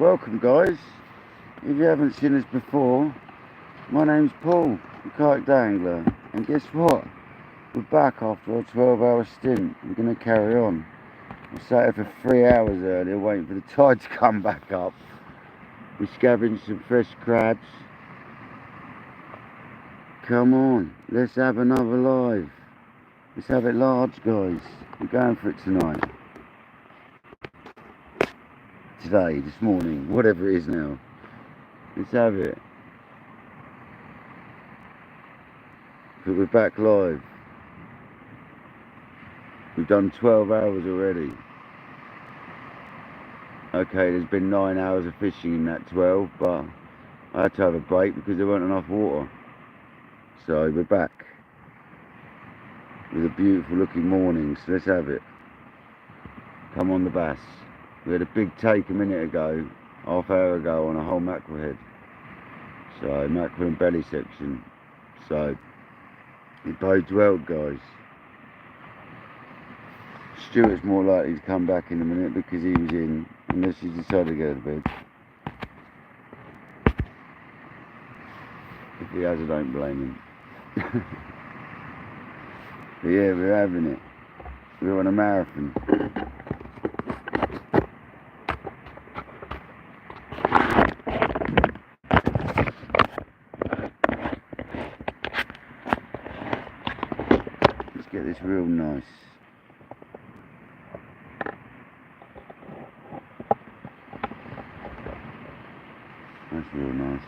Welcome guys, if you haven't seen us before, my name's Paul, the Kayak Dangler, and guess what? We're back after a 12-hour stint. We're going to carry on. I sat here for 3 hours earlier waiting for the tide to come back up. We scavenged some fresh crabs. Come on, let's have another live. Let's have it large guys. We're going for it tonight. Today, this morning, whatever it is now. Let's have it. But we're back live. We've done 12 hours already. Okay, there's been 9 hours of fishing in that 12, but I had to have a break because there weren't enough water. So we're back with a beautiful looking morning, so let's have it. Come on the bass. We had a big take a minute ago, half hour ago, on a whole mackerel head. So mackerel and belly section. So it bodes well guys. Stuart's more likely to come back in a minute because he was in, unless he's decided to go to bed. If he has, I don't blame him. But yeah, we're having it. We're on a marathon. Let's get this real nice. That's real nice.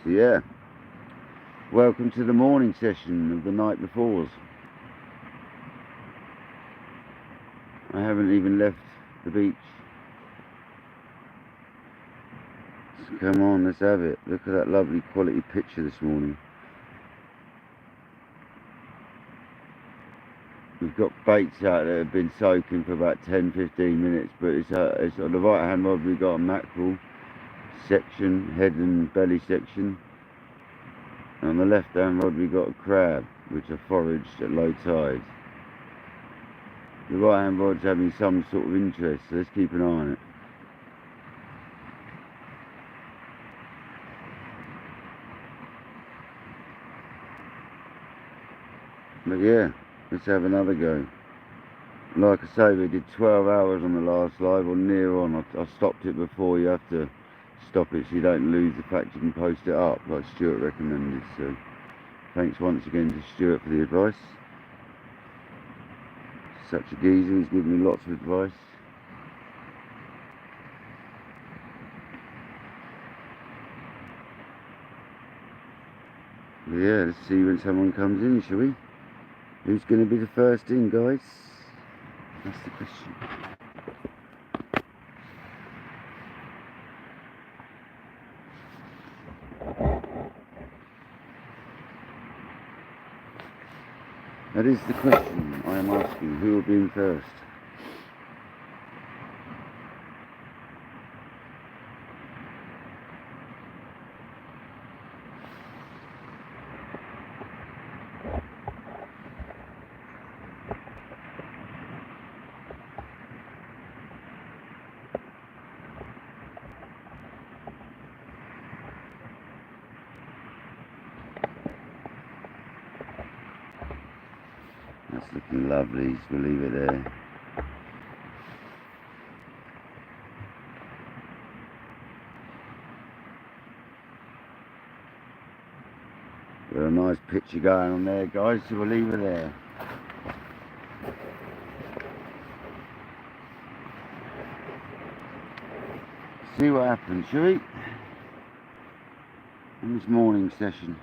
So yeah, welcome to the morning session of the night befores. I haven't even left the beach. So come on, let's have it. Look at that lovely quality picture this morning. We've got baits out that have been soaking for about 10-15 minutes, but it's on the right hand rod we've got a mackerel section, head and belly section. And on the left hand rod we've got a crab, which are foraged at low tide. The right hand rod's having some sort of interest, so let's keep an eye on it. But yeah, let's have another go. Like I say, we did 12 hours on the last live, or near on. I stopped it before. You have to stop it so you don't lose the fact you can post it up, like Stuart recommended. So thanks once again to Stuart for the advice. Such a geezer, he's given me lots of advice. But yeah, let's see when someone comes in, shall we? Who's going to be the first in, guys? That's the question. That is the question I am asking. Who will be in first? That's looking lovely, so we'll leave it there. Got a nice picture going on there guys, so we'll leave it there. See what happens, shall we? In this morning session.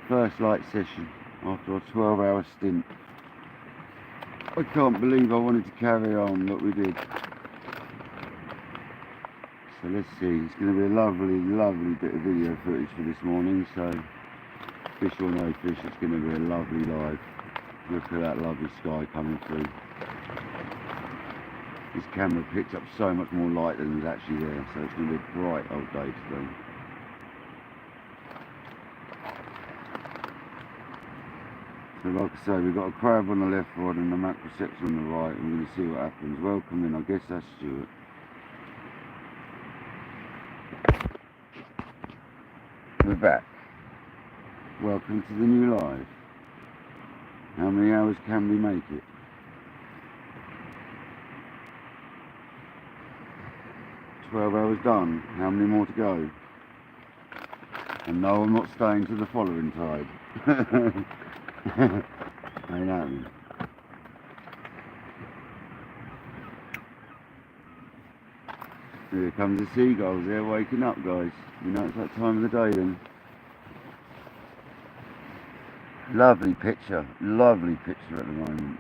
First light session after a 12-hour stint. I can't believe I wanted to carry on, but we did. So let's see, it's going to be a lovely, lovely bit of video footage for this morning. So fish or no fish, it's going to be a lovely live. Look at that lovely sky coming through. This camera picked up so much more light than was actually there, so it's going to be a bright old day today. So like I say, we've got a crab on the left rod and a mackerel section on the right, and we're going to see what happens. Welcome in, I guess that's Stuart. We're back. Welcome to the new life. How many hours can we make it? 12 hours done. How many more to go? And no, I'm not staying to the following tide. Ain't happening. Here comes the seagulls. They're waking up, guys. You know it's that time of the day then. Lovely picture at the moment.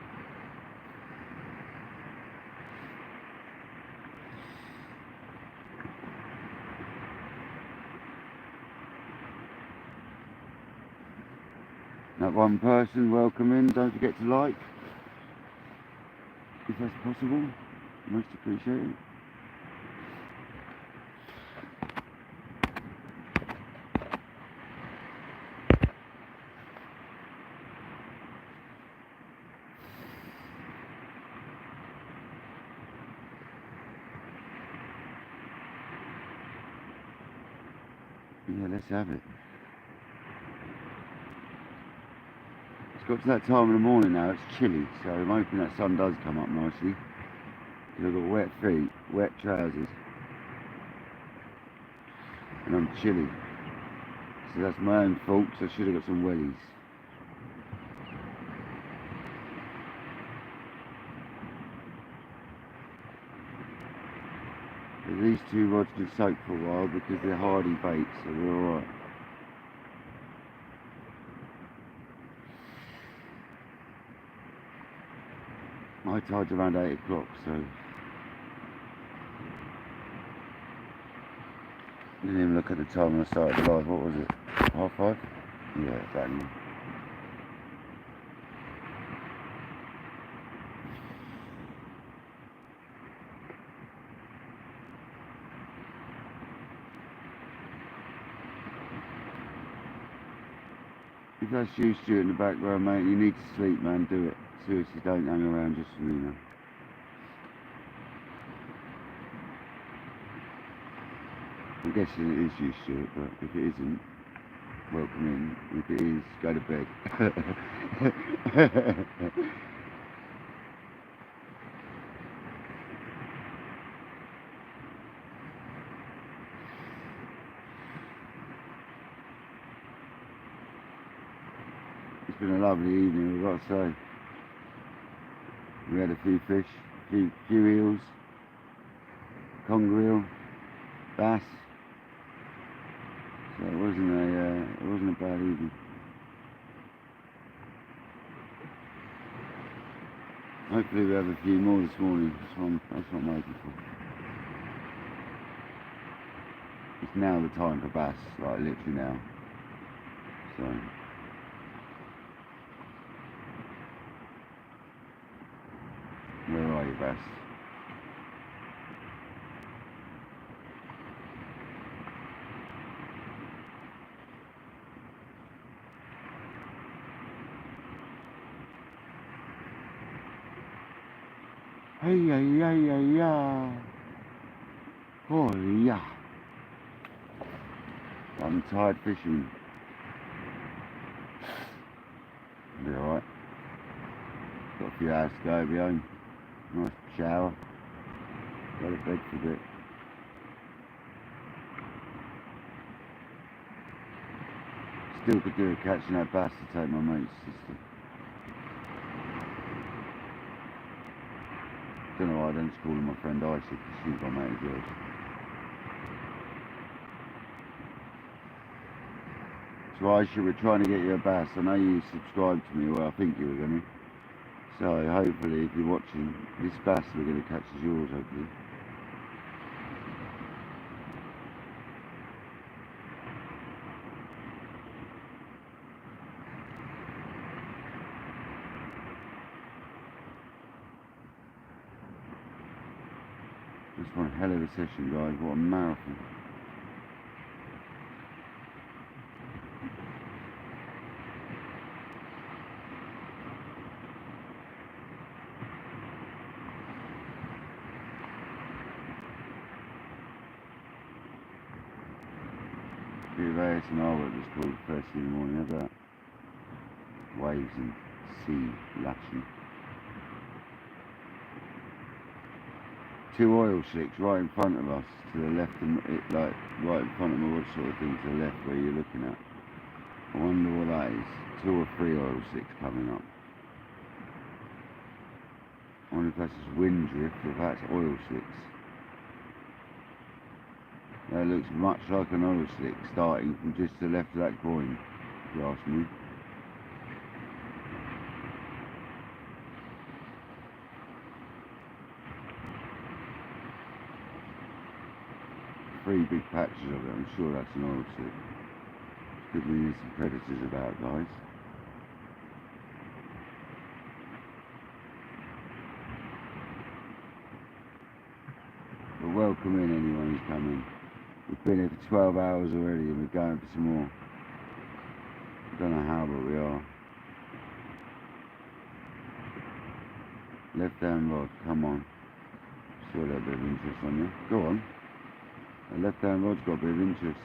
That one person, welcome in. Don't forget to like, if that's possible. Most appreciated. Yeah, let's have it. It's got to that time of the morning now, it's chilly, so I'm hoping that sun does come up nicely. Because I've got wet feet, wet trousers, and I'm chilly. So that's my own fault, so I should have got some wellies. But these two rods can soak for a while because they're hardy baits, so we're alright. My tide's around 8 o'clock, so didn't even look at the time when I started the live. What was it? 5:30? Yeah, exactly. If that's you, Stuart, in the background, mate, you need to sleep, man. Do it. Seriously, don't hang around just for me, man. I'm guessing it is you, Stuart, but if it isn't, welcome in. If it is, go to bed. It's been a lovely evening, I've got to say. We had a few fish, few eels, conger eel, bass. So it wasn't a bad evening. Hopefully we have a few more this morning. That's what I'm hoping for. It's now the time for bass, like literally now. So where are you, bass? Hey ya ya ya ya. Oh yeah. I'm tired fishing. Be alright. Got a few hours to go, be home. Nice shower. Go to bed for a bit. Still could do with catching that bass to take my mate's sister. Don't know why I don't just call her my friend Icy, because she's my mate as well. So Aisha, we're trying to get you a bass. I know you subscribed to me, well I think you were going to. So hopefully if you're watching, this bass we're going to catch is yours hopefully. It's one hell of a session, guys. What a marathon. bit of ASMR what it was called first thing in the morning. How about waves and sea lashing. 2 oil slicks right in front of us to the left, and it like right in front of my watch sort of thing to the left where you're looking at. I wonder what that is. 2 or 3 oil slicks coming up. I wonder if that's just wind drift or if that's oil slicks. That looks much like an oil slick starting from just to the left of that groin, if you ask me. Three big patches of it, I'm sure that's an oil slick. Could be some predators about, guys. But welcome in anyone who's coming. We've been here for 12 hours already and we're going for some more. I don't know how, but we are. Left hand rod, come on. Sure that bit of interest on you. Go on. The left hand rod's got a bit of interest.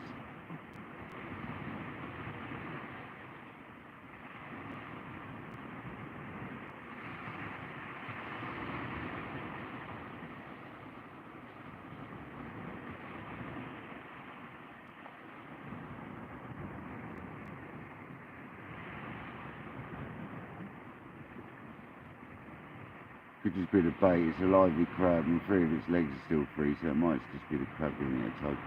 Could just be the bait. It's a lively crab and 3 of its legs are still free, so it might just be the crab giving it a tug.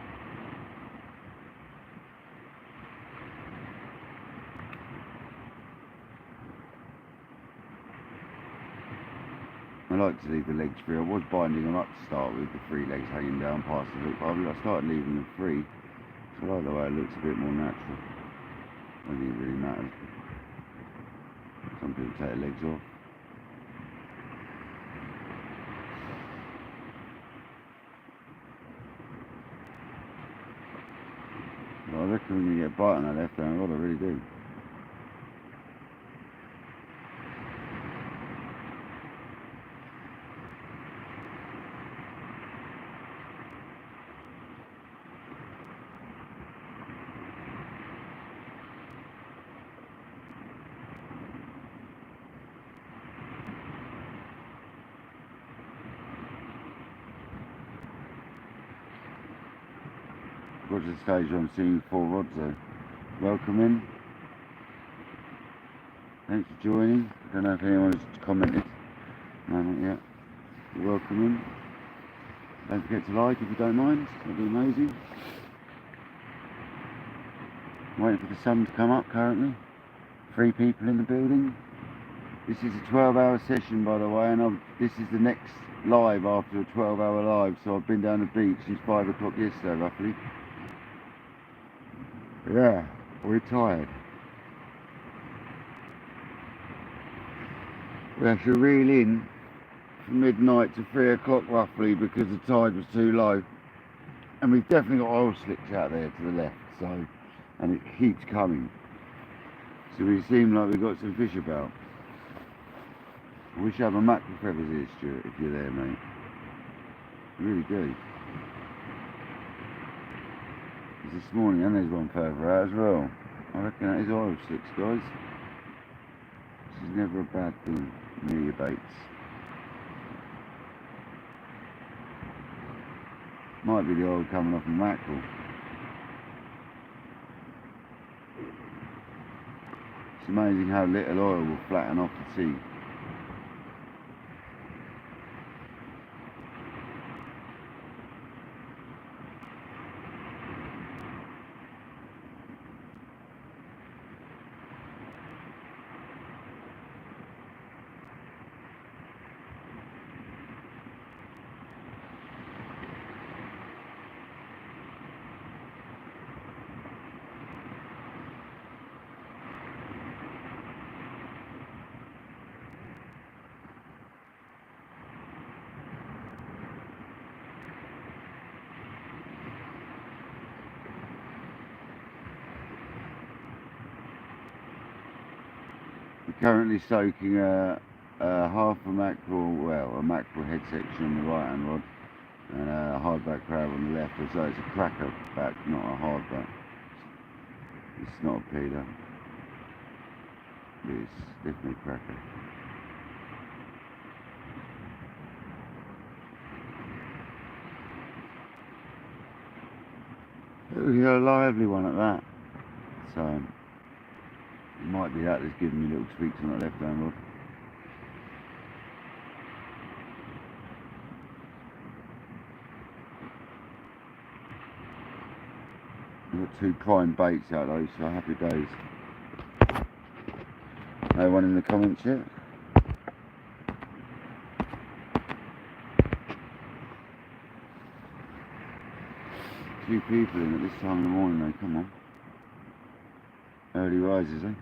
I like to leave the legs free. I was binding them up to start with, the 3 legs hanging down past the hook, but I started leaving them free. So I like the way it looks a bit more natural. I don't think it really matters. Some people take their legs off. Well, I reckon we can get a bite on that left hand rod, I really do. Got to the stage where I'm seeing 4 rods though. Welcome in. Thanks for joining. I don't know if anyone's commented. No, not yet. You're welcome in. Don't forget to like if you don't mind. That'd be amazing. I'm waiting for the sun to come up currently. 3 people in the building. This is a 12-hour session, by the way, and this is the next live after a 12-hour live. So I've been down the beach since 5 o'clock yesterday, roughly. Yeah, we're tired. We had to reel in from midnight to 3 o'clock roughly because the tide was too low. And we've definitely got oil slicks out there to the left, so, and it keeps coming. So we seem like we've got some fish about. I wish I had my mackerel feathers here, Stuart, if you're there, mate. I really do. This morning, and there's one further out as well. I reckon that is oil slicks, guys. This is never a bad thing near your baits. Might be the oil coming off a mackerel. It's amazing how little oil will flatten off the sea. Currently soaking half a mackerel, well, a mackerel head section on the right hand rod and a hardback crab on the left, so it's a cracker back, not a hardback. It's not a peeler. It's definitely a cracker. You're a lively one at that. So it might be that that's giving me little tweaks on that left hand rod. I've got 2 prime baits out though, so happy days. No one in the comments yet? Few people in at this time of the morning though, come on. Early risers, eh?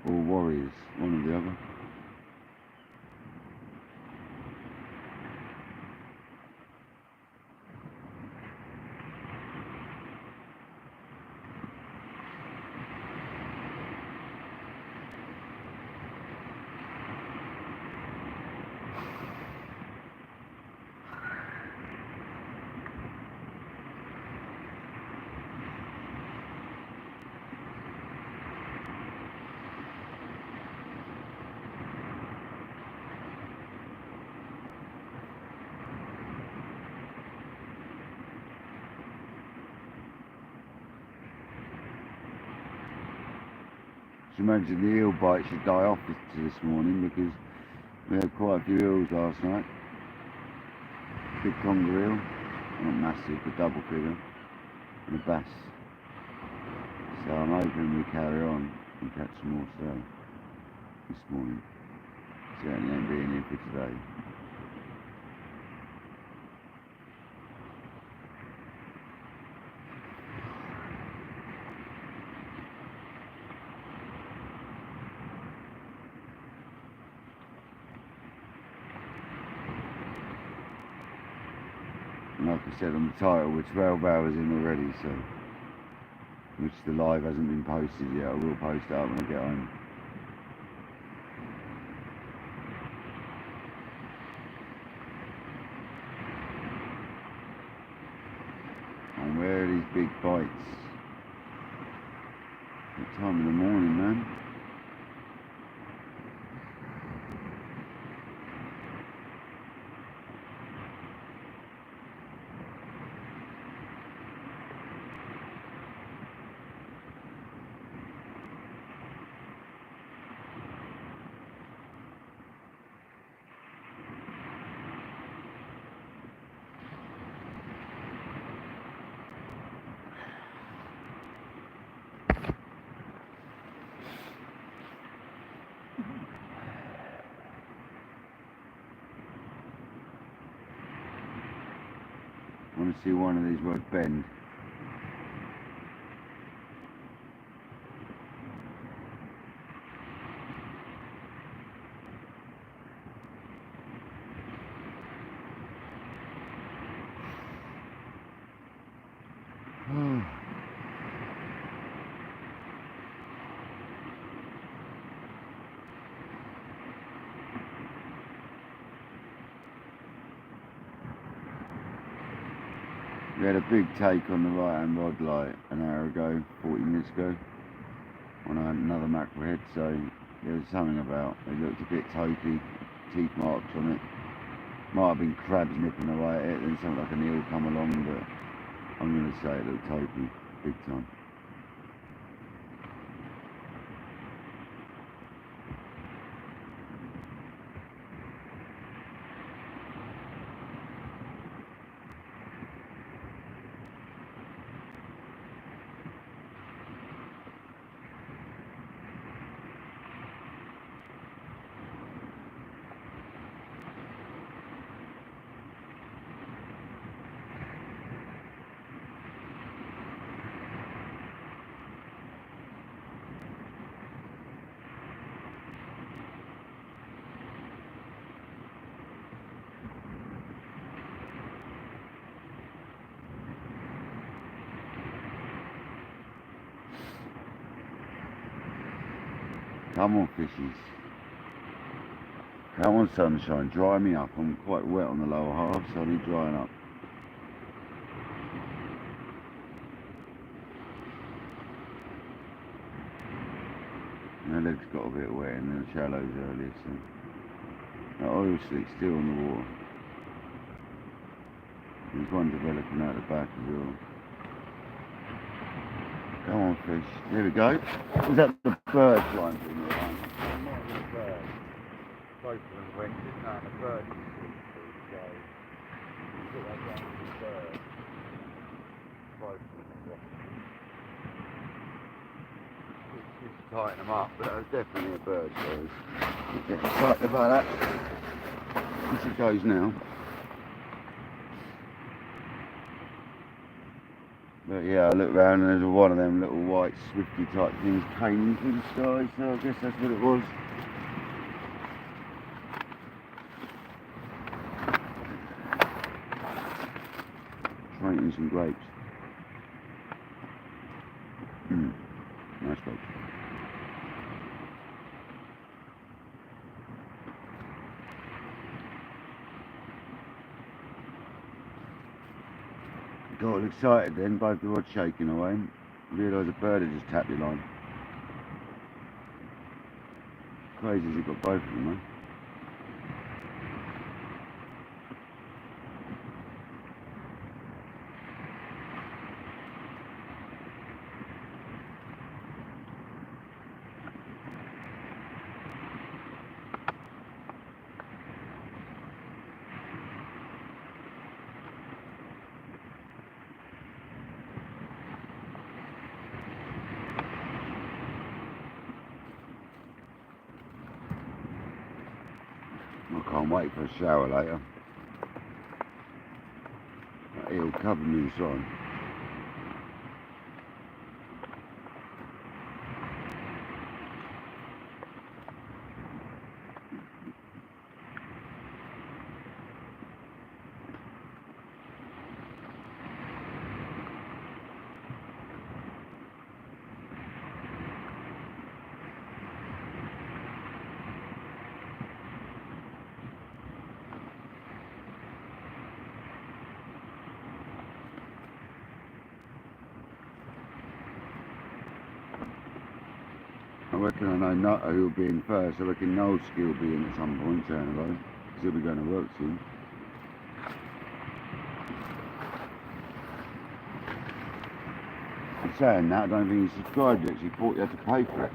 Or warriors, one or the other. Just imagine the eel bite should die off this morning because we had quite a few eels last night. Big conger eel, not massive, but double figure, and a bass. So I'm hoping we carry on and catch some more so this morning. Certainly ain't being here for today. And like I said on the title, we're 12 hours in already, so which the live hasn't been posted yet. I will post it up when I get home. And where are these big bites? What time in the morning, man? I want to see one of these rods bend. We had a big take on the right hand rod like an hour ago, 40 minutes ago, on another mackerel head, so there was something about it. Looked a bit toky, teeth marks on it. Might have been crabs nipping away at it, then something like an eel come along, but I'm going to say it looked toky, big time. Come on, fishies. Come on, sunshine, dry me up. I'm quite wet on the lower half, so I'll be drying up. My legs got a bit wet in the shallows earlier, so that oil slick's still on the water. There's one developing out the back as well. Come on, fish. There we go. Was that the bird flying through the line? It might have been a bird. Both of them went, didn't they? And the bird just slipped through, so you put that down to the bird. Both of them were just to tighten them up, but that was definitely a bird, so I'm getting excited about that. As it goes now. But yeah, I looked round and there's one of them little white swifty type things came into the sky, so I guess that's what it was. Eating some grapes. Nice grapes. Got all excited then, both the rods shaking away. Realised a bird had just tapped your line. Crazy as you got both of them, eh? I can't wait for a shower later. That eel covered me in slime. I reckon I know Nutter who'll be in first. I reckon Noski will be in at some point, saying hello, because he'll be going to work soon. I'm saying that, I don't think he subscribed yet, he thought you had to pay for it.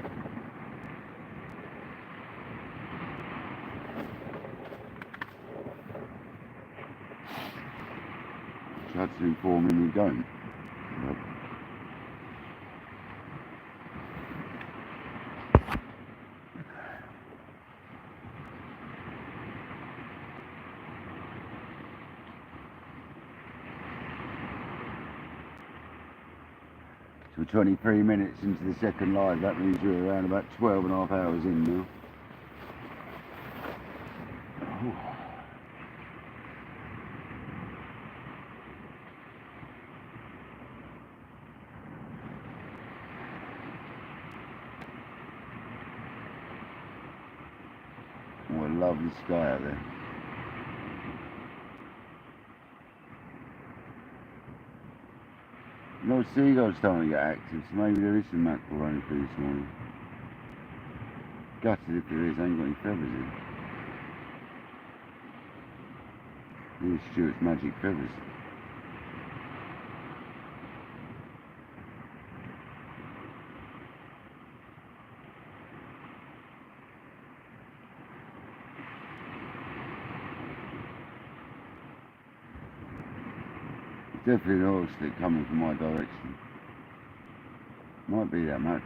So I had to inform him we don't. But we're 23 minutes into the second live, that means we're around about 12 and a half hours in now. What a lovely sky out there. No seagulls starting to get active, so maybe there is some mackerel running through this morning. Gutted if there is, ain't got any feathers in. Here's Stuart's magic feathers. Definitely an oil slick coming from my direction. Might be that mackerel.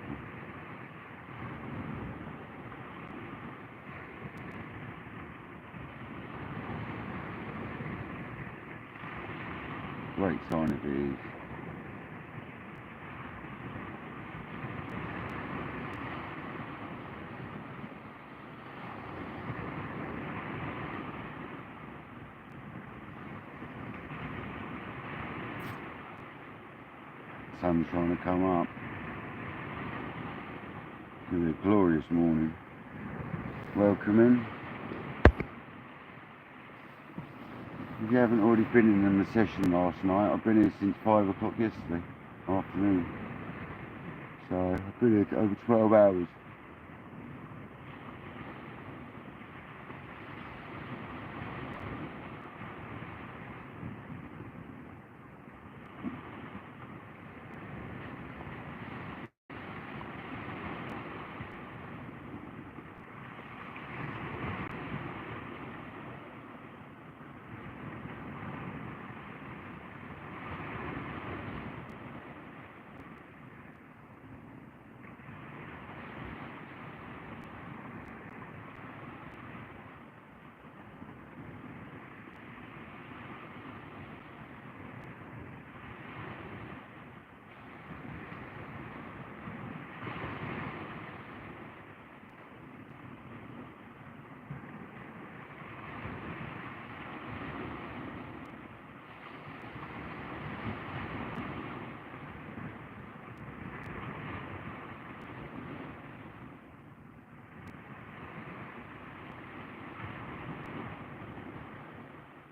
Great sign if it is. Sun's trying to come up. It's going to be a glorious morning. Welcome in. If you haven't already been in the session last night, I've been here since 5 o'clock yesterday afternoon. So I've been here over 12 hours.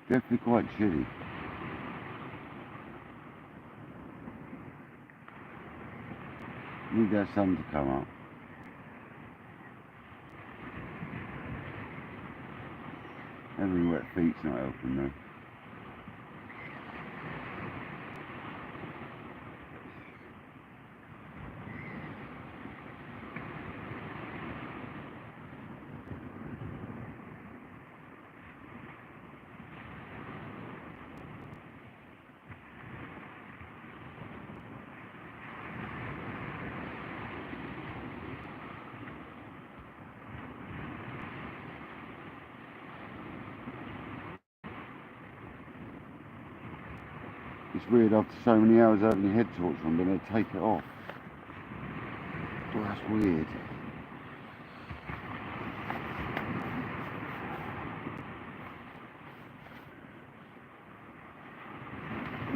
Definitely quite chilly. Need that sun to come up. Having wet feet's not helping though. It's weird, after so many hours having your head torch on, then they take it off. Well, that's weird.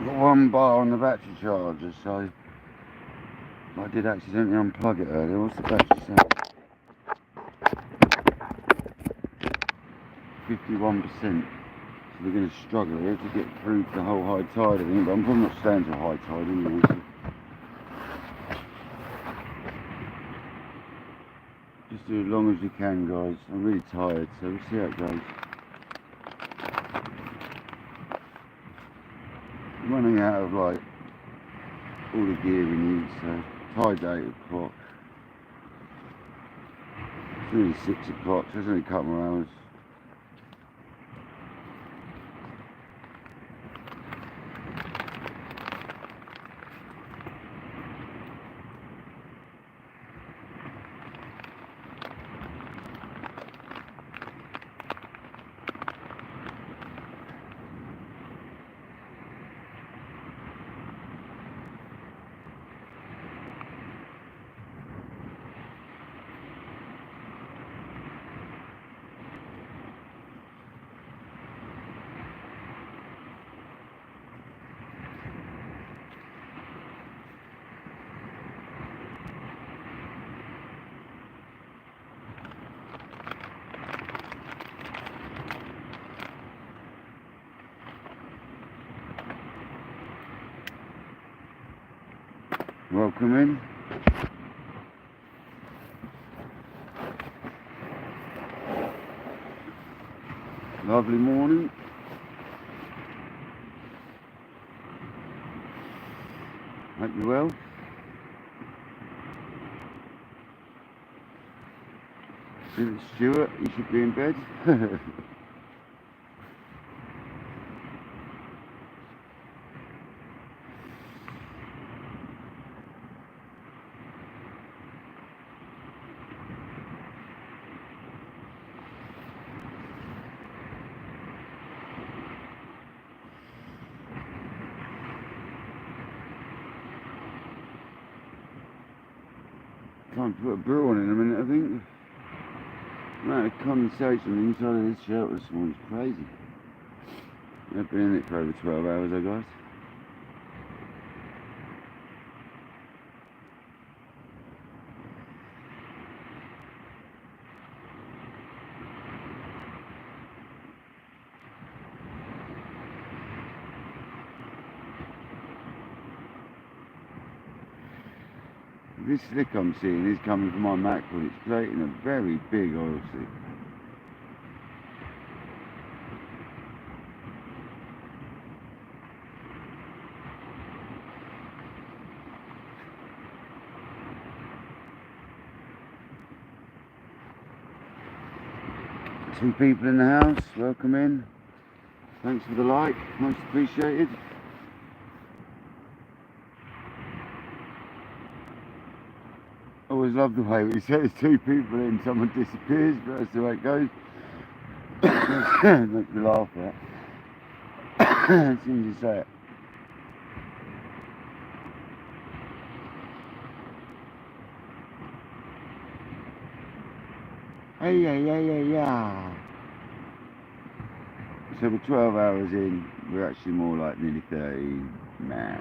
Got one bar on the battery charger, so I did accidentally unplug it earlier. What's the battery say? 51%. So we're going to struggle here to get through the whole high tide, I think, but I'm probably not staying till high tide anyway. So just do as long as we can, guys. I'm really tired, so we'll see how it goes. I'm running out of like all the gear we need, so tide's 8 o'clock. It's really 6 o'clock, so it's only a couple more hours. Welcome in. Lovely morning. Hope you're well. Stuart, you should be in bed. Time to put a brew on in a minute, I think. The amount of condensation inside of this shelter this morning is crazy. I've been in it for over 12 hours, I guess. This slick I'm seeing is coming from my mackerel. It's creating a very big oil slick. Some people in the house, welcome in. Thanks for the like, most appreciated. Always love the way we say there's two people in, someone disappears, but that's the way it goes. Makes me laugh at as soon as you say it. Hey, yeah. So we're 12 hours in, we're actually more like nearly 13. Nah.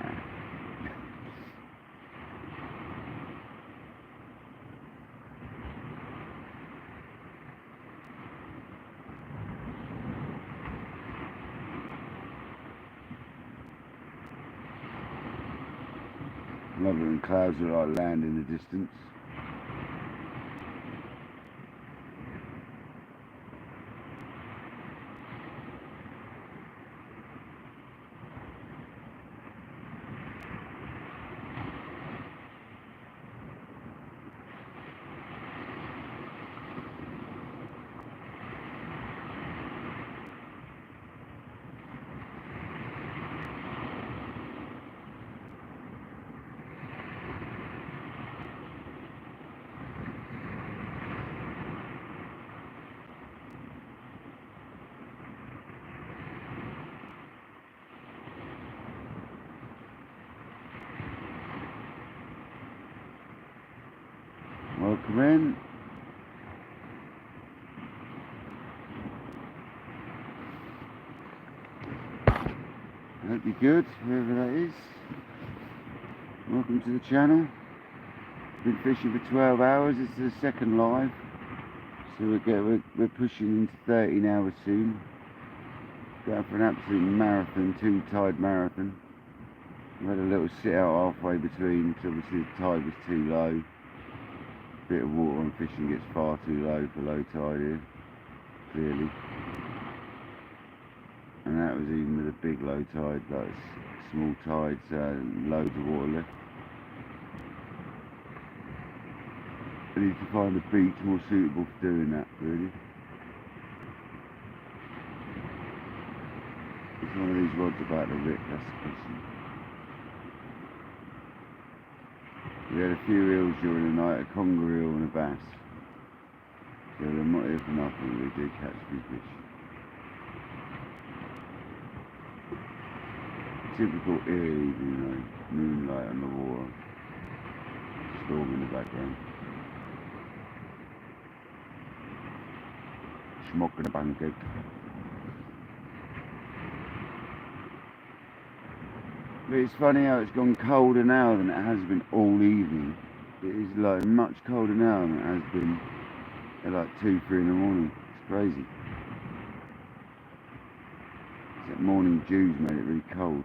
Other than clouds that like land in the distance. Welcome in. I hope you're good, whoever that is. Welcome to the channel. Been fishing for 12 hours. This is the second live. So we're pushing into 13 hours soon. Going for an absolute marathon, 2-tide marathon. We had a little sit out halfway between, because obviously the tide was too low. Bit of water and fishing gets far too low for low tide here, clearly. And that was even with a big low tide, like small tides, loads of water left. I need to find a beach more suitable for doing that, really. It's one of these rods about to rip, that's the question. We had a few eels during the night, a conger eel and a bass. So they're not here for nothing, we did catch a few fish. Typical eerie evening, moonlight on the water, storm in the background. Schmock in a pancake. But it's funny how it's gone colder now than it has been all evening. It is like much colder now than it has been at like 2, 3 in the morning. It's crazy. That morning dew's made it really cold.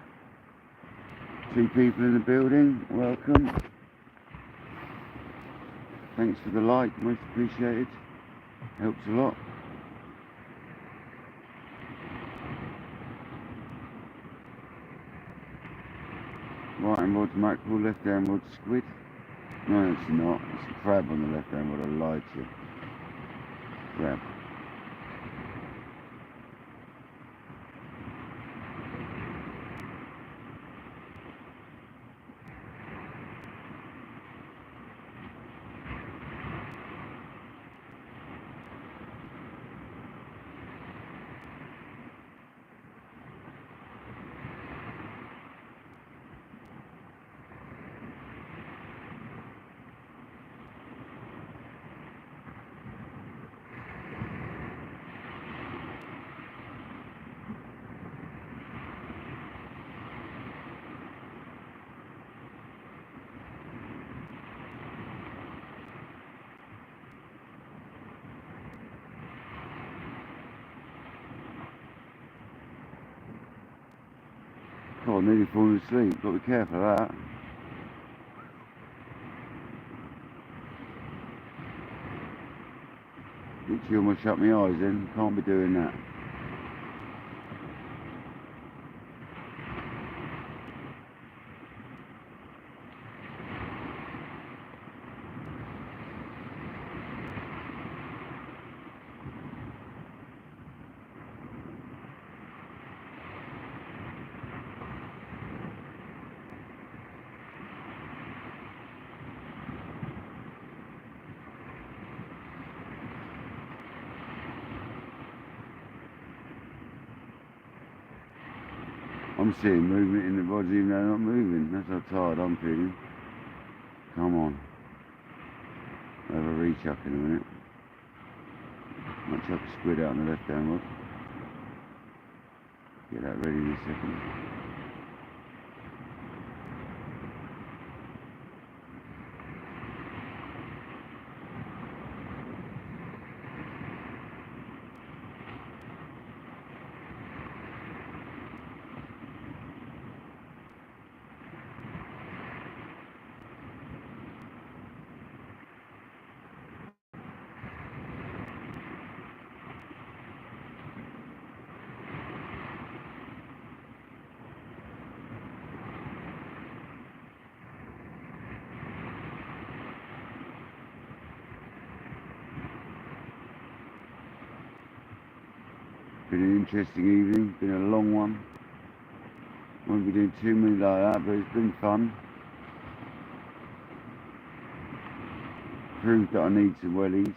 2 people in the building, welcome. Thanks for the like, most appreciated. Helps a lot. Right hand rod's mackerel, left hand rod's squid. No, it's not. It's a crab on the left hand rod. I lied to you. Crab. Oh, I'm nearly falling asleep. Got to be careful of that. Literally almost shut my eyes then. Can't be doing that. I'm seeing movement in the rods even though they're not moving. That's how tired I'm feeling. Come on. I'll have a rechuck in a minute. Might chuck a squid out on the left hand rod. Get that ready in a second. Been an interesting evening, been a long one. Won't be doing too many like that, but it's been fun. Proved that I need some wellies.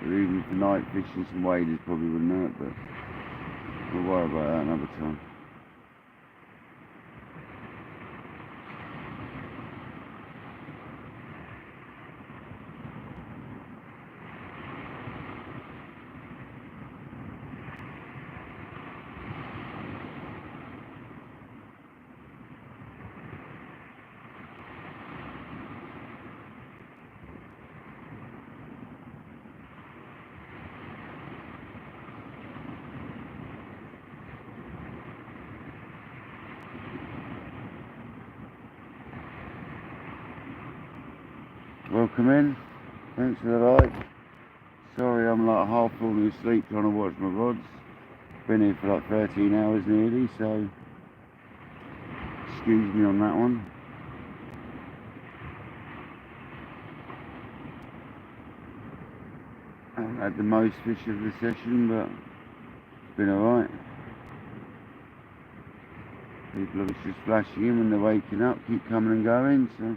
But even for night fishing, some waders probably wouldn't hurt, but we'll worry about that another time. Welcome in, thanks for the like. Sorry I'm like half falling asleep trying to watch my rods. Been here for like 13 hours nearly, so excuse me on that one. I haven't had the most fish of the session, but it's been alright. People are just flashing in when they're waking up, keep coming and going, so.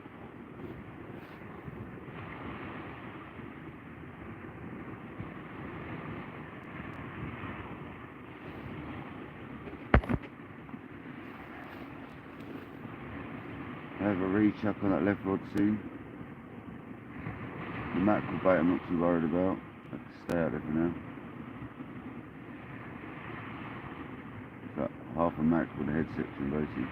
I'll have a rechuck on that left rod soon. The mackerel bait I'm not too worried about. I have to stay out there for now. Got half a mackerel with the head section basically.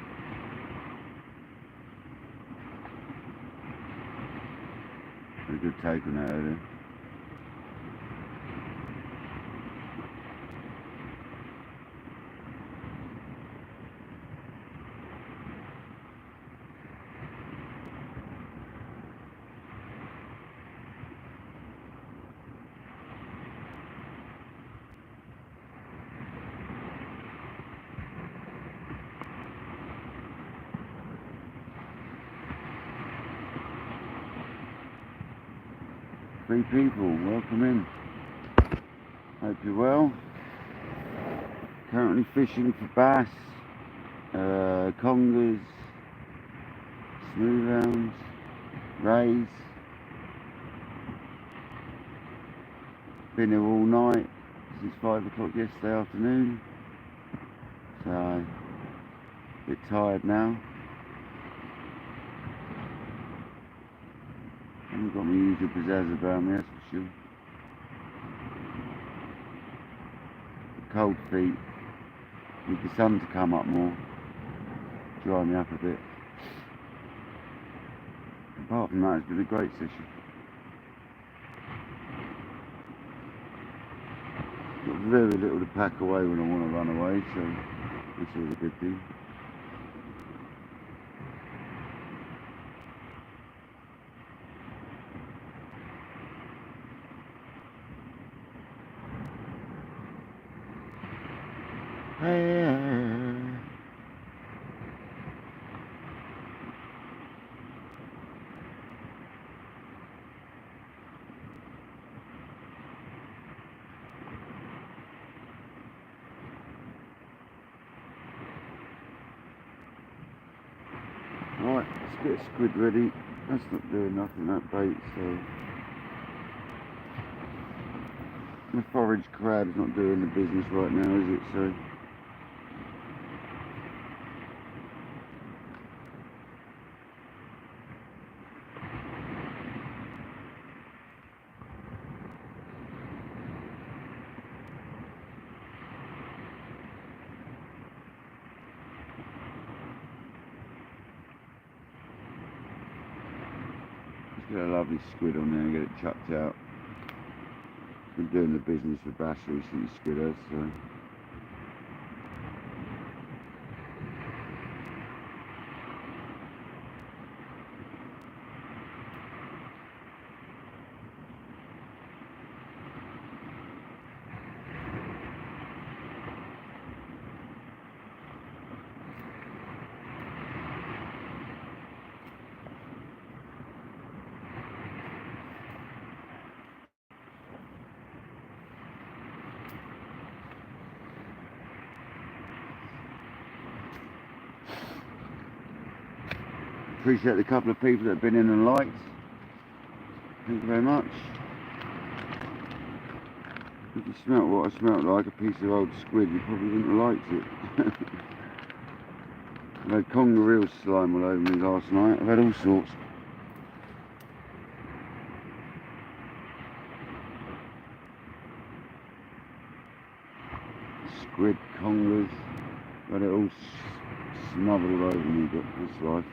Had a good take on that earlier. Three people, welcome in. Hope you're well. Currently fishing for bass, congers, smooth rounds, rays. Been here all night since 5 o'clock yesterday afternoon. So, a bit tired now. I haven't got my usual pizzazz about me, that's for sure. Cold feet. Need the sun to come up more. Dry me up a bit. Apart from that, it's been a great session. Got very little to pack away when I want to run away, so it's always a good thing. Right, let's get a squid ready. That's not doing nothing, that bait, so. The forage crab is not doing the business right now, is it? So. Get a lovely squid on there and get it chucked out. Been doing the business for bass recently, squid has, so. Appreciate the couple of people that have been in and liked. Thank you very much. If you smelt what I smelt like, a piece of old squid, you probably wouldn't have liked it. I had conger eel slime all over me last night. I've had all sorts. Squid, congers, I've had it all smothered all over me, but that's life.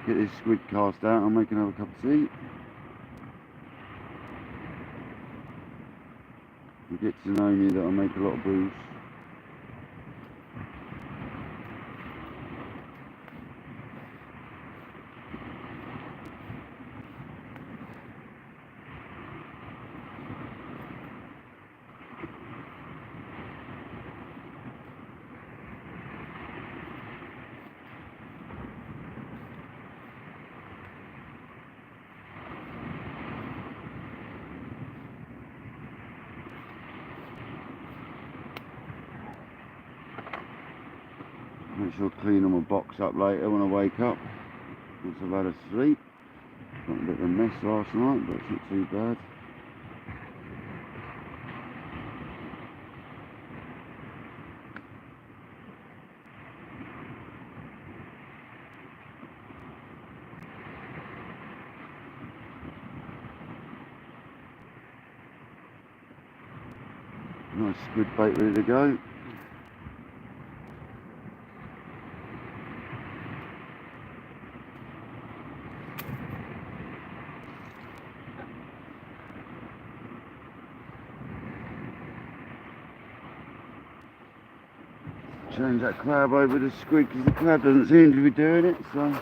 Get this squid cast out, I'll make another cup of tea. You get to know me that I make a lot of booze. Make sure I clean all my box up later when I wake up, once I've had a sleep. Got a bit of a mess last night, but it's not too bad. Nice squid bait ready to go. Change that crab over the squid because the crab doesn't seem to be doing it, so.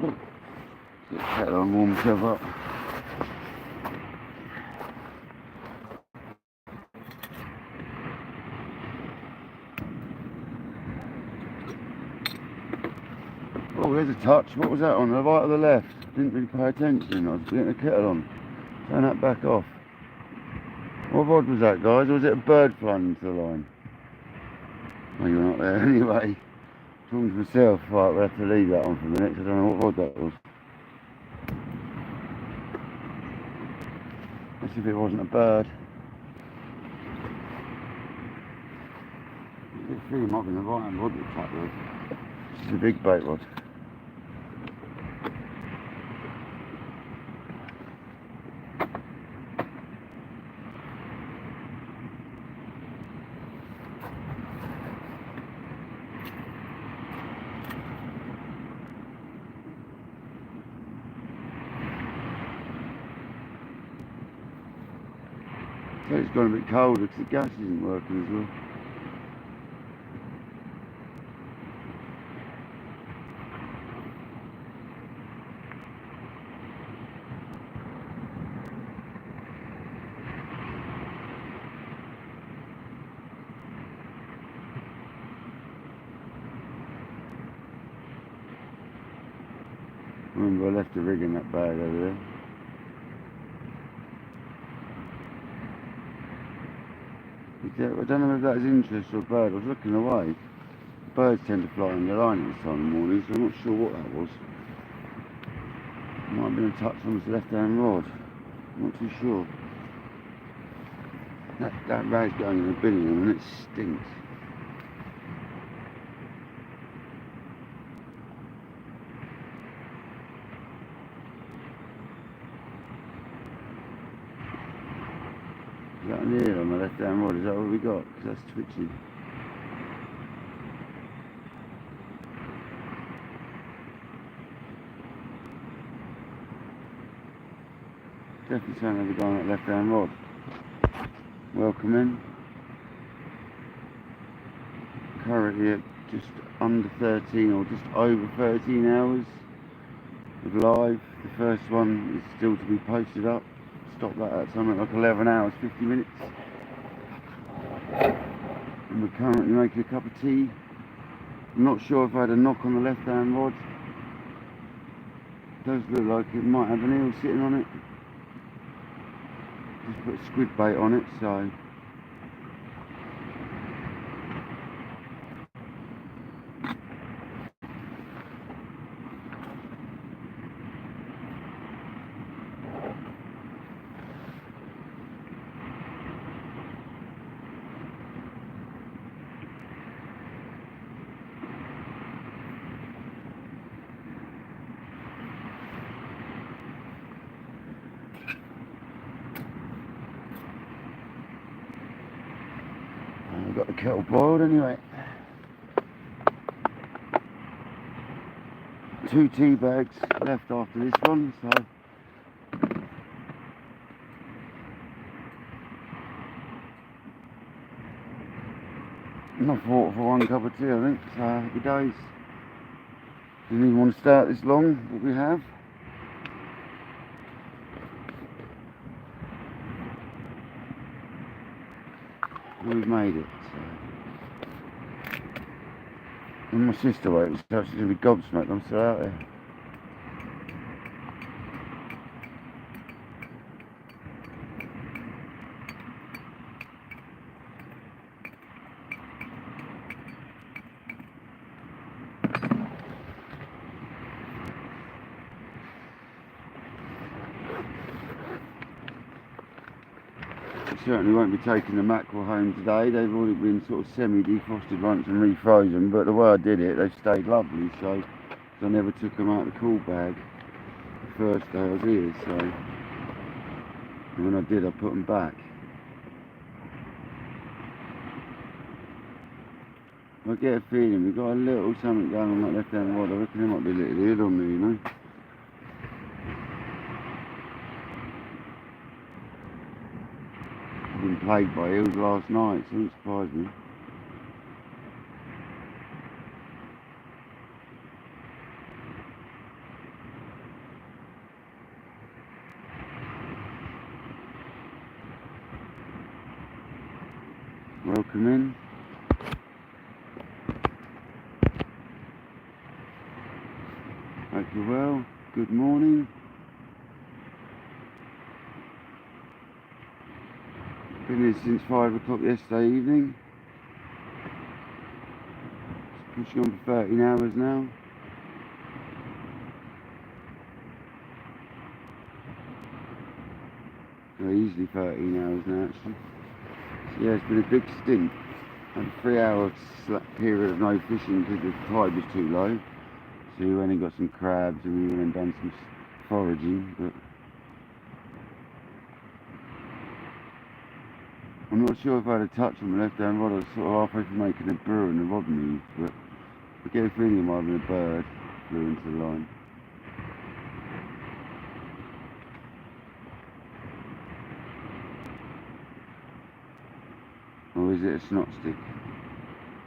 Get the kettle on, warm myself up. Oh, there's a touch. What was that on? The right or the left? Didn't really pay attention. I was getting the kettle on. Turn that back off. What rod was that, guys? Or was it a bird flying into the line? Oh, you're not there anyway. Talking to myself. Right, we'll have to leave that on for a minute. I don't know what rod that was. Let's see if it wasn't a bird. I think it might be the right hand rod that trapped with. This is a big bait rod. So it's gone a bit colder because the gas isn't working as well. Remember, I left the rig in that bag over there. I don't know if that is interest or a bird. I was looking away. Birds tend to fly on the line at this time in the morning, so I'm not sure what that was. It might have been a touch on his left-hand rod. I'm not too sure. That rag's going in a bin and it stinks. Is that an ear on the left-hand rod? Is that what we got? Because that's twitching. Definitely something to go on that left-hand rod. Welcome in. Currently at just under 13 or just over 13 hours of live. The first one is still to be posted up. Stop that at something like 11 hours 50 minutes. And we're currently making a cup of tea. I'm not sure if I had a knock on the left hand rod. It does look like it might have an eel sitting on it. Just put a squid bait on it, so I've got the kettle boiled anyway. 2 tea bags left after this one, so enough water for 1 cup of tea, I think. So happy days. Didn't even want to start this long, but we have. We've made it. So. And my sister wakes up, she's going to be gobsmacked. I'm still out there. Certainly won't be taking the mackerel home today. They've already been sort of semi-defrosted once and refrozen, but the way I did it, they stayed lovely, so I never took them out of the cool bag the first day I was here, so and when I did, I put them back. I get a feeling we've got a little something going on that left-hand rod. I reckon there might be a little head on there, you know. Been plagued by eels last night, so it surprised me. welcome in. Hope you're well. Good morning. Been here since 5 o'clock yesterday evening. It's pushing on for 13 hours now. Easily 13 hours now actually. So yeah, it's been a big stint. I had a 3-hour period of no fishing because the tide was too low. So we went and got some crabs and we went and done some foraging, but I'm not sure if I had a touch on my left hand rod. I was sort of halfway from making a brew and the rod moved, but I get a feeling it might have been a bird flew into the line. Or is it a snot stick?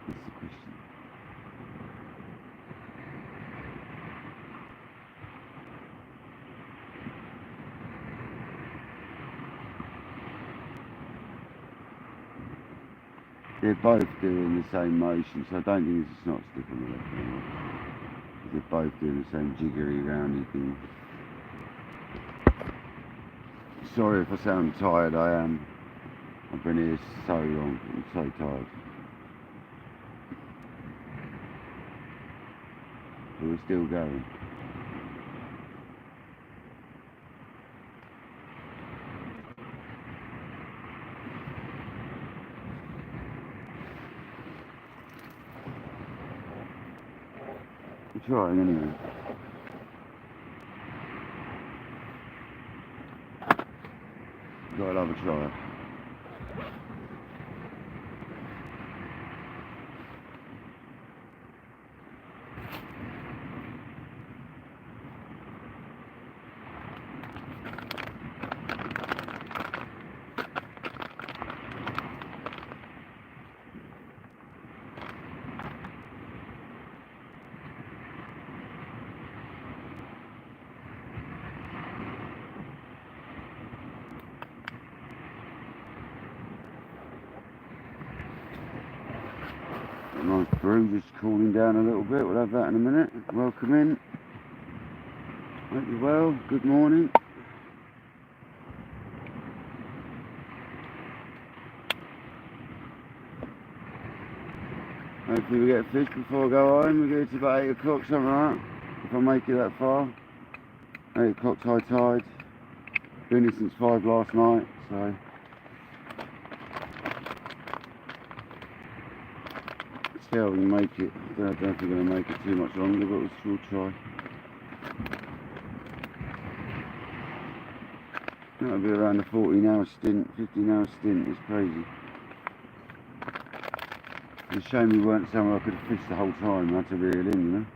That's the question. They're both doing the same motion, so I don't think it's a snot stick on the left hand rod. They're both doing the same jiggery roundy thing. Sorry if I sound tired, I am. I've been here so long, I'm so tired. But we're still going. I'm trying anyway. Gotta love a try. Nice brew, just cooling down a little bit. We'll have that in a minute. Welcome in. Hope you're well. Good morning. Hopefully we get a fish before I go home. We get to about 8 o'clock, something like that. If I make it that far. 8 o'clock high tide. Been here since 5 last night, so. See how we can make it. I don't know if we're going to make it too much longer, but we'll still try. That'll be around a 14-hour stint, 15-hour stint. It's crazy. It's a shame we weren't somewhere I could have fished the whole time. I had to reel in, you know.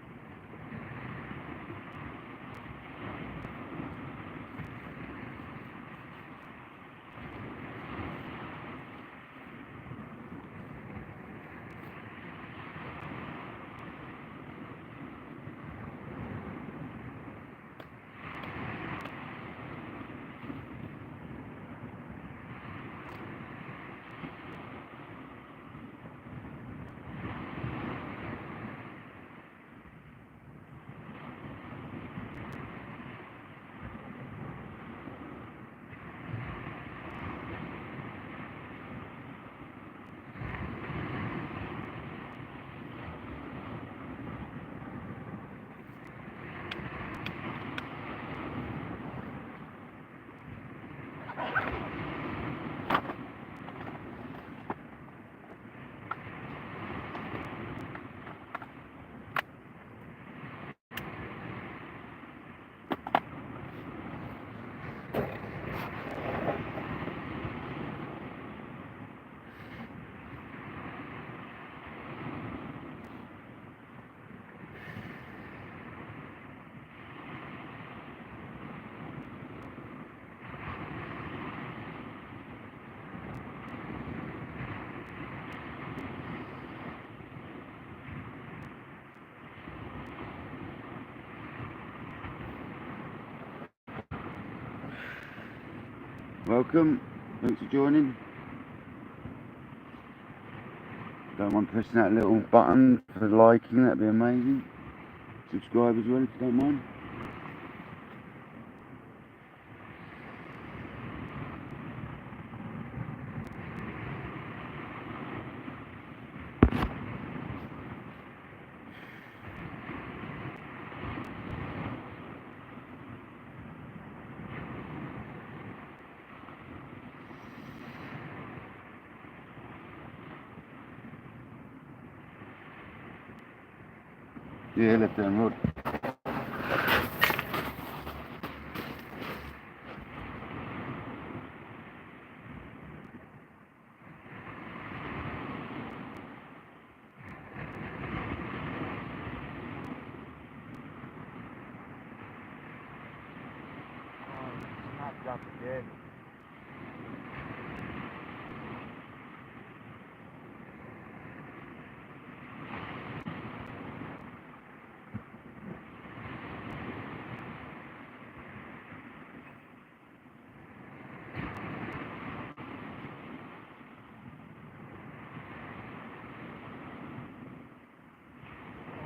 Welcome, thanks for joining. Don't mind pressing that little button for liking, that'd be amazing. Subscribe as well if you don't mind. Yeah, left hand rod. Snapped up again.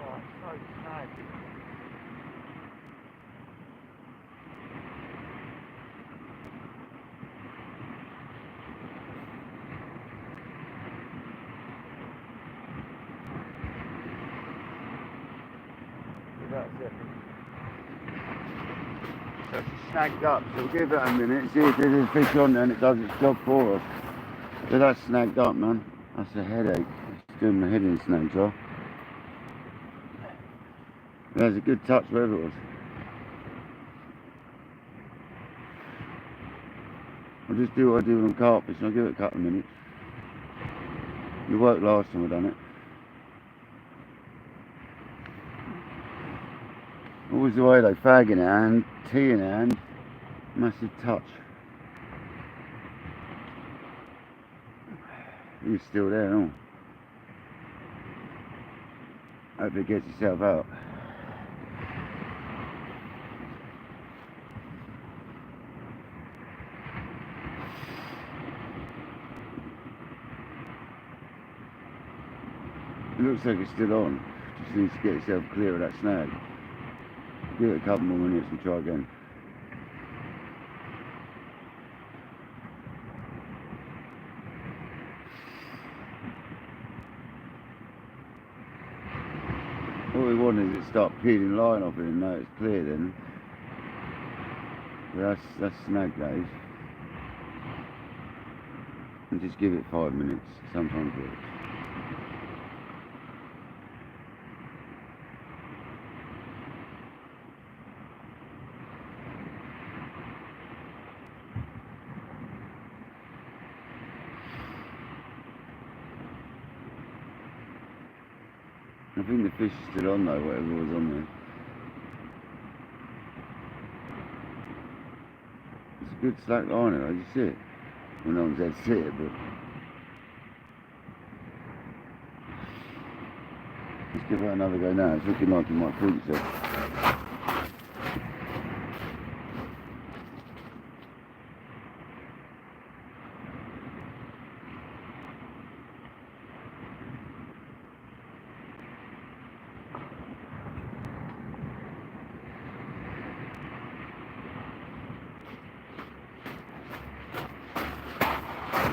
Oh, it's so snagged. About a second. So it's snagged up, so we'll give it a minute, see if there's a fish on there and it does its job for us. So that's snagged up, man. That's a headache. It's doing my head in snags off. There's a good touch wherever it was. I'll just do what I do on carpets and I'll give it a couple of minutes. It worked last time I done it. Always the way though, fag in hand, tea in hand, massive touch. He's still there, no? Hope it gets itself out. It looks like it's still on. Just needs to get itself clear of that snag. Give it a couple more minutes and try again. All we want is it start peeling line off it and know it's clear then. But that's snag days. And just give it 5 minutes, sometimes works. I think the fish is still on though, whatever was on there. It's a good slack liner though, you see it? Well, no one's had to see it, but... Let's give it another go now, it's looking like it might pull itself.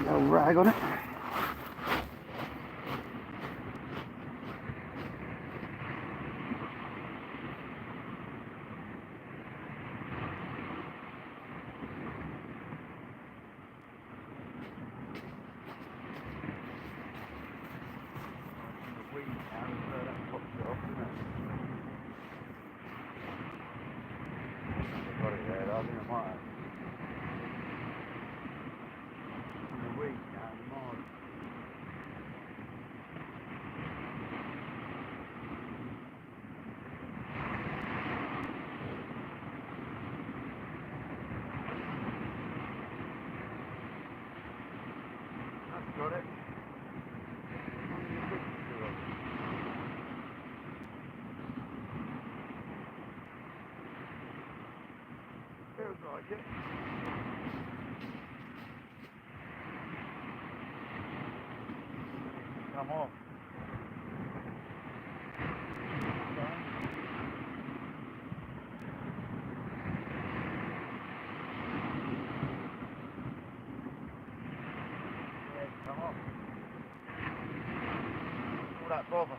A rag on it. Got it there, I think I might have. Got it. Feels like it. Come off. bother.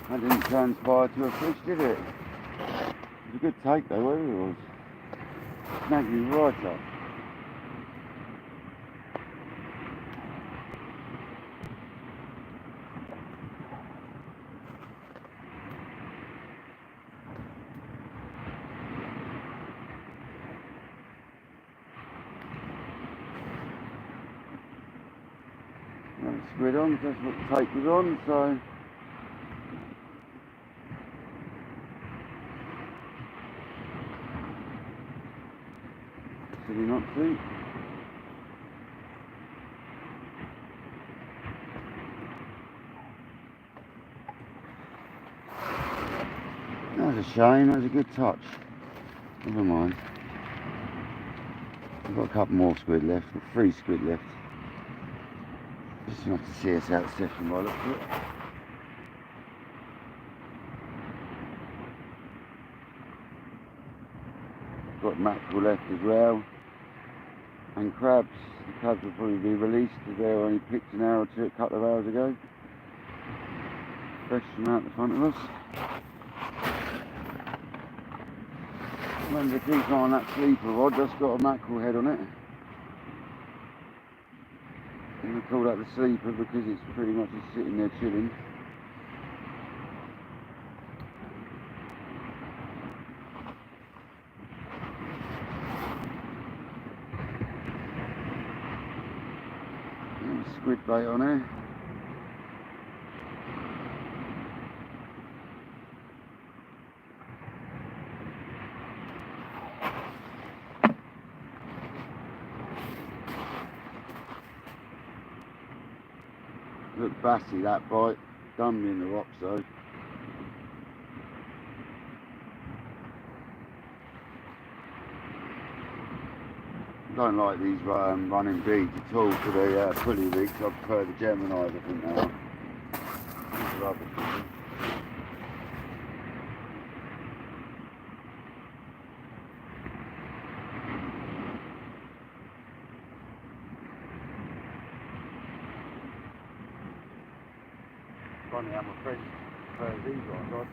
That didn't transpire to a fish, did it? It was a good take though, whatever it was. Snagged me right up. Squid on, that's what the take was on, so silly not to. That was a shame, that was a good touch. Never mind. We've got a couple more squid left, 3 squid left. Just enough to see us out the session by the look of it. Got mackerel left as well, and crabs. The crabs will probably be released because they were only picked an hour or two, a couple of hours ago. Fresh from out the front of us. Remember to keep an eye on that sleeper rod, that's got a mackerel head on it. And we call that the sleeper because it's pretty much just sitting there chilling. Squid bait on there. Look bassy that bite, done me in the rocks though. I don't like these running beads at all for the pulley rigs. I prefer the Geminis, I think now. These are rubbish. Funny how my friend prefers these ones, I don't.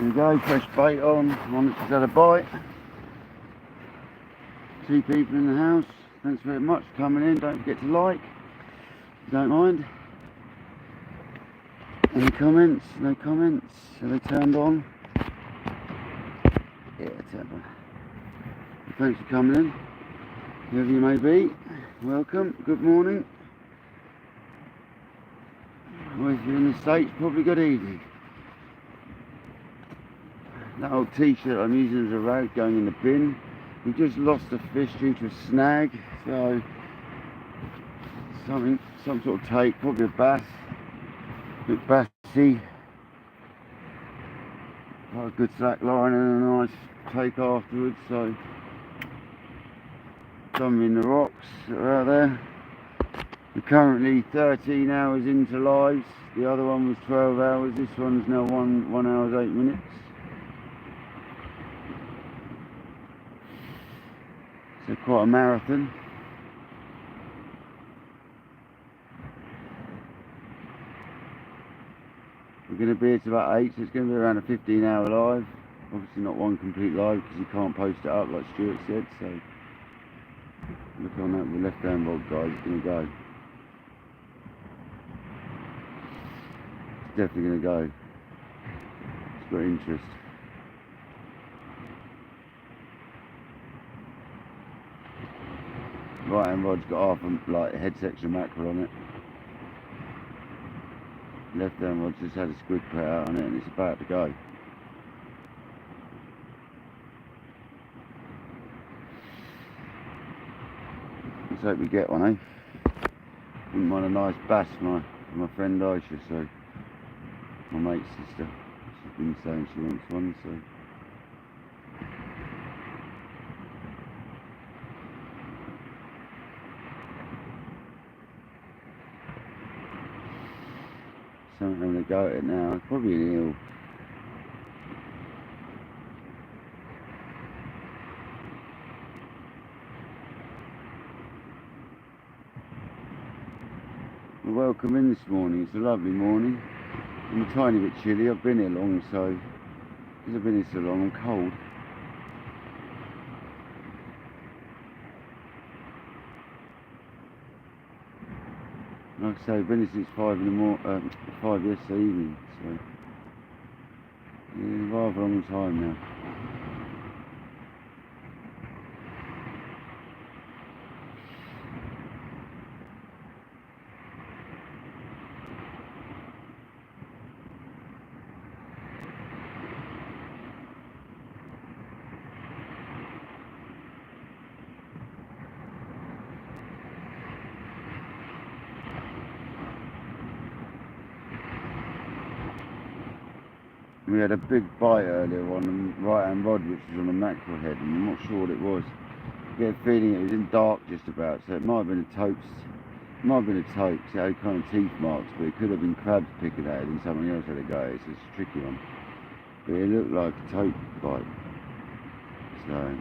There we go, fresh bait on, one that's had a bite. 2 people in the house, thanks very much for coming in, don't forget to like, if you don't mind. Any comments? No comments? Are they turned on? Yeah, turned on. Well, thanks for coming in, whoever you may be, welcome, good morning. Or if you're in the States, probably good evening. That old t-shirt I'm using as a rag going in the bin. We just lost a fish due to a snag, so some sort of take, probably a bass. bit bassy. Got a good slack line and a nice take afterwards, so some in the rocks that are out there. We're currently 13 hours into lives. The other one was 12 hours. This one's now 1 hour 8 minutes. So quite a marathon. We're going to be here till about 8, so it's going to be around a 15-hour live. Obviously not one complete live because you can't post it up like Stuart said, so look on that with the left hand rod, guys, it's going to go. It's definitely going to go. It's got interest. Right hand rod's got half a like head section mackerel on it. Left hand rod's just had a squid put out on it and it's about to go. Let's hope we get one, eh? Wouldn't mind a nice bass for my friend Aisha, so my mate's sister. She's been saying she wants one, so. So I'm going to go at it now. It's probably an eel. Well, welcome in this morning. It's a lovely morning. I'm a tiny bit chilly. I've been here long, so because I've been here so long, I'm cold. Like I say, I've been here since 5 in the morning, 5 yesterday evening, so yeah, rather long time now. We had a big bite earlier on the right hand rod, which was on a mackerel head, and I'm not sure what it was. I get a feeling it was in dark just about, so it might have been a tope. It might have been a tope, so it had kind of teeth marks, but it could have been crabs picking at it and someone else had a go. It's a tricky one. But it looked like a tope bite. So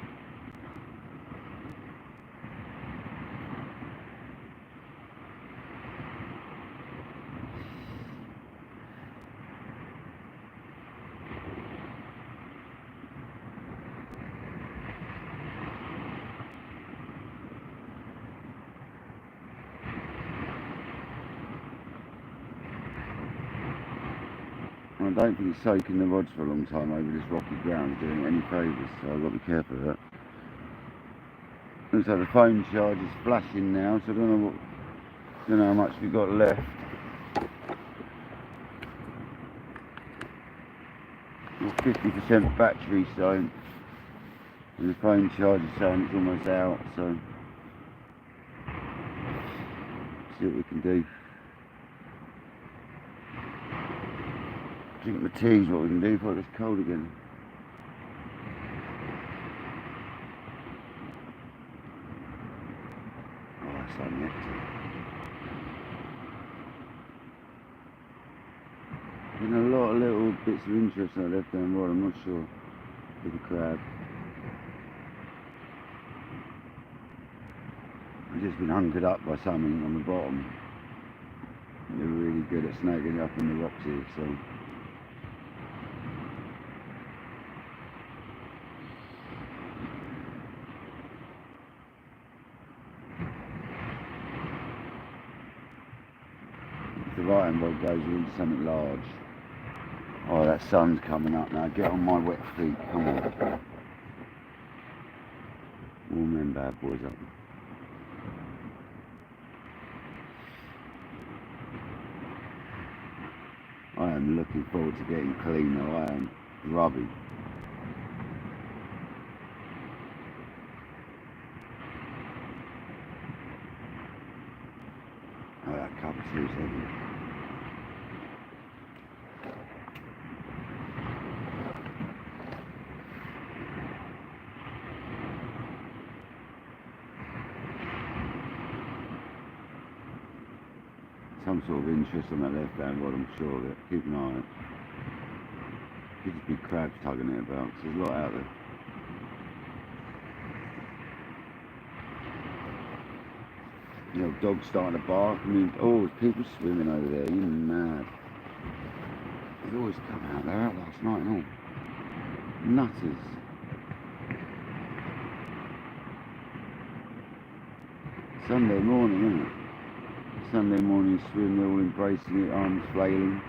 I don't think it's soaking the rods for a long time over this rocky ground doing it any favours, so I've got to be careful of that. Looks like the phone charge is flashing now, so I don't know how much we've got left. Got 50% battery, so and the phone charge is saying it's almost out, so see what we can do. Drink my tea is what we can do before it gets cold again. Oh, that's so nectar. Been a lot of little bits of interest on the left hand rod, I'm not sure. With the crab. I've just been hunkered up by something on the bottom. They're really good at snagging up in the rocks here, so. If the right hand rod goes into something large. Oh, that sun's coming up now. Get on my wet feet, come on. Warm them bad boys up. I am looking forward to getting clean though. I am grubby. Oh, that cup of tea is heavy. some sort of interest on that left hand rod, I'm sure of it. Keep an eye on it. Could just be crabs tugging it about, because there's a lot out there. You know, dogs starting to bark. I mean, oh, there's people swimming over there. You're mad. They always come out. They're out last night and all. Nutters. Sunday morning, isn't it? Sunday morning swim, they're all embracing it, arms flailing.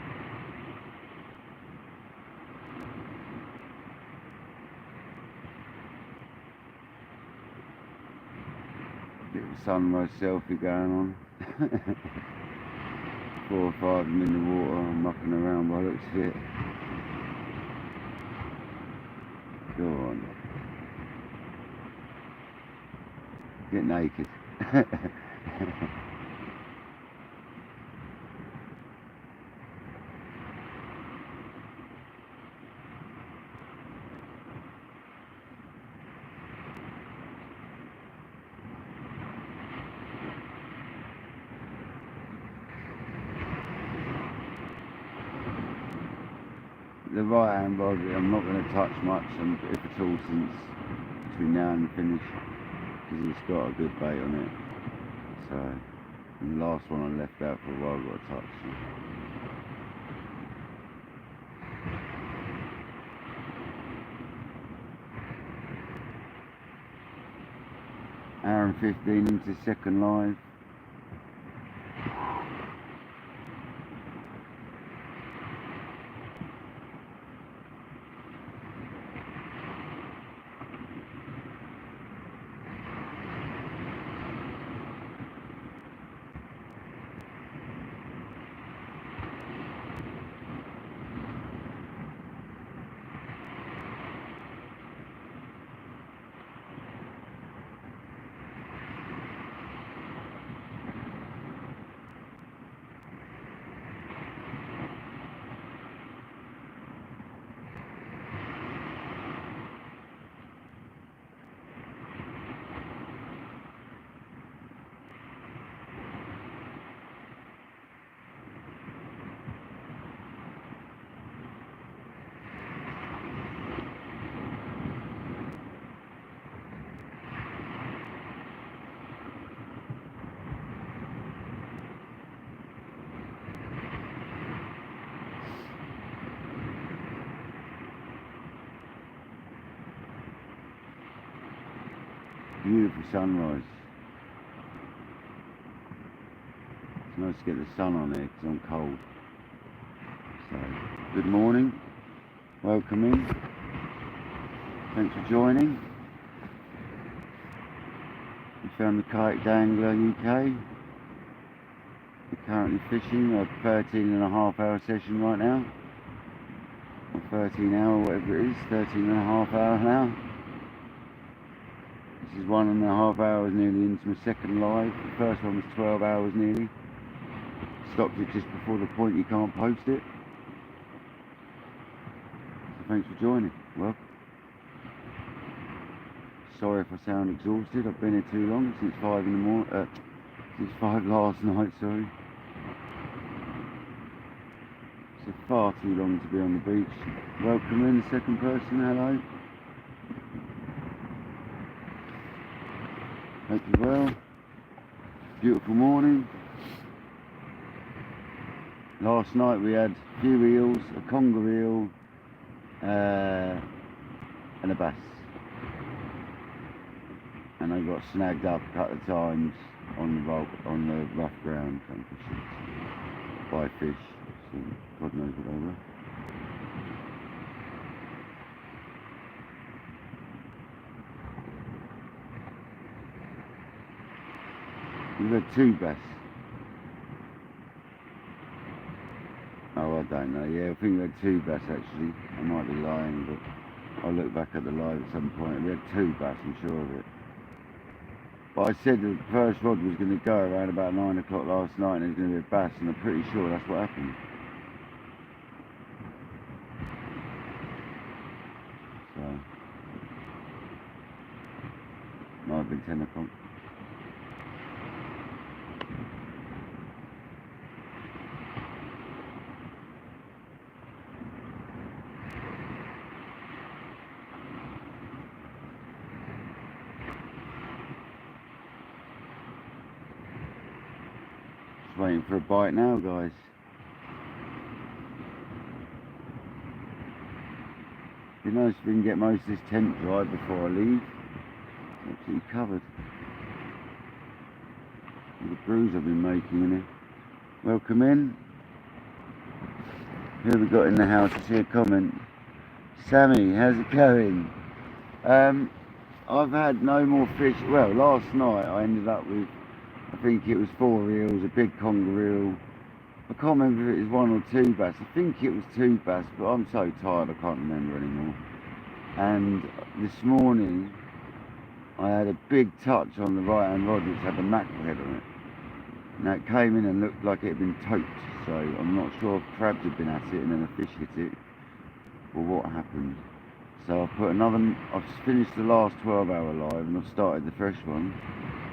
Bit of a sunrise selfie going on. 4 or 5 of them in the water, mucking around by the looks of it. Go on. Get naked. The right hand rod I'm not going to touch much, if at all, since between now and the finish, because it's got a good bait on it. So, and the last one I left out for a while got a touch. So. Hour and 15 into second live. Beautiful sunrise. It's nice to get the sun on there because I'm cold. So, good morning. Welcome in. Thanks for joining. We found the KayakDangleruk UK. We're currently fishing a 13.5 hour session right now. Or 13 hour, whatever it is, 13.5 hour now. This is 1.5 hours nearly into my second live. The first one was 12 hours nearly. Stopped it just before the point you can't post it. So thanks for joining. Well, sorry if I sound exhausted. I've been here too long, since 5 in the morning. Since 5 last night, sorry. So far too long to be on the beach. Welcome in, the second person. Hello. Hope you're well. Beautiful morning. Last night we had a few eels, a conger eel, and a bass. And I got snagged up a couple of times on the rough ground by fish. So God knows what they were. We've had 2 bass. Oh, I don't know. Yeah, I think we had 2 bass actually. I might be lying, but I'll look back at the live at some point. We had 2 bass, I'm sure of it. But I said the first rod was going to go around about 9 o'clock last night and it was going to be a bass, and I'm pretty sure that's what happened. So, might have been 10 o'clock. waiting for a bite now, guys. Be nice if we can get most of this tent dry before I leave. It's absolutely covered. All the brews I've been making in here. Welcome in. Who have we got in the house? I see a comment. Sammy, how's it going? I've had no more fish. Well, last night I ended up with, I think it was 4 reels, a big conger reel. I can't remember if it was 1 or 2 bass. I think it was 2 bass, but I'm so tired I can't remember anymore. And this morning I had a big touch on the right hand rod which had a mackerel head on it. Now it came in and looked like it had been tote, so I'm not sure if crabs had been at it and then a fish hit it, or what happened. So I've finished the last 12-hour live and I've started the fresh one,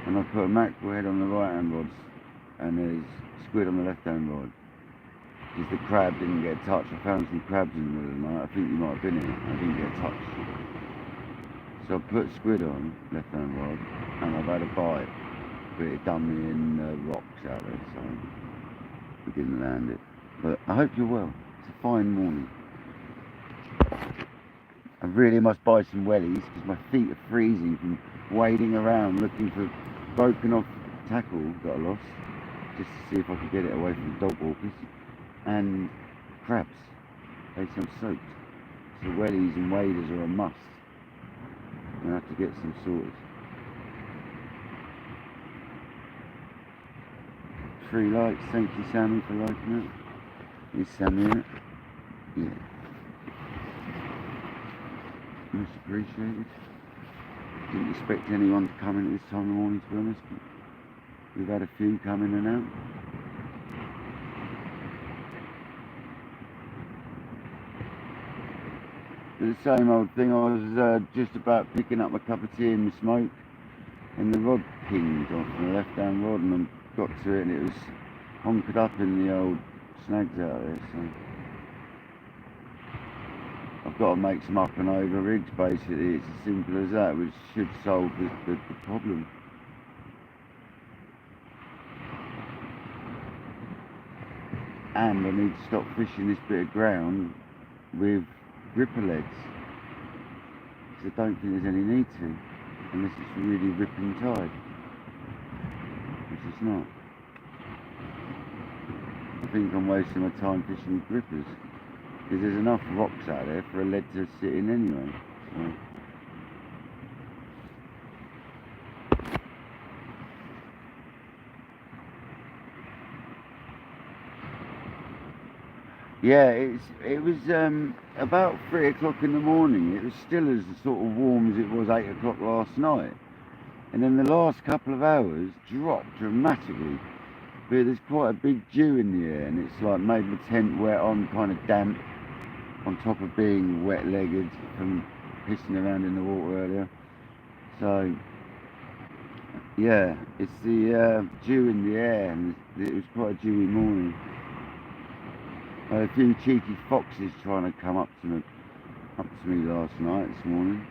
and I've put a mackerel head on the right hand rods and there's squid on the left hand rod. Because the crab didn't get touched. I found some crabs in the middle of the night. I think you might have been in it. I didn't get touched. So I put squid on left hand rod and I've had a bite, but it done me in rocks out there, so we didn't land it. But I hope you're well. It's a fine morning. I really must buy some wellies because my feet are freezing from wading around looking for broken off tackle that I lost, just to see if I could get it away from the dog walkers, and crabs. They sound soaked. So wellies and waders are a must. I'm going to have to get some sorted. 3 likes, thank you Sammy for liking it. Is Sammy in it? Yeah. Much appreciated. Didn't expect anyone to come in at this time of the morning, to be honest, but we've had a few come in and out. But the same old thing, I was just about picking up my cup of tea and my smoke, and the rod pinged off the left hand rod, and I got to it and it was honkered up in the old snags out there, so I've got to make some up and over rigs basically. It's as simple as that, which should solve the problem. And I need to stop fishing this bit of ground with ripper leads, because I don't think there's any need to, unless it's really ripping tide, which it's not. I think I'm wasting my time fishing with grippers, because there's enough rocks out there for a lead to sit in anyway. So. Yeah, it was about 3 o'clock in the morning. It was still as sort of warm as it was 8 o'clock last night, and then the last couple of hours dropped dramatically. But there's quite a big dew in the air, and it's like made my tent wet on, kind of damp, on top of being wet-legged from pissing around in the water earlier. So yeah, it's the dew in the air, and it was quite a dewy morning. I had a few cheeky foxes trying to come up to me last night, this morning.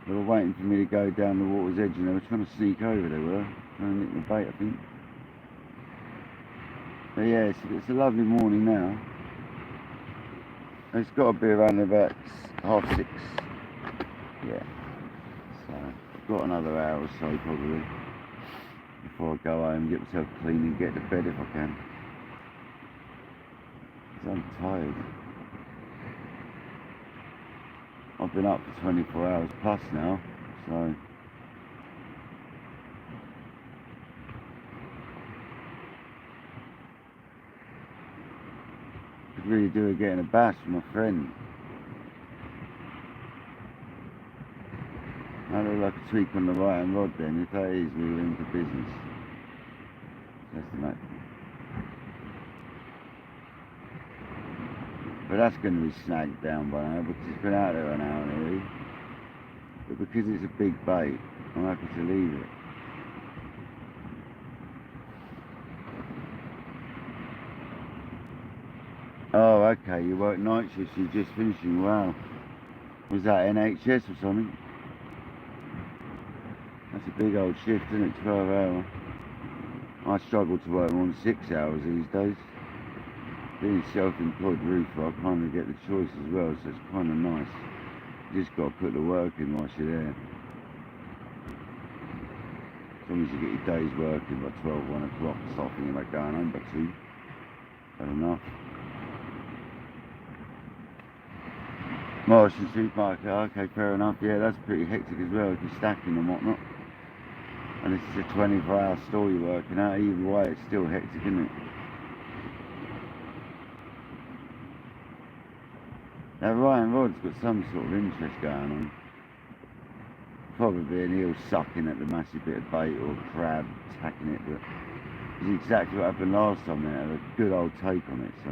They were waiting for me to go down the water's edge, and they were trying to sneak over. They were trying to nick my bait, I think. But yeah, it's a lovely morning now. It's got to be around about 6:30. Yeah. So I've got another hour or so probably before I go home, get myself clean and get to bed if I can. I'm tired. I've been up for 24 hours plus now, so I could really do with getting a bass with my friend. I look like a tweak on the right hand rod then. If that is, we're in for business. That's the matter. But that's going to be snagged down by now because it's been out there an hour nearly. But because it's a big bait, I'm happy to leave it. Oh, okay, you work night shifts, you're just finishing, wow. Was that NHS or something? That's a big old shift, isn't it, 12 hour? I struggle to work more than 6 hours these days. Being a self-employed roofer, I kind of get the choice as well, so it's kind of nice. You just got to put the work in whilst you're there. As long as you get your day's working by 12, 1 o'clock, start thinking about going home by 2. Fair enough. Morrison supermarket, okay, fair enough. Yeah, that's pretty hectic as well, if you're stacking and whatnot. And this is a 24-hour store you're working at. Either way, it's still hectic, isn't it? Now Ryan Rod's got some sort of interest going on. Probably an eel sucking at the massive bit of bait or a crab attacking it, but it's exactly what happened last time. They had a good old take on it, so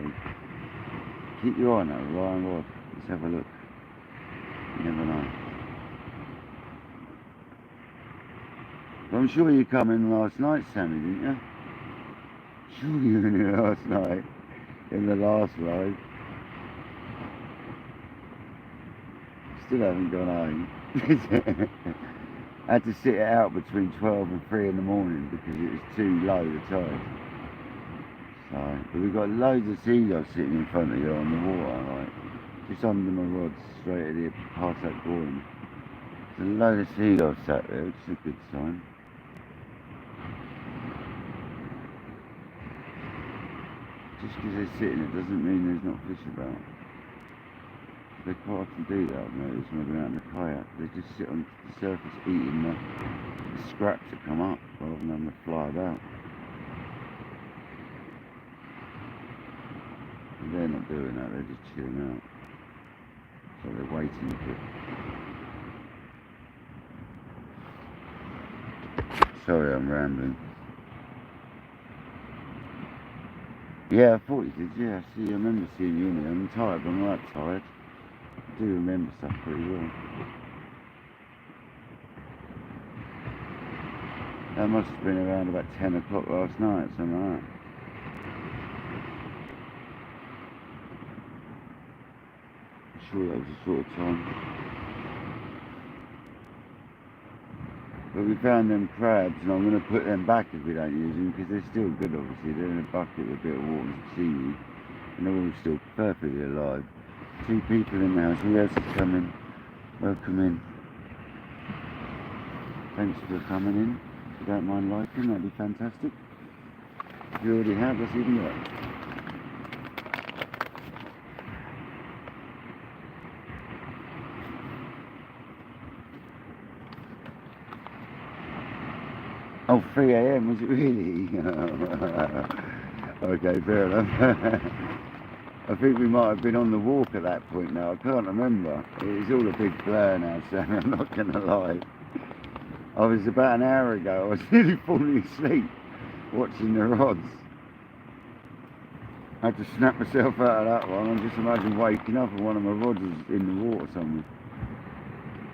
keep your eye on that Ryan Rod. Let's have a look. You never know. But I'm sure you come in last night, Sammy, didn't you? Sure you were in here last night, in the last ride. Still haven't gone home. I had to sit it out between 12 and 3 in the morning because it was too low the tide. So, but we've got loads of seagulls sitting in front of you on the water, like just under my rods, straight at the past that buoy. There's a load of seagulls sat there, which is a good sign. Just because they're sitting, it doesn't mean there's not fish about. They quite often do that, I've noticed when I've been out in the kayak. They just sit on the surface eating the scraps that come up rather than having to fly about. And they're not doing that, they're just chilling out. So they're waiting for it. Sorry, I'm rambling. Yeah, I thought you did, yeah. I remember seeing you in there. I'm tired, but I'm not that tired. I do remember stuff pretty well. That must have been around about 10 o'clock last night, something like that. I'm sure that was the sort of time. But we found them crabs, and I'm going to put them back if we don't use them, because they're still good, obviously. They're in a bucket with a bit of water and seaweed, and they're all still perfectly alive. 2 people in the house. Who else is coming? Welcome in. Thanks for coming in. If you don't mind liking, that'd be fantastic. If you already have, that's even better. Oh, 3 AM, was it really? Okay, fair enough. I think we might have been on the walk at that point now. I can't remember. It's all a big blur now, Sam, I'm not going to lie. I was about an hour ago, I was nearly falling asleep watching the rods. I had to snap myself out of that one and just imagine waking up and one of my rods is in the water somewhere.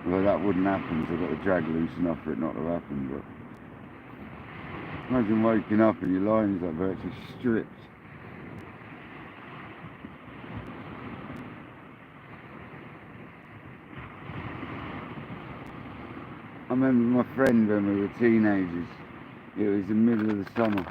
Well, that wouldn't happen, so I've got the drag loose enough for it not to happen, but imagine waking up and your lines are virtually stripped. I remember my friend when we were teenagers, it was the middle of the summer,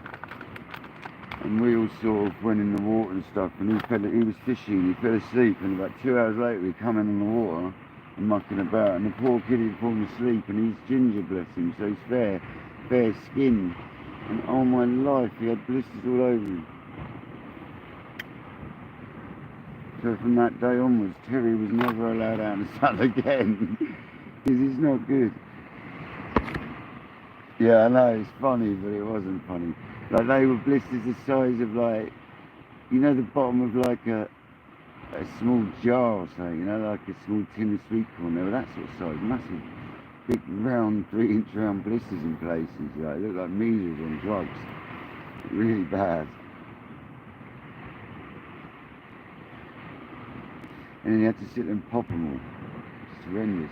and we all sort of went in the water and stuff, and he was fishing, he fell asleep, and about 2 hours later we come in the water and mucking about, and the poor kid had fallen asleep, and he's ginger, bless him, so he's fair skinned, and all my life he had blisters all over him. So from that day onwards, Terry was never allowed out in the sun again, because it's not good. Yeah, I know, it's funny, but it wasn't funny. Like, they were blisters the size of, like, you know, the bottom of, like, a small jar or something, you know, like a small tin of sweet corn. They were that sort of size, massive, big, round, 3-inch round blisters in places. Like, it looked like measles on drugs. Really bad. And then you had to sit there and pop them all. It's horrendous.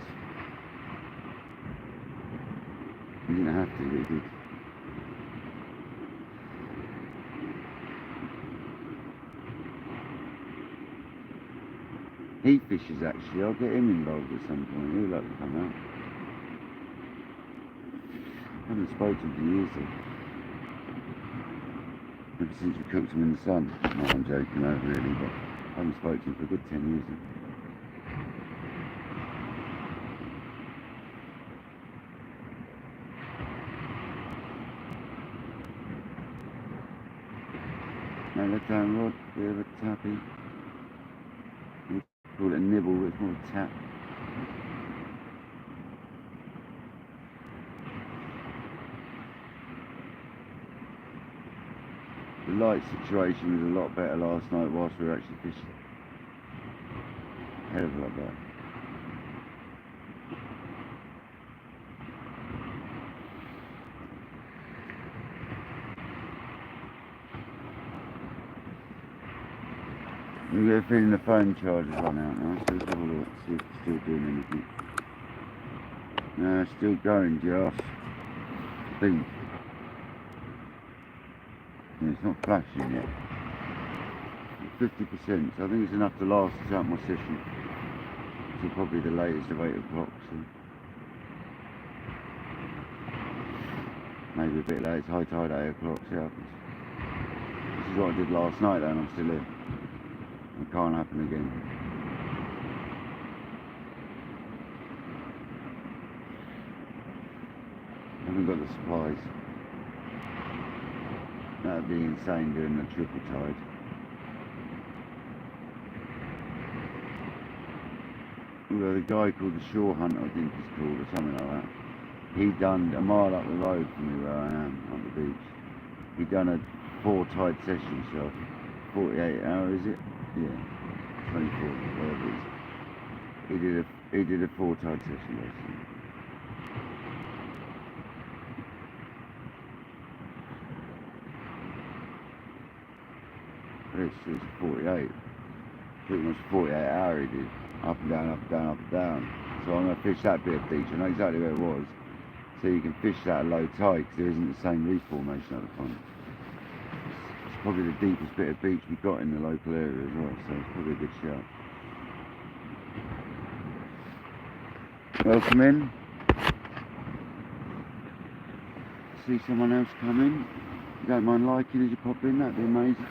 You didn't have to, but you did. He fishes actually, I'll get him involved at some point, he'll like to come out. I haven't spoken to him for years though. ever since we cooked them in the sun. No, I'm joking, no, really, but I haven't spoken to him for a good 10 years now. KayakDangleruk, bit of a tappy. We call it a nibble, but it's more a tap. The light situation was a lot better last night whilst we were actually fishing. Hell of a lot better. We get a feeling the phone charge has run out now, so let's have a look, see if it's still doing anything. No, it's still going, just. I think. Yeah, it's not flashing yet. 50%, so I think it's enough to last us out my session. So probably the latest of 8 o'clock, so. Maybe a bit late, it's high tide at 8 o'clock, see what happens. This is what I did last night though, and I'm still here. It can't happen again. I haven't got the supplies. That would be insane doing the triple tide. Well, the guy called the Shore Hunter, I think he's called, or something like that. He done a mile up the road from me where I am, on the beach. He done a 4 tide session, so 48 hours, is it? Yeah, 24, whatever it is. He did a 4 tide session basically. It's 48. Pretty much 48 hour he did. Up and down, up and down, up and down. So I'm going to fish that bit of beach. I know exactly where it was. So you can fish that at low tide because there isn't the same reef formation at the front. It's probably the deepest bit of beach we've got in the local area as well, so it's probably a good shout. Welcome in. See someone else come in. If you don't mind liking as you pop in, that'd be amazing.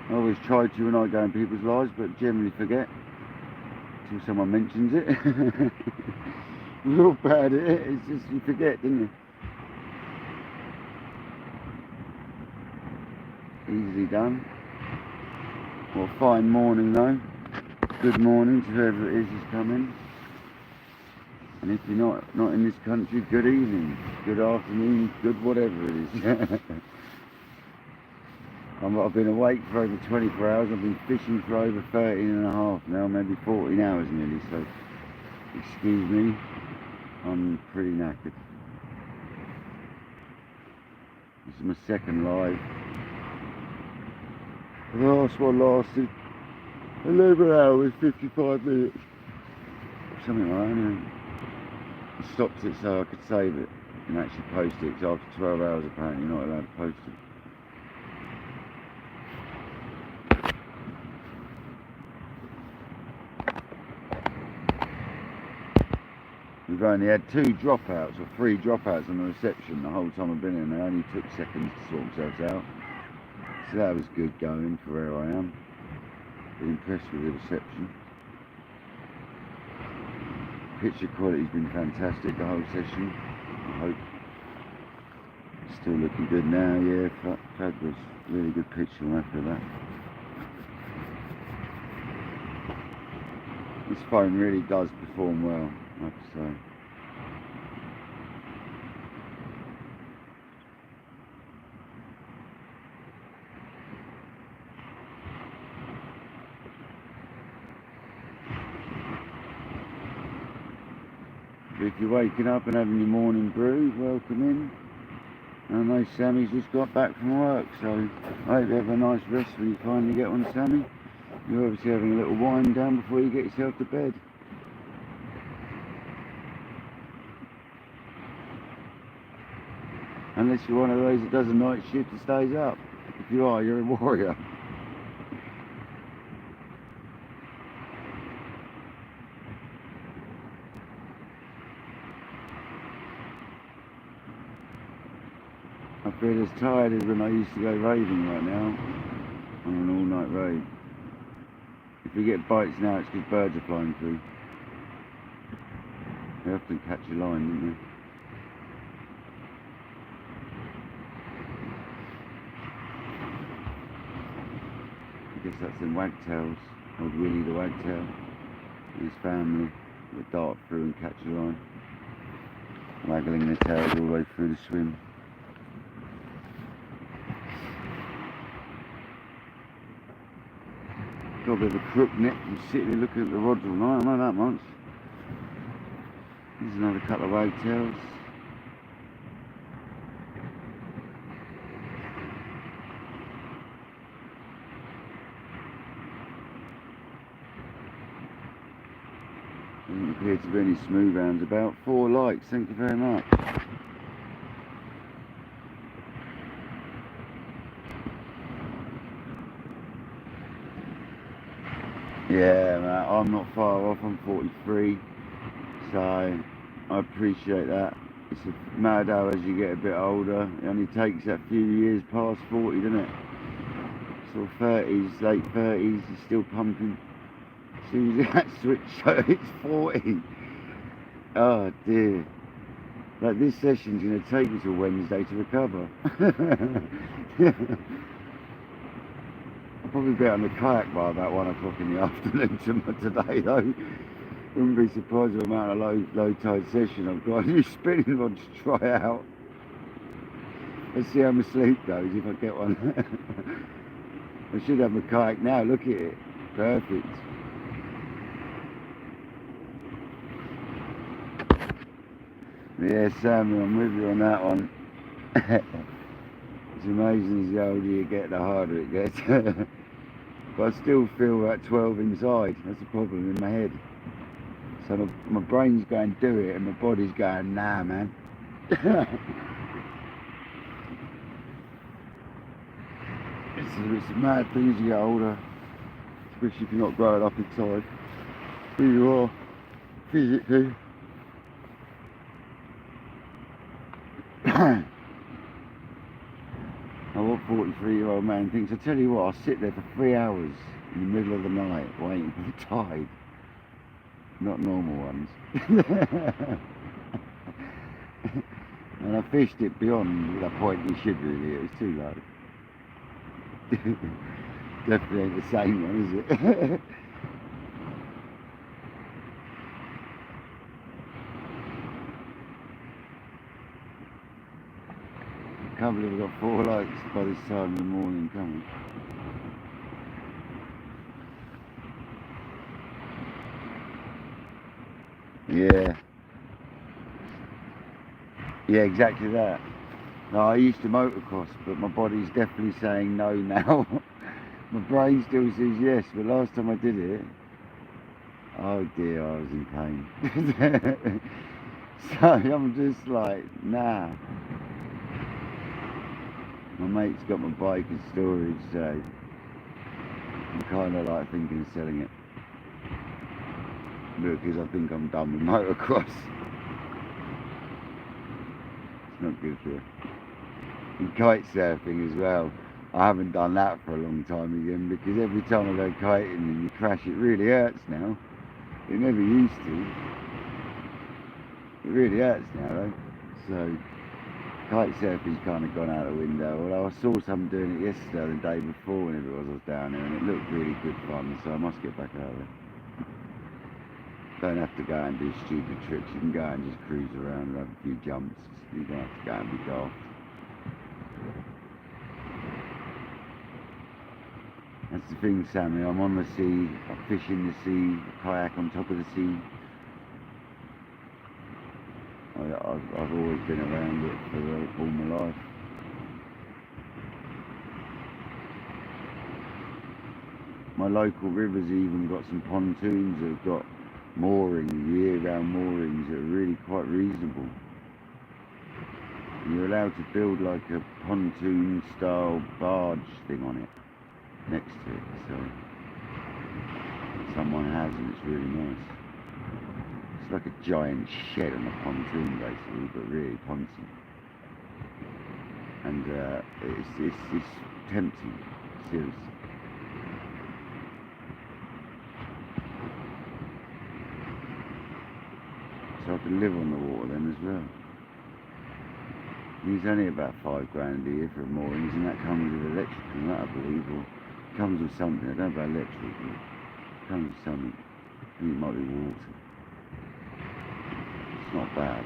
I always try to when I go in people's lives, but generally forget until someone mentions it. We're all bad at it, it's just you forget, don't you? Easily done. What a fine morning though. Good morning to whoever it is who's coming. And if you're not in this country, good evening, good afternoon, good whatever it is. I've been awake for over 24 hours, I've been fishing for over 13 and a half now, maybe 14 hours nearly, so excuse me, I'm pretty knackered. This is my second live. The last one lasted 11 hours, 55 minutes, something like that, anyway. I stopped it so I could save it and actually post it, because after 12 hours apparently you're not allowed to post it. We've only had 2 dropouts or 3 dropouts on the reception the whole time I've been in. They only took seconds to sort themselves out. So that was good going for where I am. Been impressed with the reception. Picture quality's been fantastic the whole session, I hope. Still looking good now, yeah, fabulous. Really good picture, I'm happy with that. This phone really does perform well, I have to say. If you're waking up and having your morning brew, welcome in. I know Sammy's just got back from work, so I hope you have a nice rest when you finally get on, Sammy. You're obviously having a little wind down before you get yourself to bed. Unless you're one of those that does a night shift and stays up. If you are, you're a warrior. I But as tired as when I used to go raving right now on an all-night road. If we get bites now, it's because birds are flying through. They often catch a line, don't they? I guess that's them wagtails. Old Willie the wagtail and his family would dart through and catch a line, waggling their tails all the way through the swim. Got a bit of a crook neck from sitting there looking at the rods all night. I know that much. There's another couple of wagtails. Doesn't appear to be any smooth hounds about. 4 likes, thank you very much. Yeah, man, I'm not far off. I'm 43, so I appreciate that. It's a mad how as you get a bit older, it only takes that few years past 40, doesn't it? Sort of 30s, late 30s, you're still pumping. As soon as that switch, so it's 40. Oh dear. Like, this session's going to take me till Wednesday to recover. I'll probably be on the kayak by about 1 o'clock in the afternoon today though. Wouldn't be surprised with the amount of low tide session I've got. A new spinning rod to try out. Let's see how my sleep goes if I get one. I should have my kayak now, look at it. Perfect. Yeah, Sammy, I'm with you on that one. It's amazing as the older you get, the harder it gets. But I still feel that 12 inside. That's the problem in my head. So my brain's going, do it, and my body's going, nah, man. It's a mad thing as you get older, especially if you're not growing up inside who you are physically. What 43-year-old man thinks? I tell you what, I'll sit there for 3 hours in the middle of the night waiting for the tide. Not normal ones. And I fished it beyond the point you should really, it was too low. Definitely ain't the same one, is it? I can't believe I've got 4 likes by this time in the morning coming. Yeah. Yeah, exactly that. No, I used to motocross, but my body's definitely saying no now. My brain still says yes, but last time I did it, oh dear, I was in pain. So I'm just like, nah. My mate's got my bike in storage, so I'm kind of like thinking of selling it. Because I think I'm done with motocross. It's not good for you. And kite surfing as well. I haven't done that for a long time again, because every time I go kiting and you crash, it really hurts now. It never used to. It really hurts now though. So kite surfing's kind of gone out the window. Although I saw someone doing it yesterday or the day before, whenever it was I was down there, and it looked really good fun, so I must get back out there. Don't have to go and do stupid tricks. You can go and just cruise around and have a few jumps. You don't have to go and be daft. That's the thing, Sammy. I'm on the sea. I fish in the sea. Kayak on top of the sea. I've always been around it for all my life. My local river's even got some pontoons that have got moorings, year-round moorings that are really quite reasonable. And you're allowed to build like a pontoon-style barge thing on it, next to it, so someone has, and it's really nice. It's like a giant shed on a pontoon basically, but really poncy. and it's tempting, seriously. So I can live on the water then as well. He's only about £5 a year for moorings, and that comes with electric and that, I believe, or comes with something. I don't know about electric, but it comes with something. I think it might be water. It's not bad.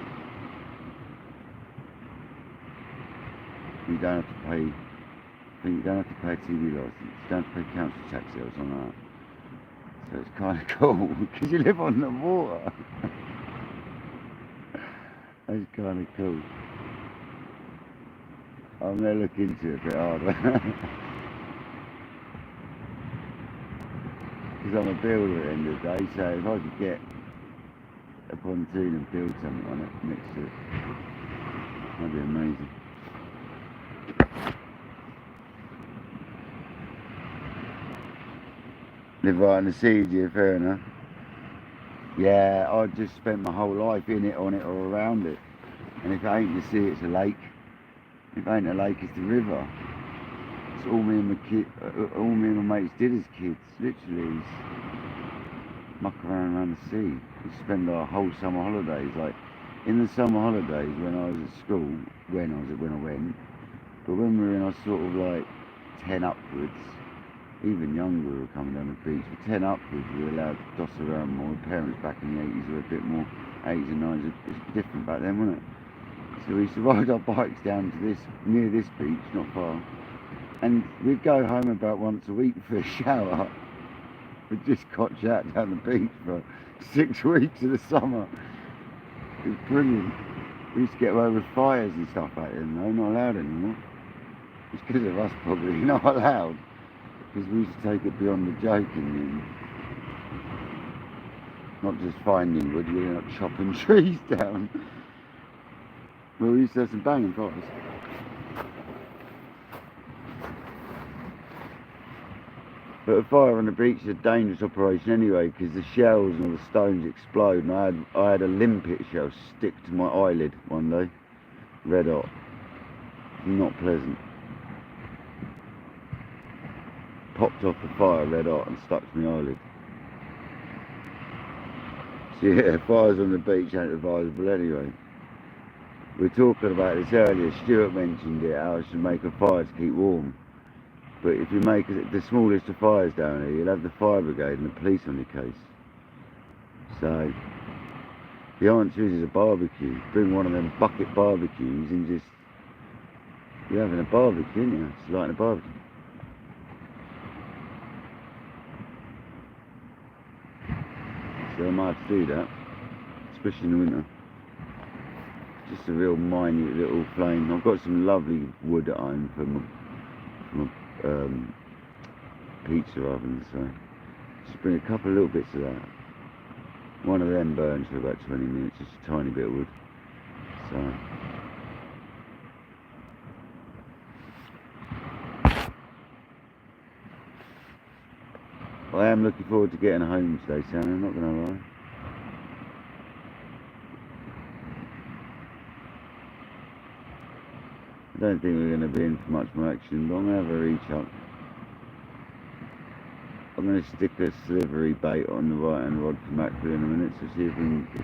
You don't have to pay. I think you don't have to pay a TV licence. You don't have to pay council tax or something like that. So it's kind of cool because you live on the water. That's kind of cool. I'm going to look into it a bit harder. Because I'm a builder at the end of the day, so if I could get a pontoon and build something on it next to it, that'd be amazing. Live right on the sea, yeah, fair enough. Yeah, I just spent my whole life in it, on it, or around it. And if it ain't the sea, it's a lake. If it ain't a lake, it's the river. It's all me and my mates did as kids. Literally, muck around the sea. We spend our whole summer holidays. Like in the summer holidays when I was at school, when I went. But when we were in our sort of like 10 upwards, even younger, we were coming down the beach. But 10 upwards, we were allowed to doss around more. Parents back in the 80s were a bit more. 80s and 90s, it was different back then, wasn't it? So we used to ride our bikes down to near this beach, not far. And we'd go home about once a week for a shower. We just got out down the beach for 6 weeks of the summer. It was brilliant. We used to get away with fires and stuff back then, though, not allowed anymore. It's because of us probably, not allowed. Because we used to take it beyond the joking and not just finding wood, we were not chopping trees down. Well, we used to have some banging fires. But a fire on the beach is a dangerous operation anyway, because the shells and all the stones explode. And I had a limpet shell stick to my eyelid one day, red hot. Not pleasant. Popped off the fire red hot and stuck to my eyelid. So yeah, fires on the beach ain't advisable anyway. We were talking about this earlier. Stuart mentioned it, how I should make a fire to keep warm. But if you make the smallest of fires down here, you'll have the fire brigade and the police on your case. So the answer is a barbecue. Bring one of them bucket barbecues and just, you're having a barbecue, aren't you? It's like a barbecue. So I might have to do that, especially in the winter. Just a real minute little flame. I've got some lovely wood at home for my pizza oven, so just bring a couple of little bits of that. One of them burns for about 20 minutes, just a tiny bit of wood. So I am looking forward to getting home today, Sam, I'm not going to lie. I don't think we're going to be in for much more action, but I'm going to have a reach up. I'm going to stick a slivery bait on the right hand rod for mackerel in a minute to see if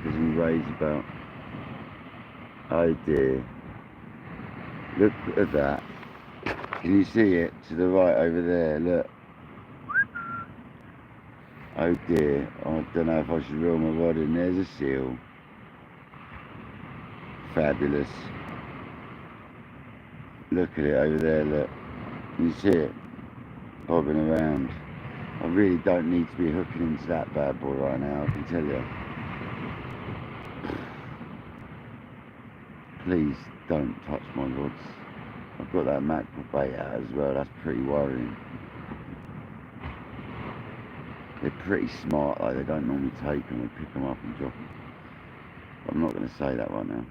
there's any rays about. Oh dear. Look at that. Can you see it to the right over there? Look. Oh dear. I don't know if I should reel my rod in. There's a seal. Fabulous. Look at it over there, look. Can you see it? Bobbing around. I really don't need to be hooking into that bad boy right now, I can tell you. Please don't touch my rods. I've got that mackerel bait out as well, that's pretty worrying. They're pretty smart, like they don't normally take them, they pick them up and drop them. But I'm not going to say that right now.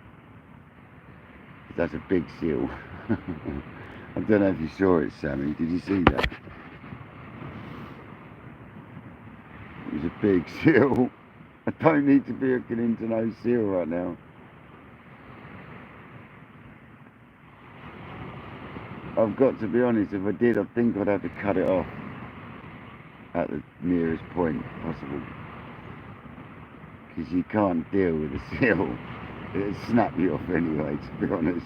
That's a big seal. I don't know if you saw it, Sammy. Did you see that? It was a big seal. I don't need to be hooking into no seal right now. I've got to be honest, if I did, I think I'd have to cut it off at the nearest point possible. Because you can't deal with a seal. It'll snap you off anyway, to be honest.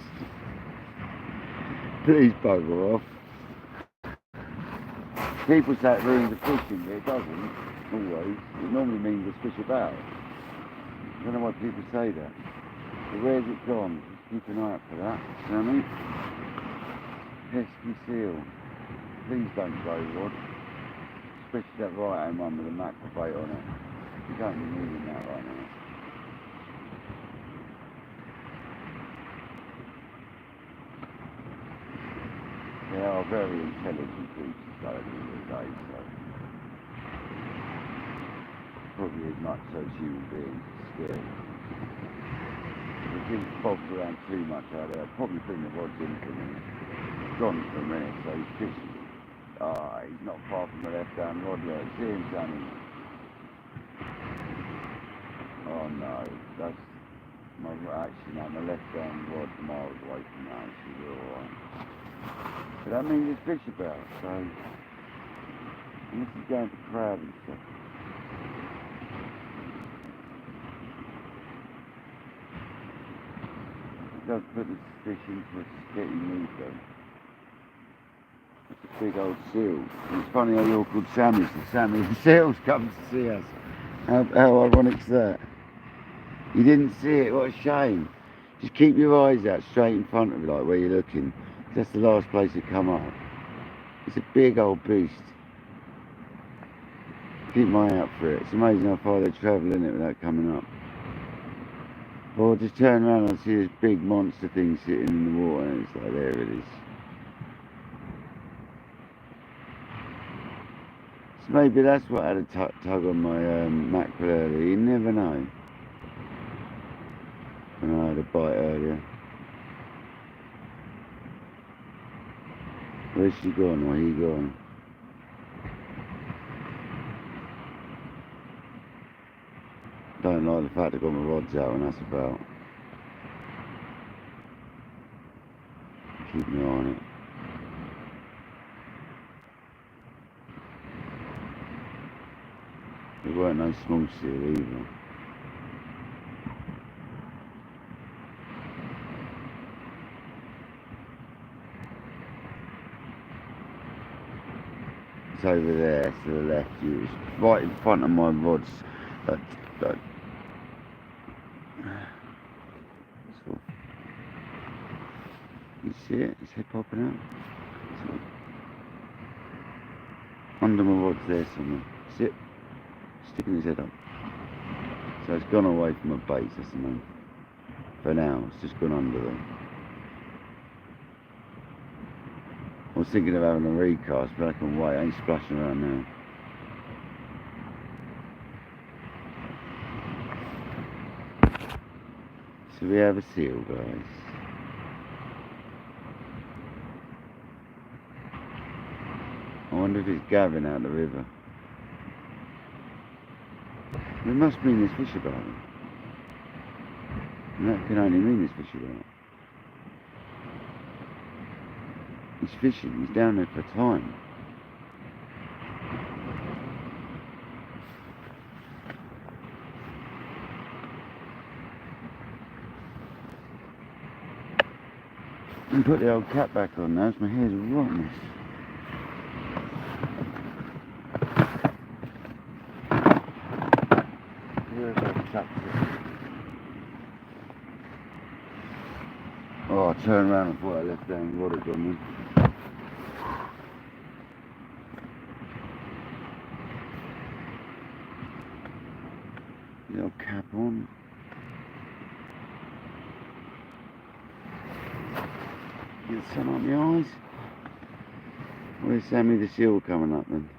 Please bugger off. People say it ruins the fishing, but it doesn't always. It normally means there's fish about. I don't know why people say that. But where's it gone? Just keep an eye out for that. You know what I mean? Pesky seal. Please don't go, Rod. Especially that right hand one with the mackerel bait on it. You don't be needing that right now. They are very intelligent creatures though at the end of the day, so probably as much so as human beings are scared. If it didn't bob around too much out there, I'd probably bring the rods in for a minute. He's gone for a minute, so he's fishing. Ah, he's not far from the left hand rod, look, see him coming. Oh no, that's my left hand rod miles away from now, so we're alright. But that means there's fish about, so unless he's going for crab and stuff. It does put the fish into a steady mood though. It's a big old seal. And it's funny how you're called Sammy's. The seals come to see us. How ironic's that? You didn't see it, what a shame. Just keep your eyes out straight in front of you, like where you're looking. That's the last place to come up. It's a big old beast. Keep my eye out for it. It's amazing how far they travel in it without coming up. Or just turn around and see this big monster thing sitting in the water and it's like, there it is. So maybe that's what had a tug on my mackerel earlier. You never know. When I had a bite earlier. Where's she gone or he gone? Don't like the fact I got my rods out when that's about. Keep me on it. There weren't no small seal either. It's over there to the left. It was right in front of my rods. You see it? His head popping out. So, under my rods there somewhere. See it? Sticking his head up. So it's gone away from my baits, that's the main. For now, it's just gone under them. I was thinking of having a recast, but I can wait. I ain't splashing around now. So we have a seal, guys. I wonder if it's gathering out the river. It must mean there's fish about it. And that can only mean there's fish about. He's fishing, he's down there for time. And put the old cap back on now, my hair's a rotten mess. Oh, I turned around and thought I left down the water gone then. The old cap on. Get the sun on my eyes. Where's Sammy the seal coming up then?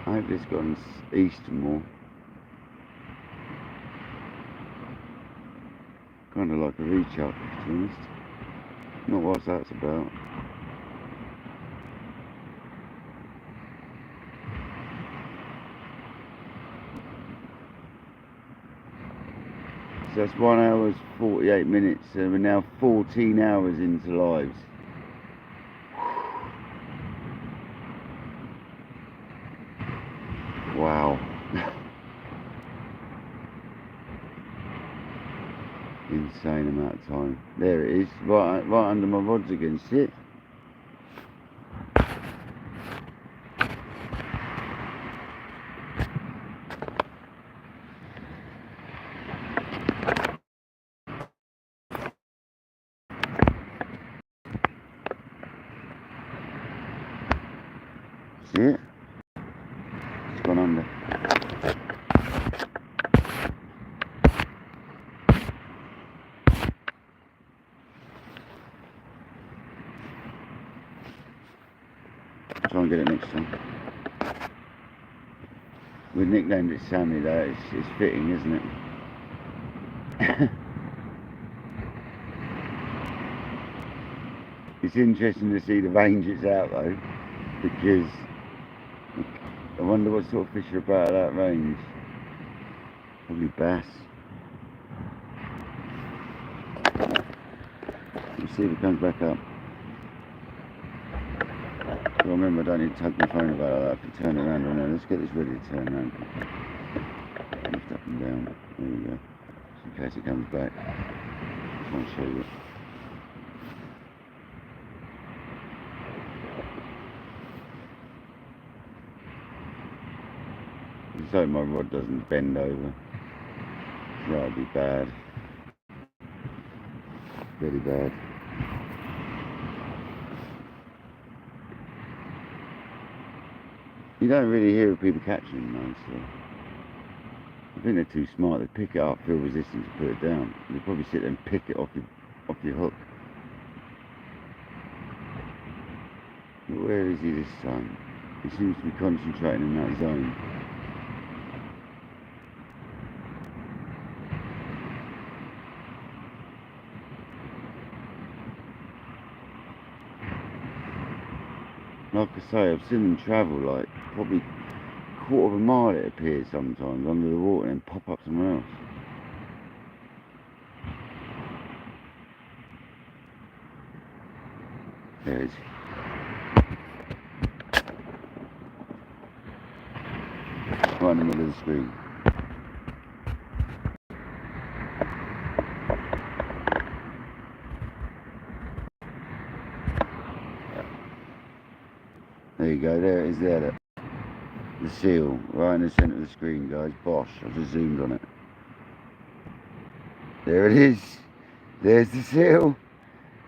I hope it's gone east more. Kind of like a reach up, to be honest. Not what that's about. So that's 1 hour 48 minutes, and we're now 14 hours into lives. Wow. Insane amount of time. There it is, right under my rods again, see it? See it? It's gone under. Try and get it next time. We nicknamed it Sammy though, it's fitting, isn't it? It's interesting to see the range it's out though, because I wonder what sort of fish are about at that range. Probably bass. Let's see if it comes back up. Well, remember, I don't need to tug my phone about it, I have to turn it around. Now, let's get this ready to turn around. Lift up and down. There we go. Just in case it comes back. Just want to show you. Just hope my rod doesn't bend over. That would be bad. Very bad. You don't really hear of people catching them though, so I think they're too smart. They pick it up, feel resistance, to put it down. They probably sit there and pick it off your hook. But where is he this time? He seems to be concentrating in that zone. Like I say, I've seen them travel like probably a quarter of a mile, it appears sometimes, under the water and pop up somewhere else. There it is. Right in the middle of the screen. There you go, there it is there. The seal, right in the centre of the screen, guys. Bosh, I've just zoomed on it. There it is. There's the seal.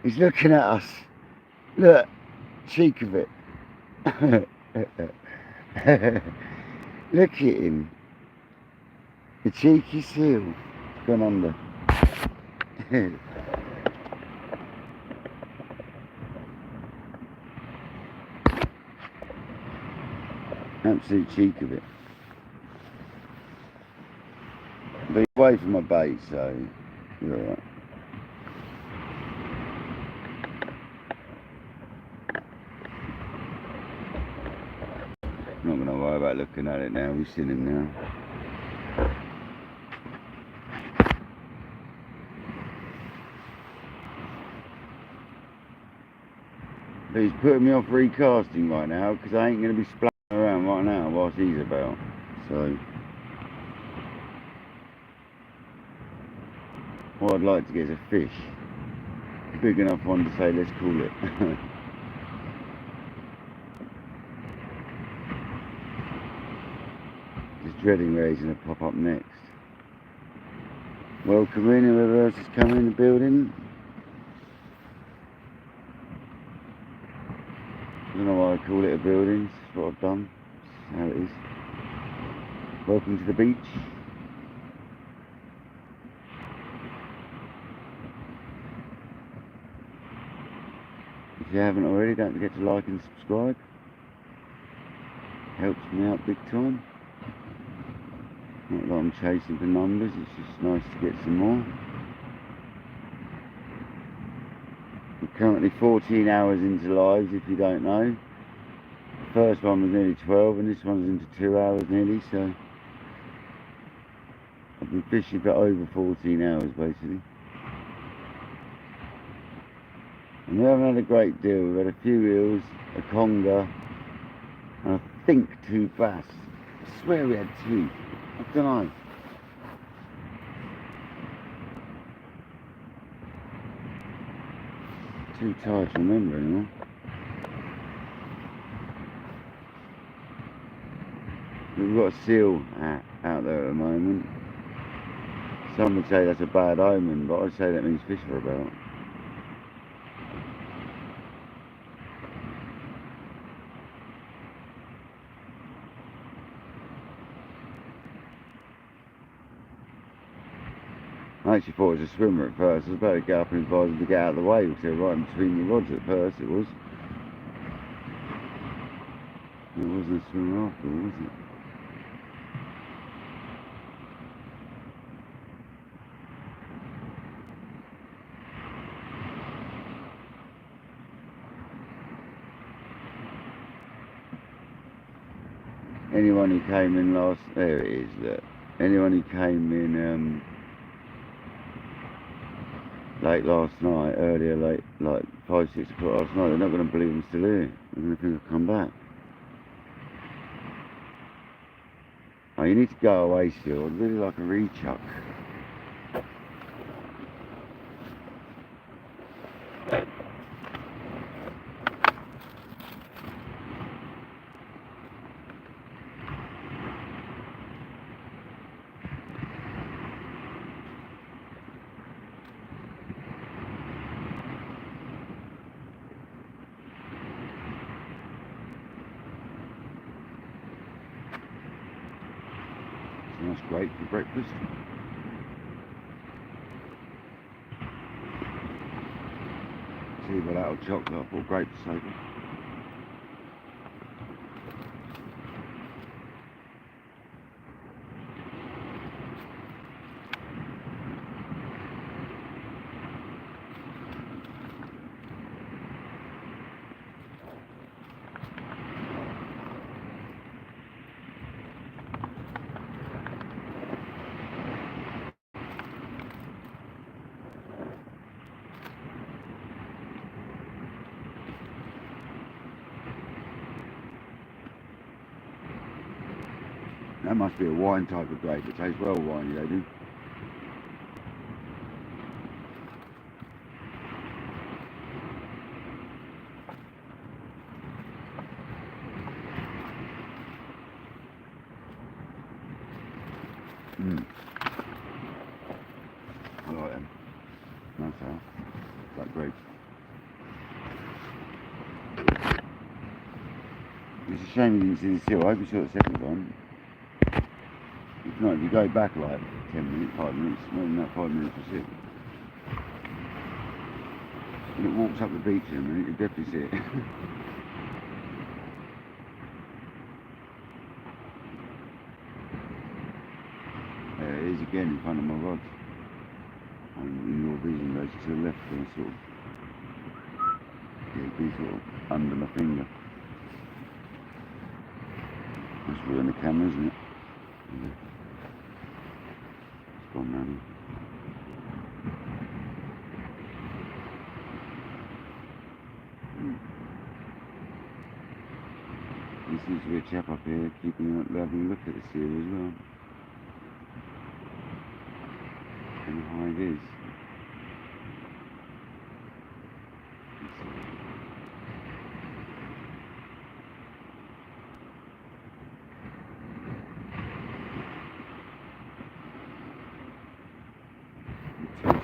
He's looking at us. Look, cheek of it. Look at him. The cheeky seal. It's gone under. Absolute cheek of it. But he's away from my bait, so you're alright. I'm not going to worry about looking at it now, we've seen him now. But he's putting me off recasting right now because I ain't going to be splashing around right now whilst he's about. So what I'd like to get is a fish. A big enough one to say let's call it. Just dreading where he's going to pop up next. Welcome in whoever else is coming in the building. I don't know why I call it a building, it's what I've done, that's how it is. Welcome to the beach. If you haven't already, don't forget to like and subscribe. Helps me out big time. Not that I'm chasing for numbers, it's just nice to get some more. We're currently 14 hours into lives, if you don't know. The first one was nearly 12 and this one's into 2 hours nearly, so I've been fishing for over 14 hours basically. And we haven't had a great deal. We've had a few eels, a conger, and I think 2 bass. I swear we had 2. I don't know. Too tired to remember anymore. We've got a seal out there at the moment. Some would say that's a bad omen, but I'd say that means fish are about. I actually thought it was a swimmer at first. I was about to get up and advise him to get out of the way because they were right in between the rods at first, it was. It wasn't a swimmer after all, was it? Anyone who came in last... There it is, look. Anyone who came in late last night, earlier, late, like 5, 6 o'clock last night, they're not going to believe I'm still here. They're going to think I've come back. Oh, you need to go away still. I'd really like a rechuck. That's great for breakfast. See what that'll chocolate or grape soda. That must be a wine type of grape. It tastes well winey, they do. I like them. Nice out. Like grapes. It's a shame you didn't see the seal. I hope you saw it the second time. If not, if you go back like 10 minutes, 5 minutes, not even that 5 minutes to see it. When it walks up the beach in a minute, you definitely see it. There it is again in front of my rods. And your vision goes to the left and sort of, it'll be sort of under my finger. That's really on the camera, isn't it? Yeah. It's gone round. There seems to be a chap up here having a look at the seal as well. And how high it is.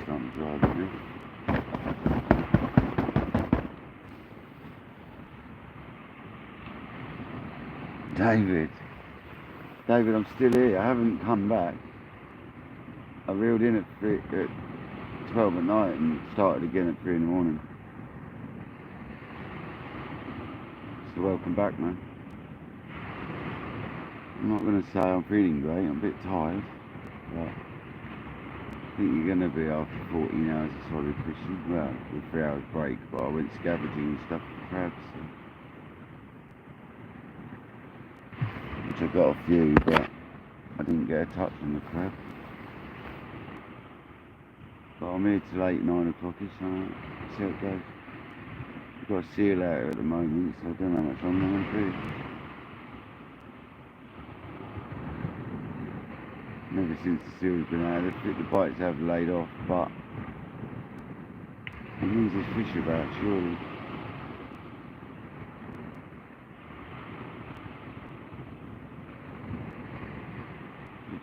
Starting to dry a bit now. David, I'm still here. I haven't come back. I reeled in at 12 at night and started again at 3 in the morning. So welcome back, man. I'm not going to say I'm feeling great. I'm a bit tired, but I think you're going to be after 14 hours of solid fishing. Well, with 3 hours break, but I went scavenging and stuff for crabs. So. Which I got a few, but I didn't get a touch on the crab. I'm here till 8, 9 o'clock-ish, so see how it goes. We've got a seal out here at the moment, so I don't know how much longer I'm going to be. Never since the seal's been out, the bites have laid off, but it means there's fish about, surely.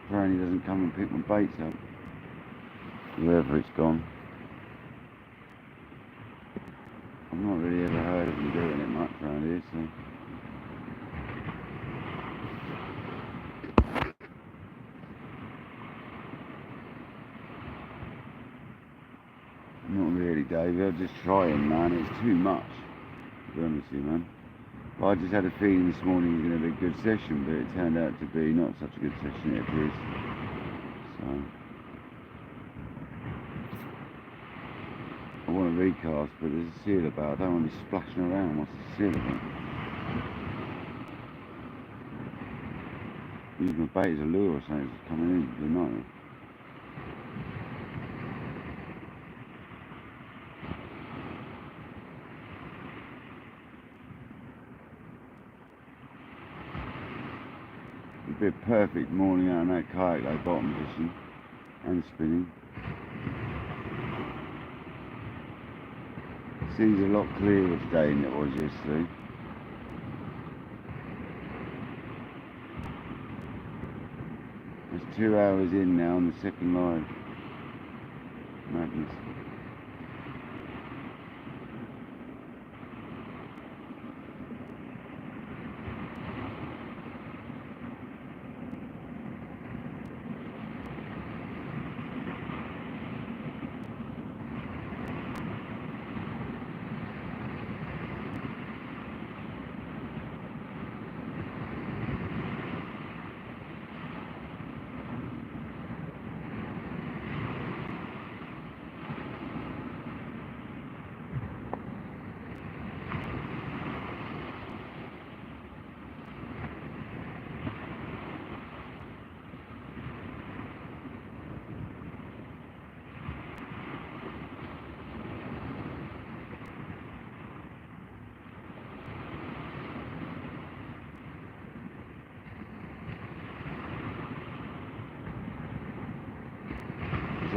Praying he doesn't come and pick my baits up, wherever it's gone. I've not really ever heard of them doing it much around here, so. Not really, Davey. I'm just trying, man. It's too much, to be honest with you, man. I just had a feeling this morning it was going to be a good session, but it turned out to be not such a good session, it appears. So, I want to recast, but there's a seal about. I don't want to be splashing around. What's the seal about? Use my bait as a lure or something that's coming in, you know. It'd be a perfect morning out on that kayak, like bottom fishing and spinning. Seems a lot clearer today than it was yesterday. It's 2 hours in now on the second line. Madness.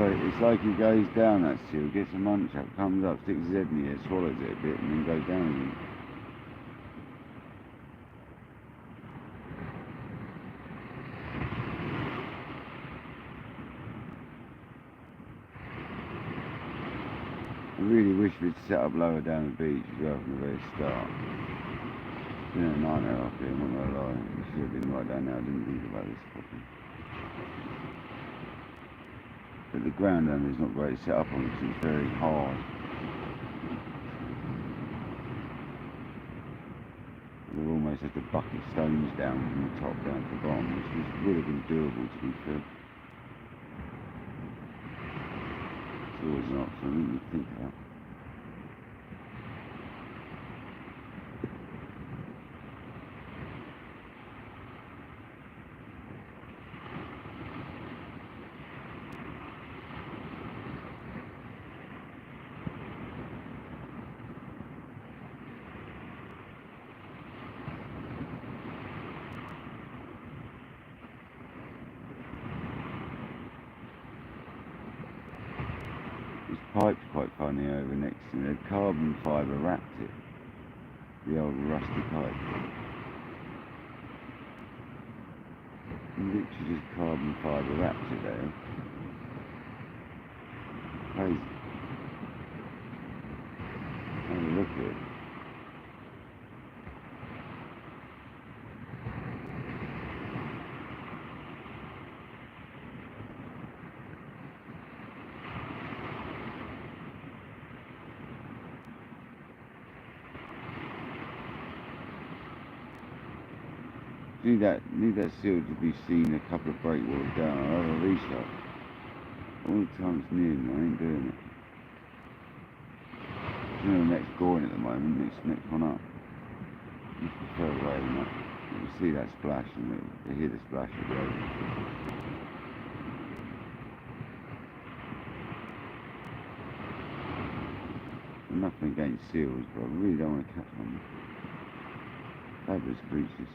It's like he goes down, that seal, gets a munch up, comes up, sticks his head in the air, swallows it a bit, and then goes down again. I really wish we'd set up lower down the beach as well from the very start. It's been a nightmare up here, I'm not gonna lie. We should have been right down there, I didn't think about this properly. But the ground down there is not great to set up on because it's very hard. We've almost had to bucket stones down from the top down to the bottom, which would have been doable to be fair. It's always an option, I didn't think about. This pipe's quite funny over next to me. The carbon fibre wrapped it. The old rusty pipe. Literally just carbon fibre wrapped it there. Crazy. Have a look at it. Need that seal to be seen a couple of breakwaters down. I'll have a reshot. All the time it's near me, I ain't doing it. You know, the next going at the moment, next one up. It's further away than that. You can see that splash and they hear the splash of the road. nothing against seals, but I really don't want to catch one. Fabulous creatures.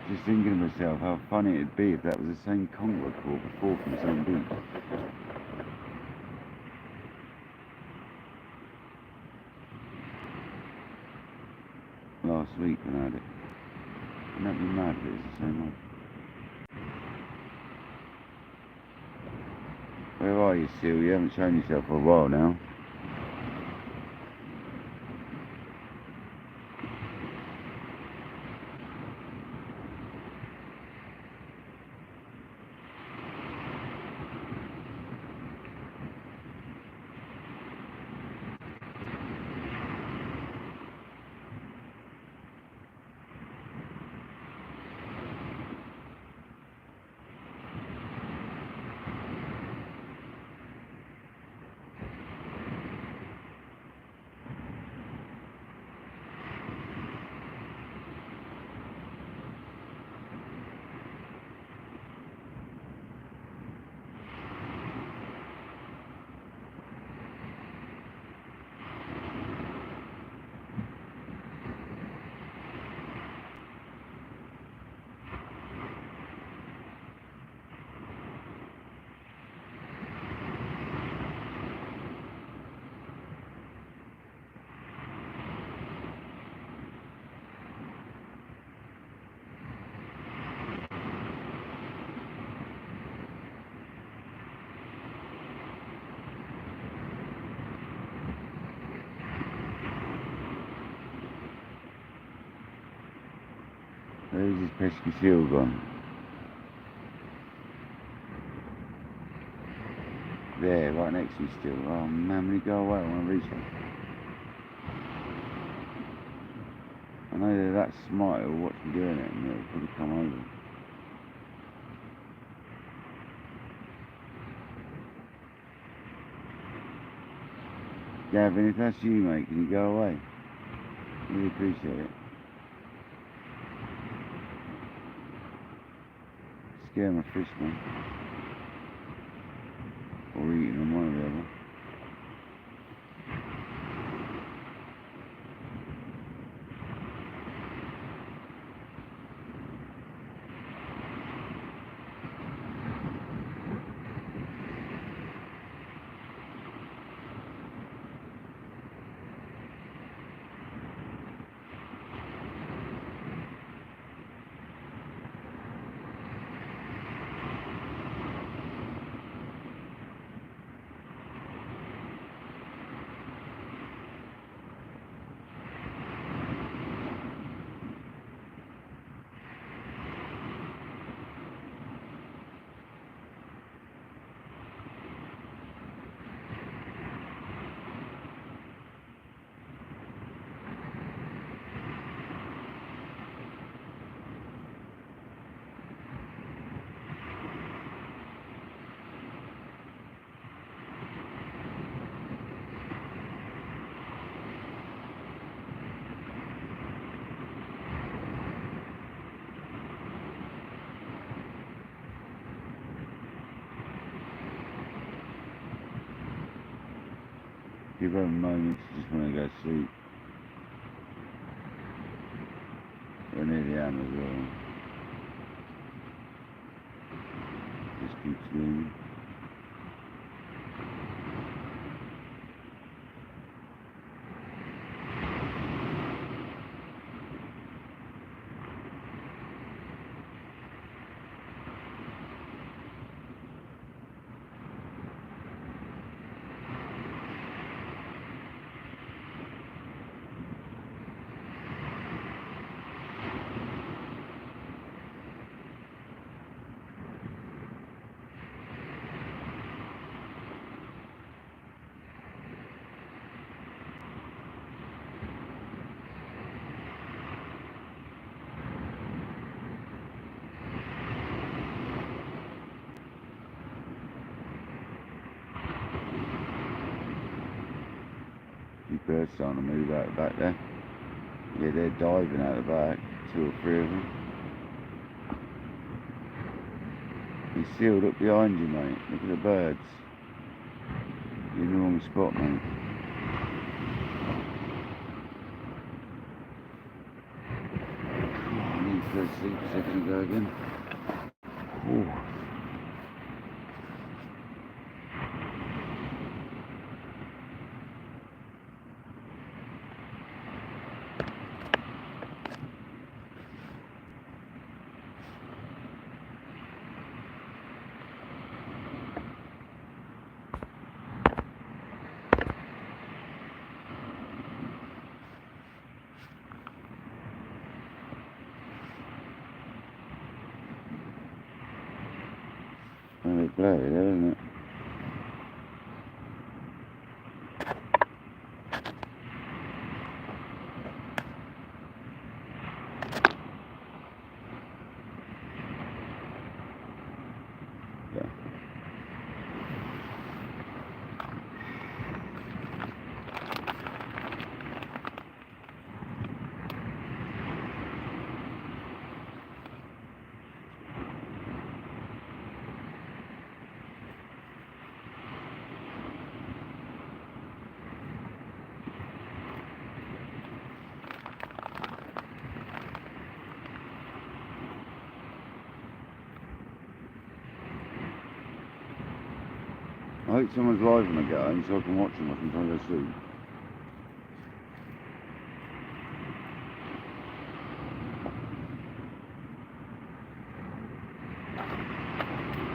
Just thinking to myself how funny it'd be if that was the same conch I caught before from the same beach. Last week when I had it. Wouldn't that be mad if it was the same one? Where are you, Seal? You haven't shown yourself for a while now. Where's this pesky seal gone? There, right next to me still. Oh man, when you go away, I want to reach him. I know they're that smart, it'll watch me doing it and it'll probably come over. Gavin, if that's you, mate, can you go away? Really appreciate it. Scare my fish, man. Or eating them, one or the other. Give her a moment to just want to go to sleep. We're near the end as well. Just keep swimming. few birds starting to move out the back there. Yeah, they're diving out the back, 2 or 3 of them. He's sealed up behind you, mate. Look at the birds. You're in the wrong spot, mate. I need to go to sleep a second ago again. Ooh. A bit blurry there, isn't it? Yeah. I hope someone's live when I get home so I can watch them. I can try and go sleep.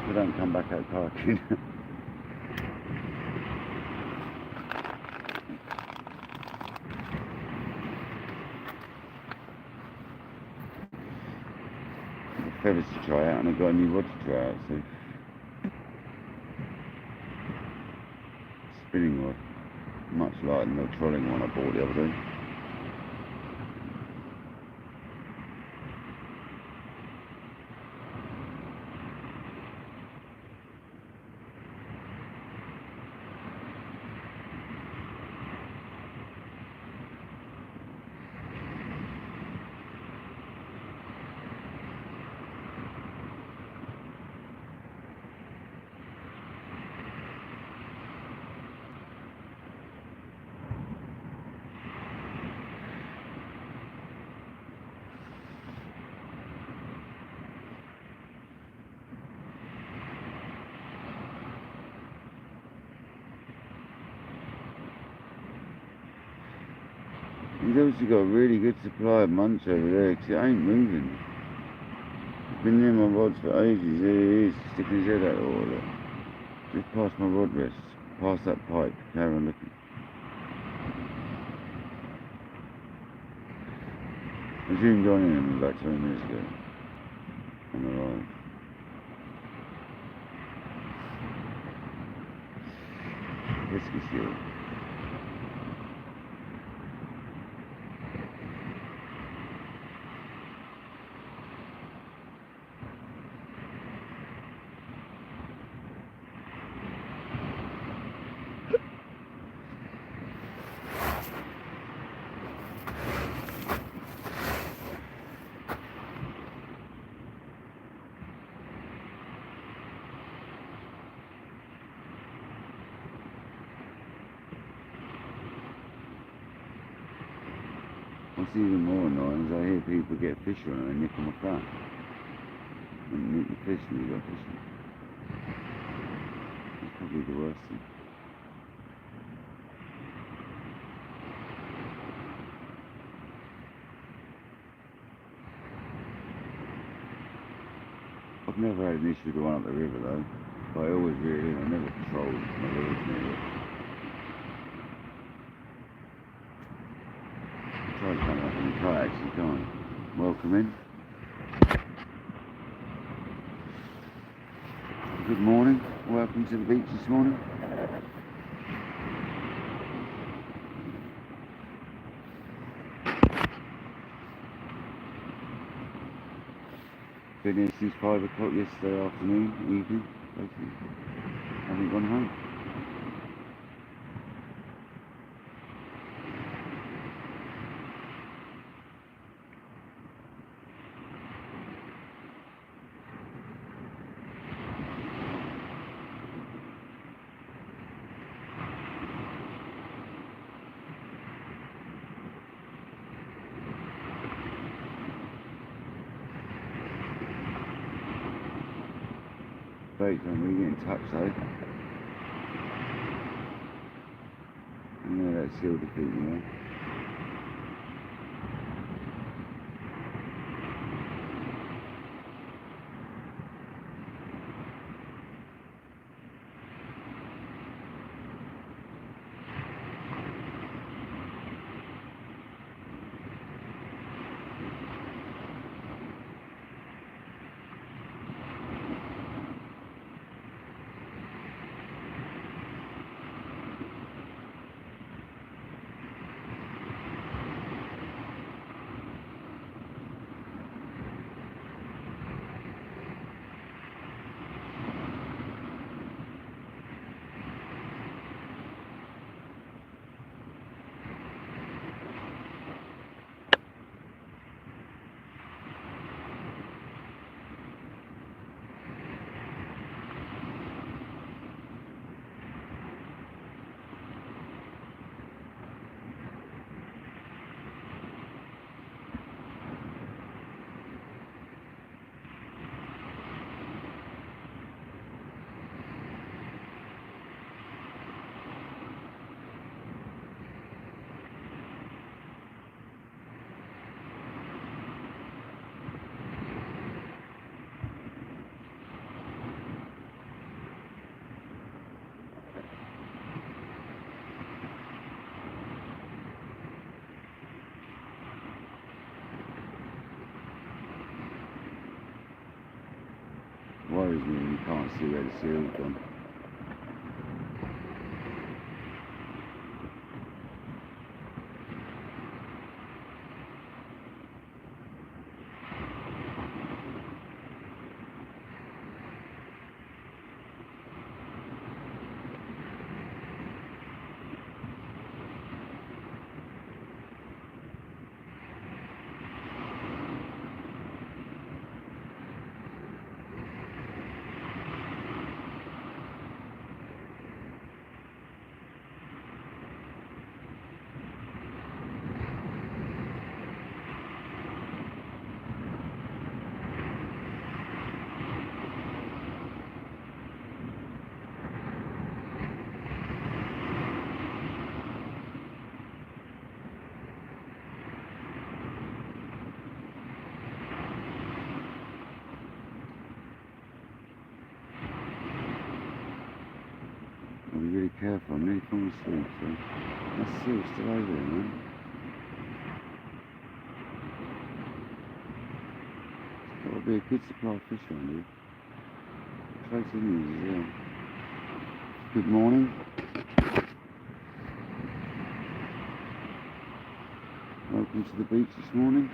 They don't come back out parking. The feathers to try out, and I've got a new rod to try out, so spinning rod, much like the little trolling one I bought the other day. He's obviously got a really good supply of munch over there, because it ain't moving. He's been near my rods for ages. There he is, sticking his head out the water. Just past my rod rest, past that pipe, carry on looking. I zoomed on him about 20 minutes ago. I'm alive. Risky seal. What's even more annoying is I hear people get fish on and nick them off that. And nick the fish and you go fishing. That's probably the worst thing. I've never had an issue with the one up the river though. But I always reel in, I never patrol my rivers near it. Try to come up in the kayaks, you can't. Welcome in. Good morning. Welcome to the beach this morning. Been here since 5 o'clock yesterday afternoon, evening, basically. Haven't gone home. great, don't we? Get in touch though. And yeah, that's seal defeating there. Worries me when you can't see where the seal's gone. I'll be really careful, I'm nearly falling asleep, so that seal's still over there, man. It's got to be a good supply of fish around here. Close to news as well. Good morning. Welcome to the beach this morning.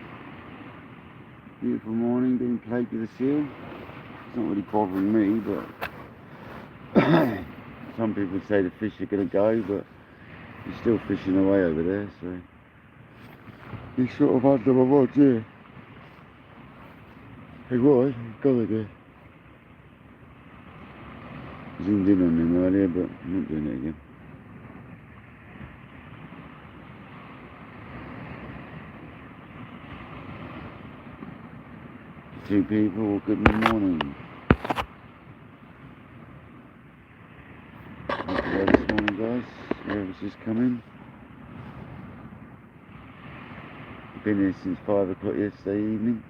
Beautiful morning, being plagued with a seal. It's not really bothering me, but some people say the fish are going to go, but he's still fishing away over there, so he's sort of under my watch here. Hey, what? Go again. Zoomed in on him earlier, but I'm not doing it again. Two people, good morning. Hope you're well this morning, guys. Whoever's just come in. Been here since 5 o'clock yesterday evening.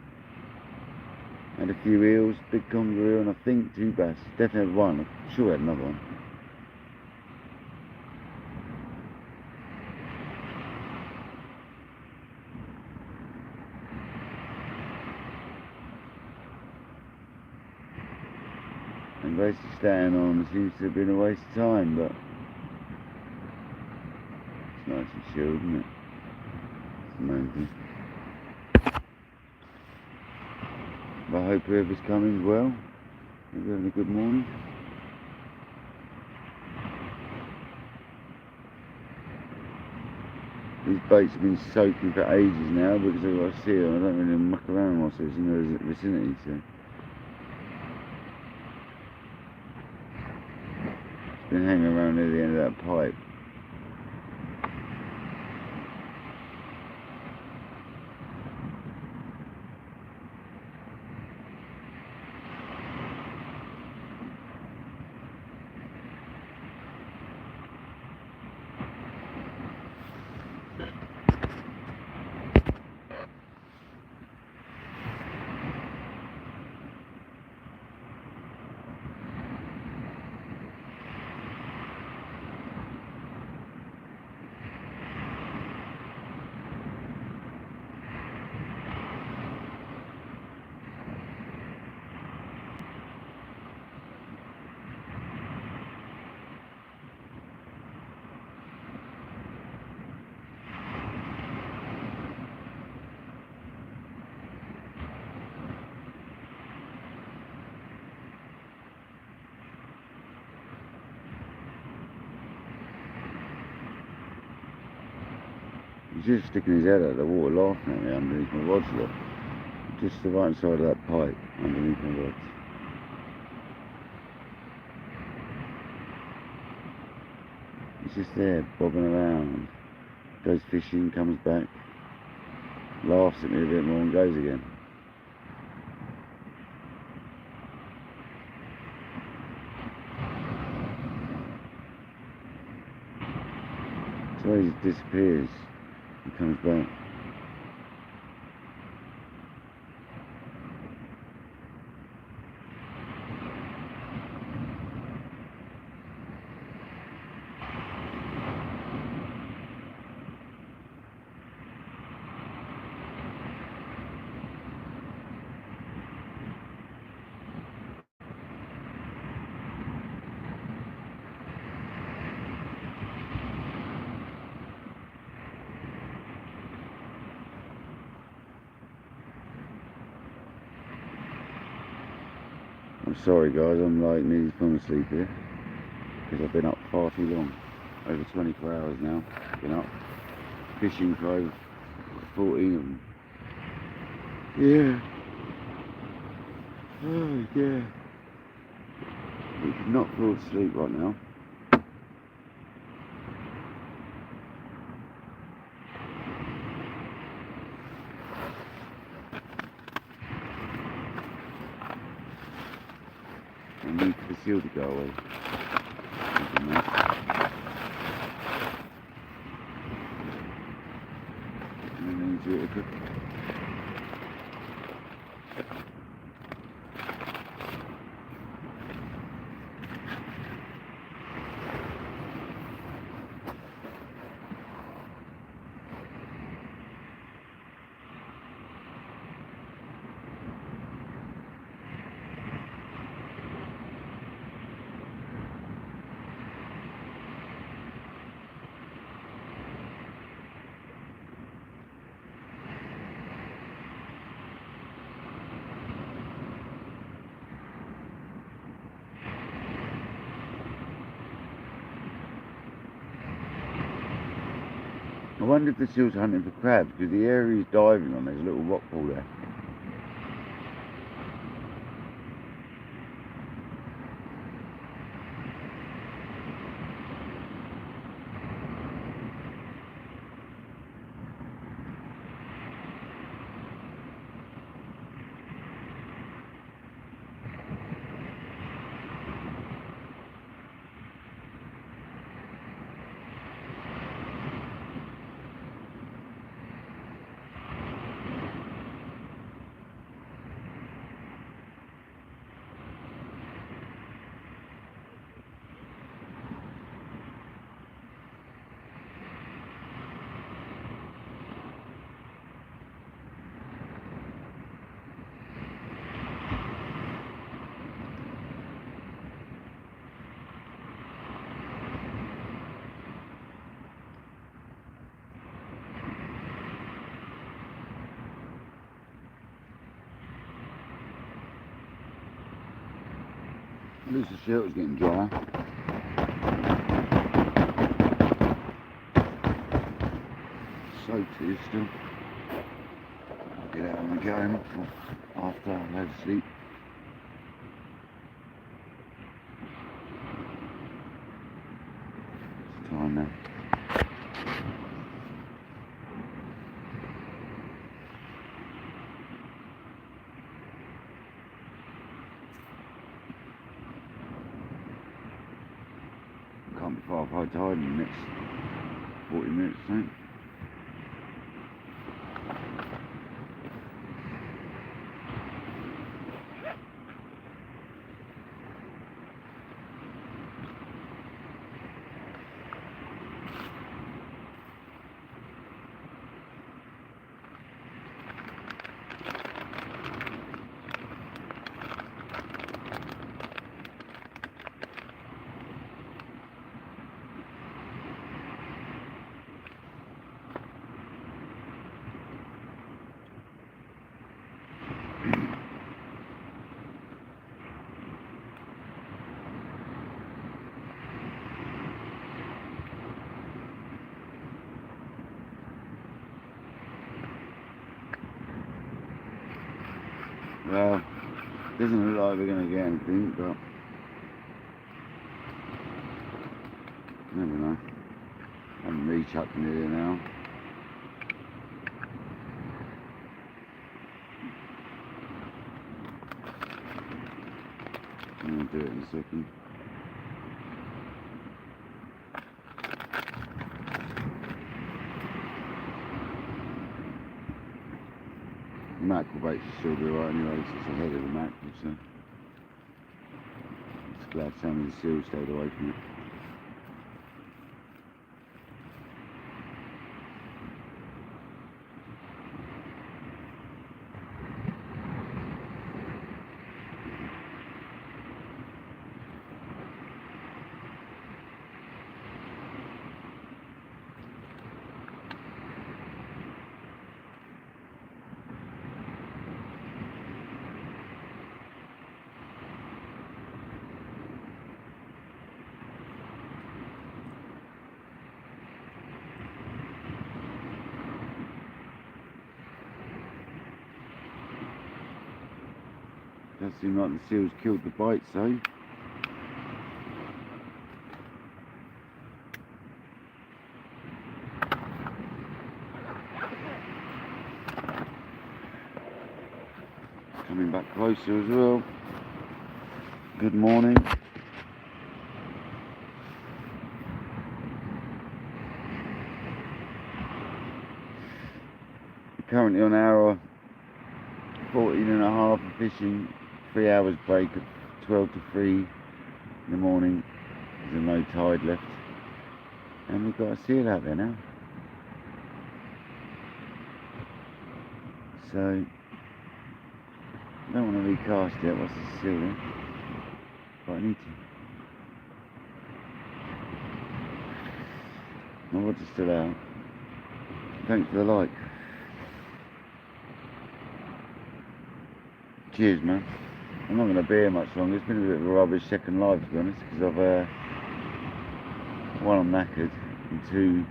Had a few eels, big conger eel, and I think 2 bass. Definitely had one. I'm sure I had another one. And basically staying on seems to have been a waste of time, but it's nice and chilled, isn't it? It's amazing. But I hope whoever's coming well. Hope you're having a good morning. These baits have been soaking for ages now because of what I see them. I don't really muck around whilst it's in the vicinity, so. It's been hanging around near the end of that pipe. He's just sticking his head out of the water laughing at me underneath my rods, look. Just the right side of that pipe underneath my rods. He's just there, bobbing around. Goes fishing, comes back, laughs at me a bit more and goes again. So he disappears and comes back. I'm sorry guys, I'm like nearly falling asleep here because I've been up far too long. Over 24 hours now. Been up fishing for over 14 of them. Yeah. Oh yeah. We could not fall asleep right now. I need the seal to go away. And then I need to cook. I wonder if the seal's hunting for crabs, because the area he's diving on, there's a little rock pool there. At least the shelter's getting dry. Soaked here still. I'll get out when we go home after I've had a sleep. It's time now. Can't be far off high tide in the next 40 minutes, I think. Well, doesn't look like we're going to get anything, but never know. I'm re-chucking it in now. I'm going to do it in a second. The mackerel bait should still be right anyway, so it's ahead of the mackerel, so just glad some of the seals stayed away from it. Does seem like the seals killed the bites though. Coming back closer as well. Good morning. Currently on hour 14 and a half of fishing, 3 hours break at 12 to 3 in the morning. There's no tide left. And we've got a seal out there now. So, don't want to recast yet. What's the seal there? But I need to. My rods are still out. Thanks for the like. Cheers, man. I'm not going to be here much longer. It's been a bit of a rubbish second live, to be honest, because one, I'm knackered, and two,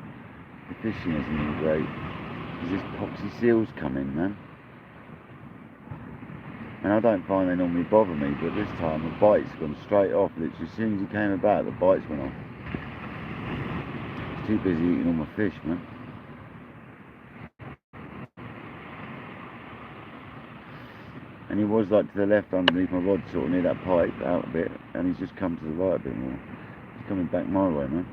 the fishing hasn't been great. Because this poxy seals come in, man. And I don't find they normally bother me, but this time the bite's gone straight off. Literally, as soon as he came about, the bites went off. I was too busy eating all my fish, man. And he was like to the left underneath my rod, sort of near that pipe, out a bit, and he's just come to the right a bit more. He's coming back my way, man.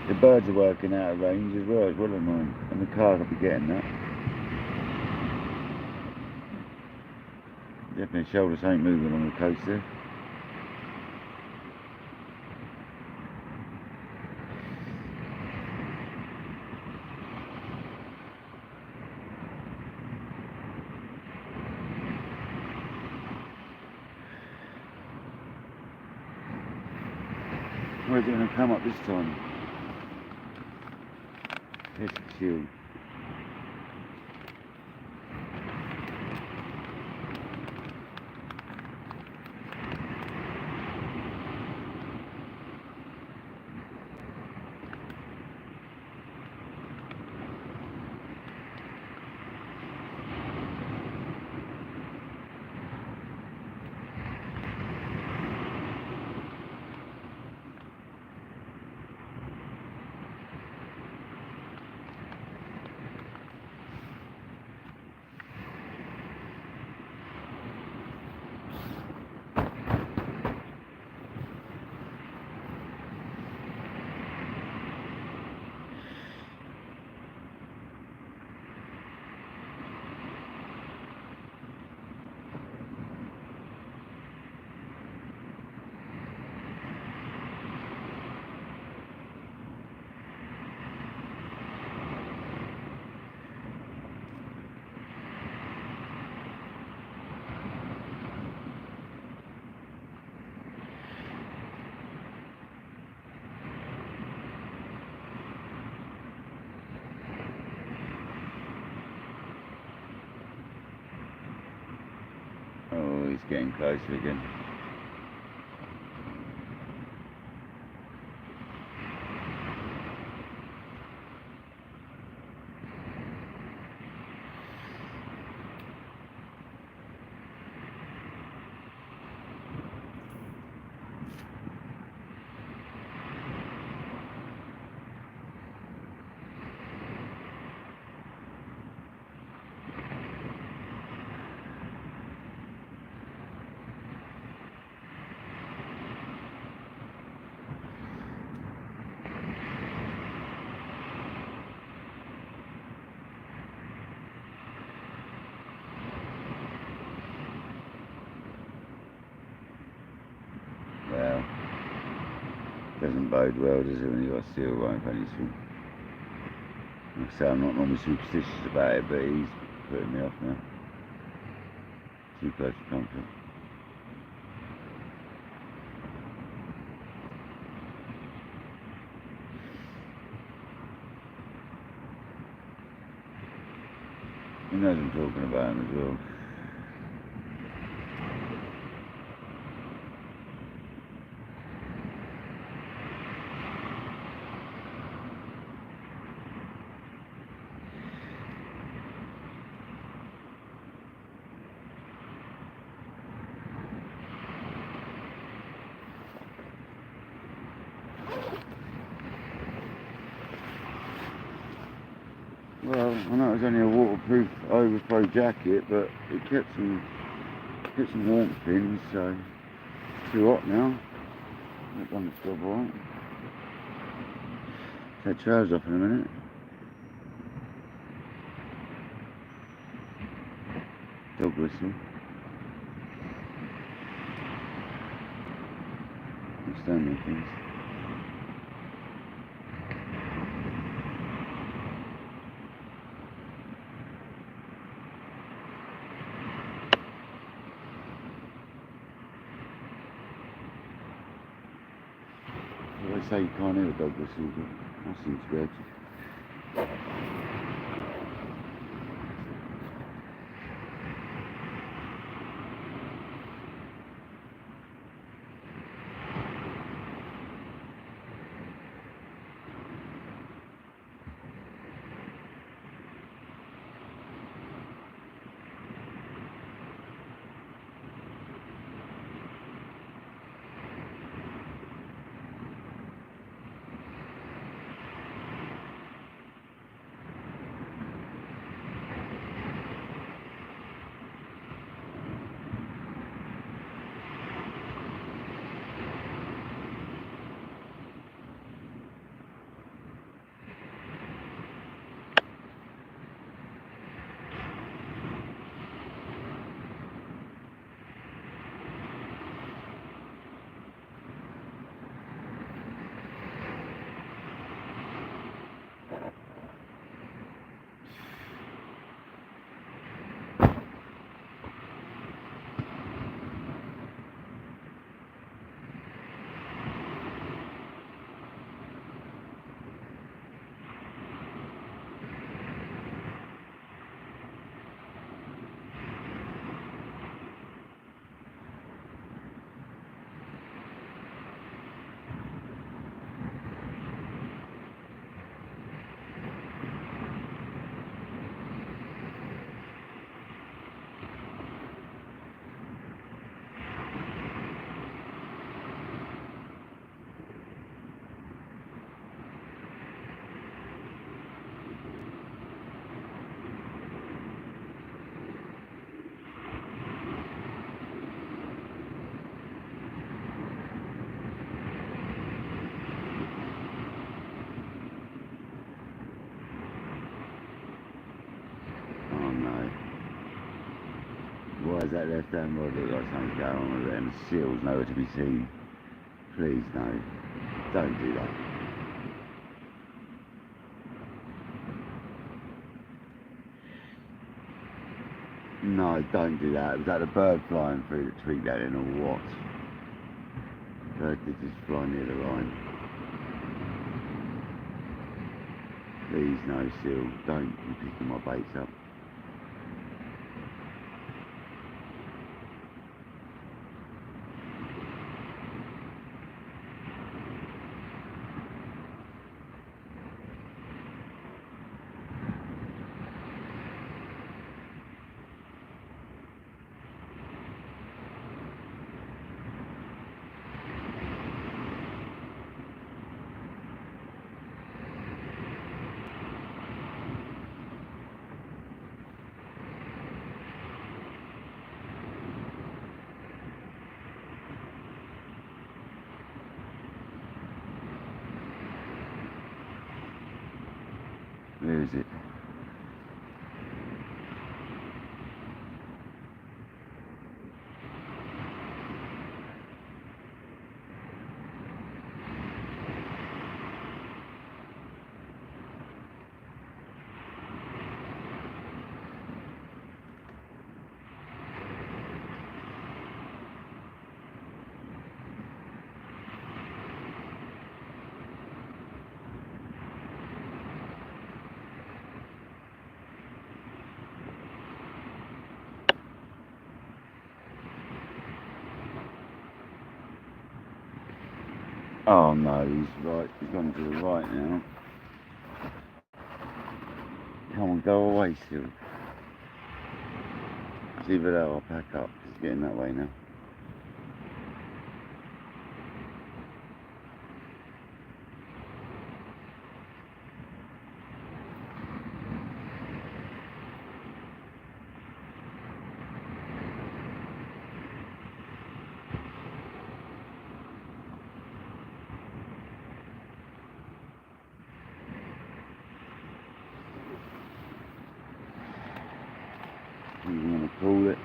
The birds are working out of range as well, it's well annoying, and the car could be getting that. Definitely shoulders ain't moving on the coast there. Where's it going to come up this time? Here's the shield. Oh, he's getting closer again. Doesn't bode well, does it, when you've got a seal right in front of you? Like I say, I'm not normally superstitious about it, but he's putting me off now. Too close for comfort. He knows I'm talking about him as well. Well, I know it was only a waterproof overthrow jacket, but it kept some warmth in, so it's too hot now. I've done its job right. Take trousers off in a minute. Dog whistle. Standing things. They say you can't hear a dog whistle, but I seem to be able to. Why is that left hand rod look like something's going on with it and the seal's nowhere to be seen? Please, no. Don't do that. No, don't do that. Was that the bird flying through that tweaked that in or what? Bird did just fly near the line. Please, no, seal. Don't be picking my baits up. Where is it? Oh no, he's right. He's gone to the right now. Come on, go away, Sil. See if I'll pack up. He's getting that way now. You want to call it?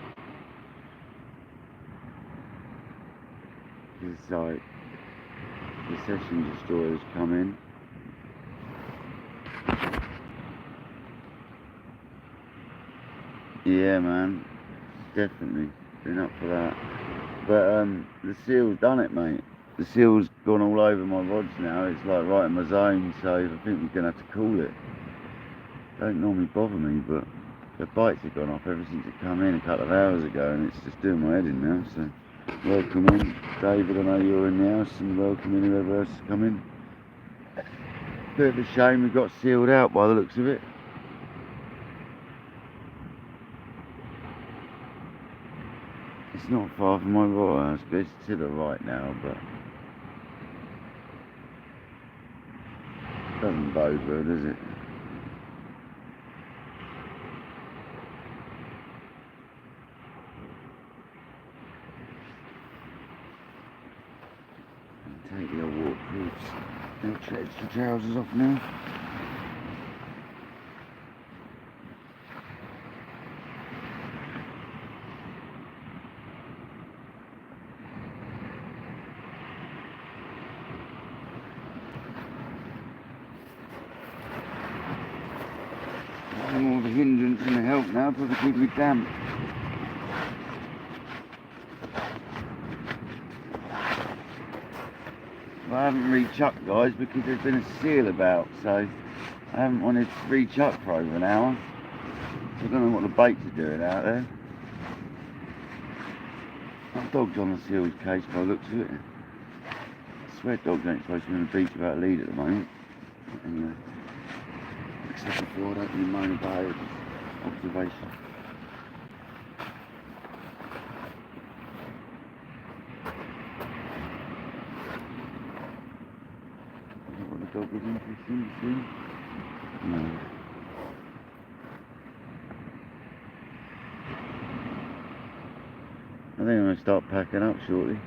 It's like the session destroyers come in. Yeah, man, definitely been up for that. But the seal's done it, mate. The seal's gone all over my rods now. It's like right in my zone, so I think we're gonna have to call it. Don't normally bother me, but the bites have gone off ever since it come in a couple of hours ago, and it's just doing my head in now. So welcome in, David. I know you're in the house, and welcome in whoever else has come in. Bit of a shame we got sealed out by the looks of it. It's not far from my water house, but it's to the right now, but doesn't bode well, does it? Take the old waterproofs, extra trousers off now. More of a hindrance than a help now, probably keep me damp. I haven't rechucked, guys, because there's been a seal about, so I haven't wanted to rechuck for over an hour. So I don't know what the baits are doing out there. That dog's on the seal's case by the looks of it. I swear dogs ain't supposed to be on the beach without a lead at the moment. Anyway, except before I don't really moan about it. Observation. Is that what the dog was interested in to see? No. I think I'm going to start packing up shortly.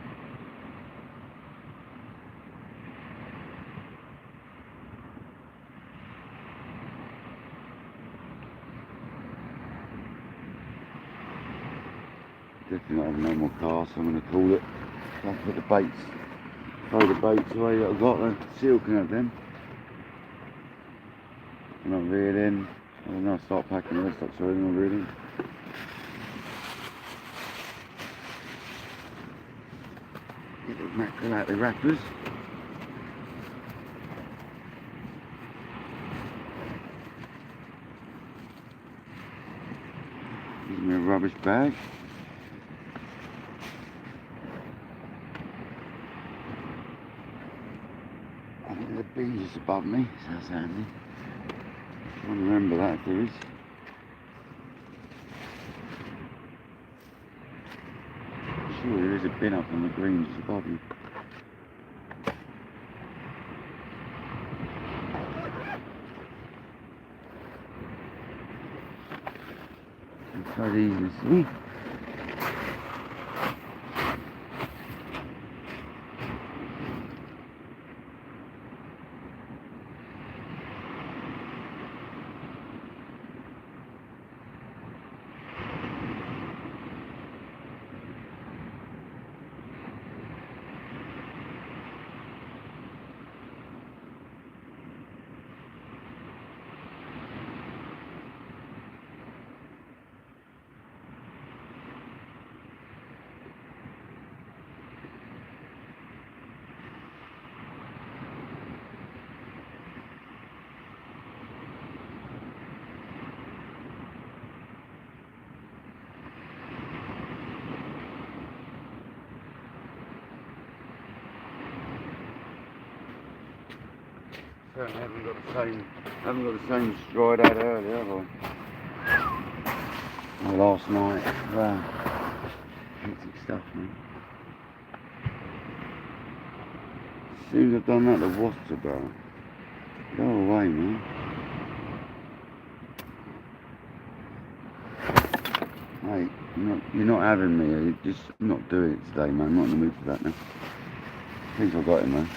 Definitely not having no more cars, so I'm going to call it. I'll put the baits, throw the baits away that I've got, the seal can have them. And I'll reel in. I'm going to start packing the rest up, so I'm reel in. Get the mackerel out the wrappers. Give me a rubbish bag. I think the bees is above me, so that's handy. I want to remember that if there is. I'm sure there is a bin up on the green just above you. It's so easy to see. Certainly haven't got the same stride I had earlier, have I? Or last night. Wow. Hectic stuff, man. As soon as I've done that, the wasps are about. Go away, man. Mate, you're not having me. You're just not doing it today, man. I'm not in the mood for that now. I think I got it, man.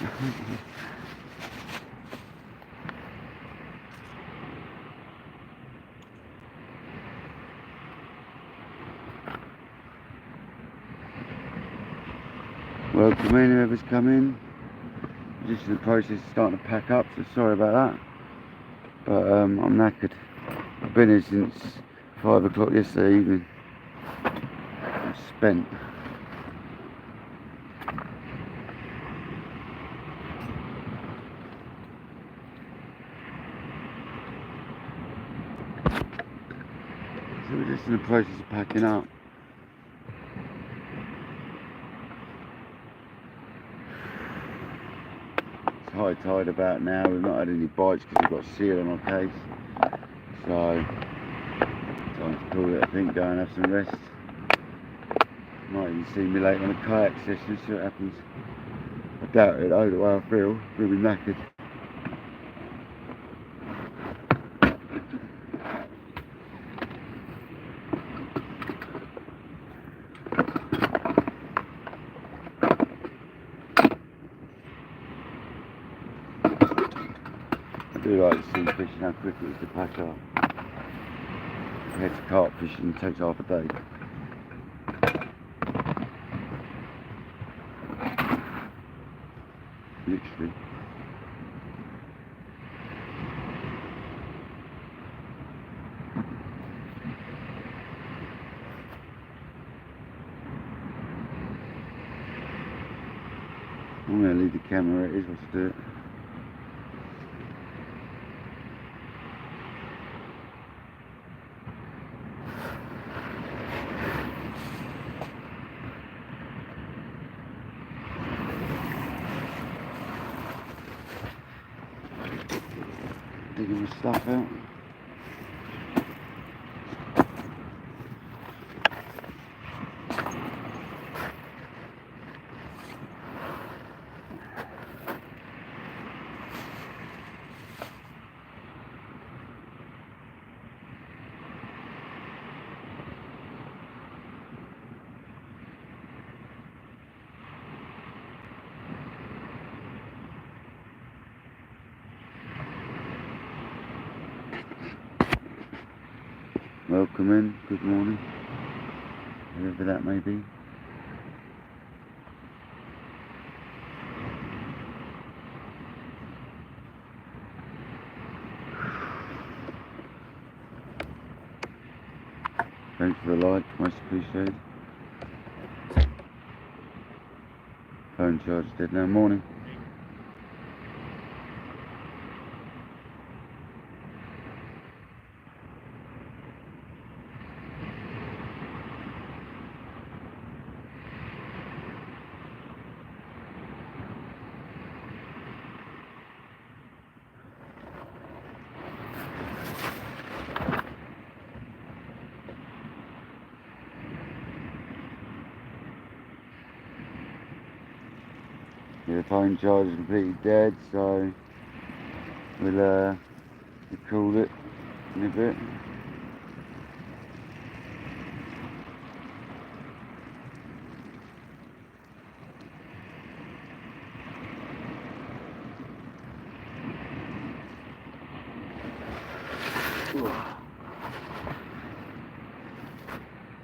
Welcome in, whoever's come in. Just in the process of starting to pack up, so sorry about that. But I'm knackered. I've been here since 5 o'clock yesterday evening. I'm spent. So we're just in the process of packing up. It's high tide about now. We've not had any bites because we've got seal on our case. So time to call it, I think, go and have some rest. Might even see me later on a kayak session, see what happens. I doubt it though, the way I feel. We'll be knackered. I do like to see fishing, how quick it is to pack up. Compared to carp fishing, it takes half a day. Literally. I'm going to leave the camera where it is, what to do it. Digging my stuff out. Welcome in, good morning, whoever that may be. Thanks for the like, much appreciated. Phone charge dead now, morning. Yeah, the phone charge is completely dead, so we'll call it in a bit.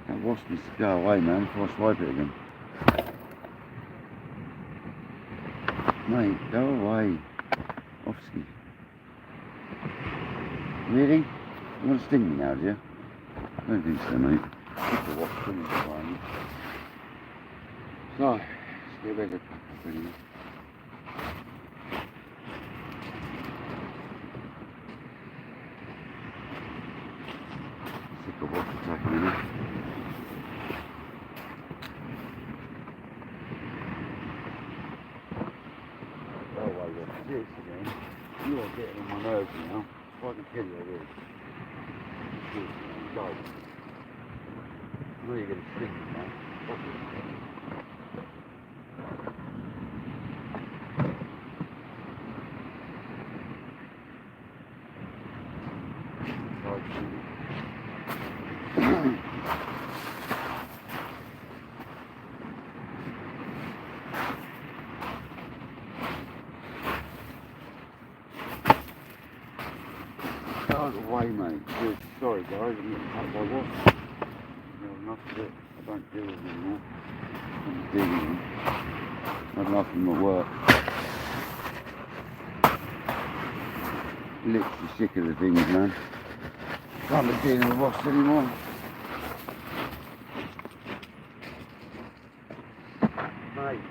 That wasp needs to go away, man, before I swipe it again. Mate, go away. Offski. Really? You want to sting me now, do you? I don't think so, mate. Just a wasp stinging at the moment. So, let's get a bit of pack up anyway. Sick of wasp attacking me now. Oh, I got this again. You are getting on my nerves now. If I can kill you, it is. Go. I know you're going to sting me now. Out of the way, mate. Good. Sorry, guys. I'm getting cut by what? Enough of it. I don't deal with them anymore. I'm dealing with them. I've enough of them at work. Literally sick of the things, man. Can't be dealing with Ross anymore. Mate.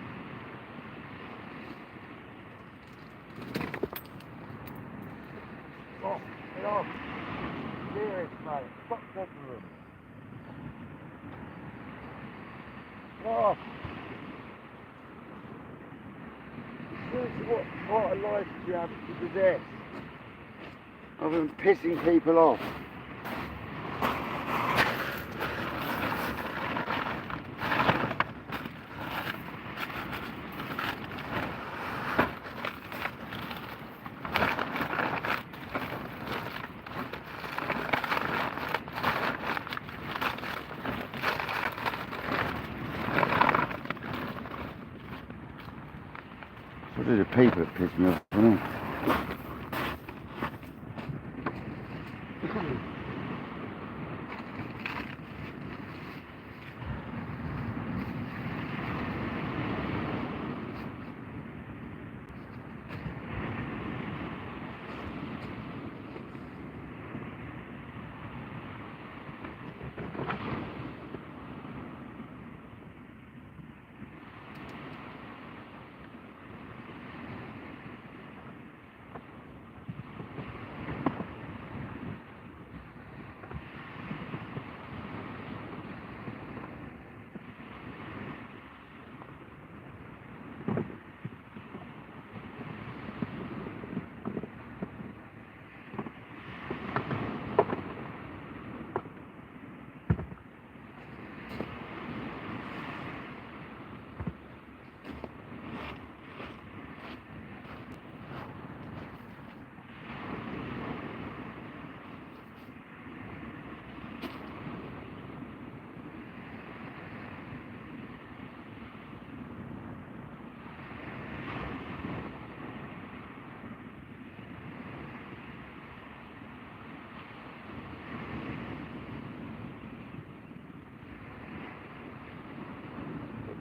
Oh, get off. Serious, mate. Stop talking to them. Oh. Seriously, what part of life do you have to possess? I've been pissing people off. What are the people that piss me off? I don't know.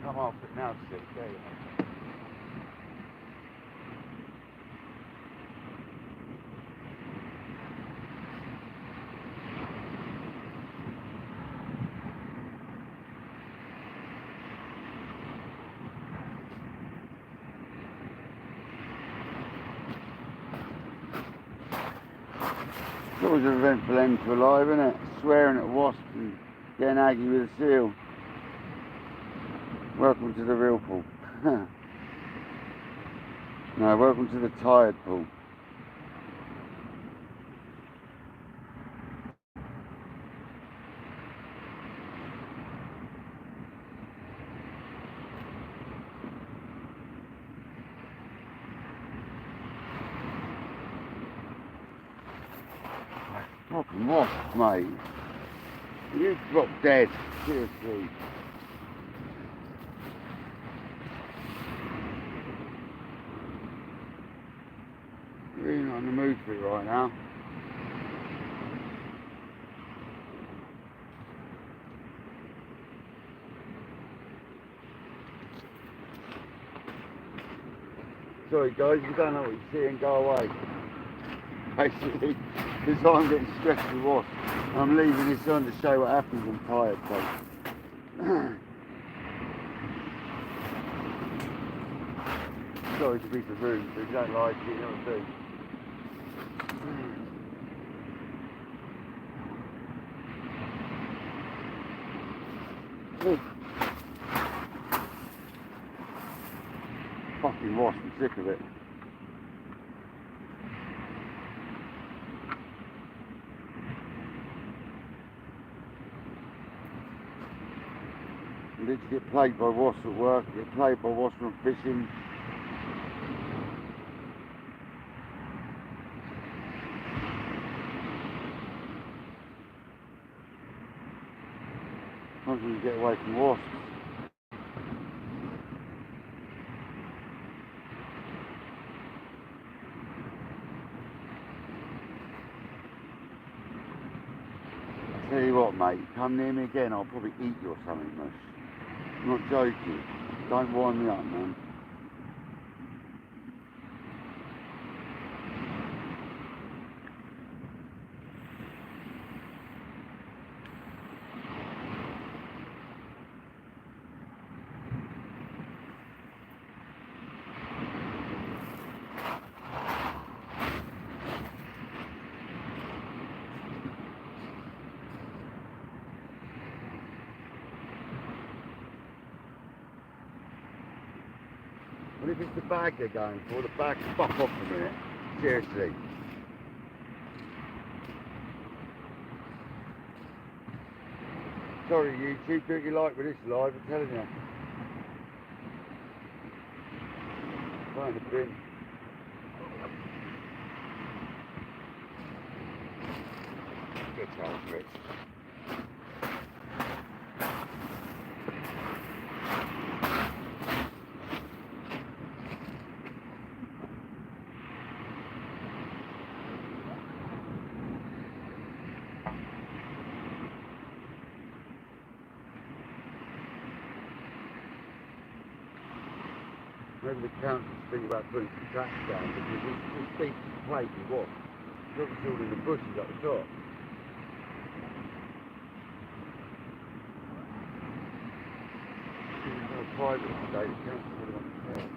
Come off it now, Steve. There you go. It's always an eventful end to a life, isn't it? Swearing at a wasp and getting aggy with a seal. Welcome to the real pool. No, welcome to the tired pool. Fucking wasp, mate. You drop dead, seriously. Really not in the mood for it right now. Sorry guys, if you don't know what you see, and go away. Basically, because I'm getting stressed with wasps. I'm leaving this on to show what happens when tired, so. Sorry to be so rude, but if you don't like it, you know what to do. Fucking wasp, I'm sick of it. Let's get played by wasps at work, get played by wasps from fishing. Sometimes we get away from wasps. I tell you what, mate, come near me again, I'll probably eat you or something, mush. I'm not joking. Don't wind me up, man. What if it's the bag they're going for? The bag, fuck off a minute. Seriously. Sorry YouTube, do what you like with this live, I'm telling you. Find a bin. Get out of it. Maybe the council's thinking about putting some tracks down because this beach is plagued with wasps. Look, it's all in the bushes up the top. It's not private today, the council put it on the side.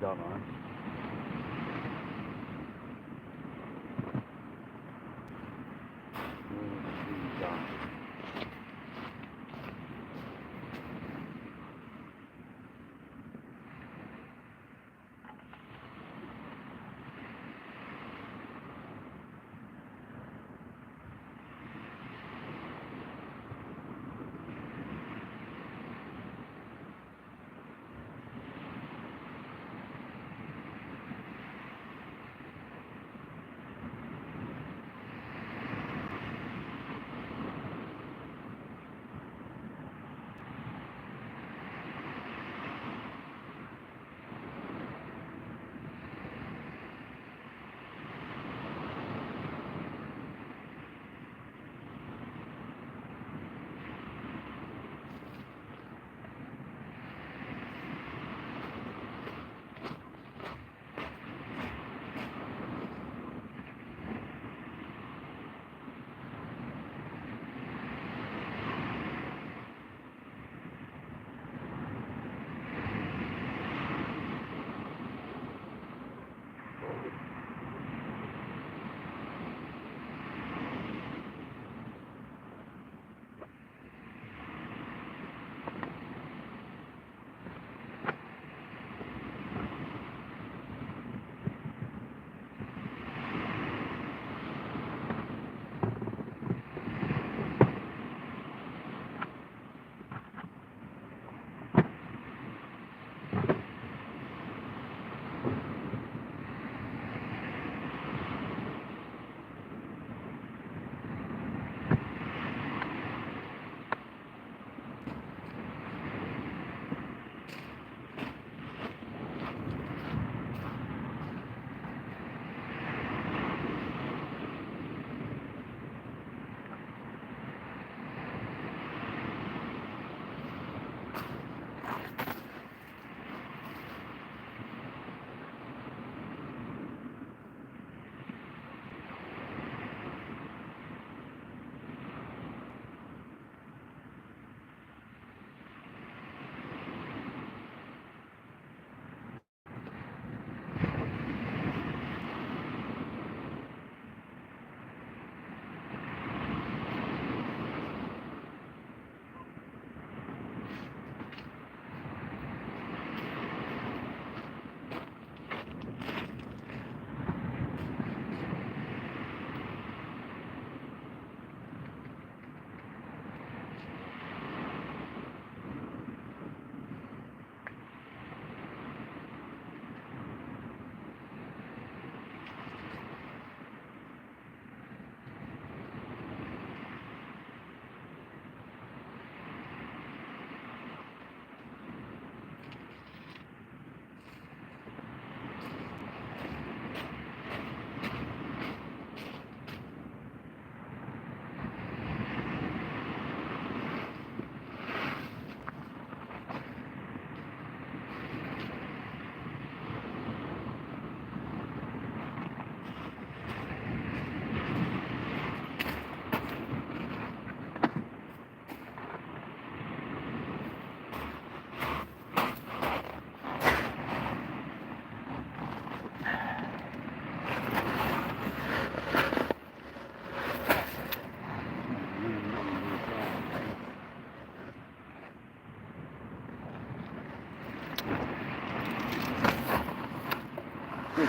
don't I?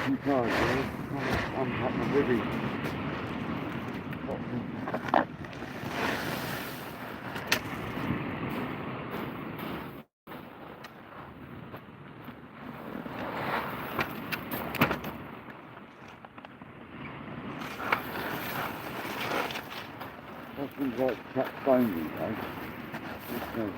Some cars, unpack my bivvy. That seems like trapped bones these days.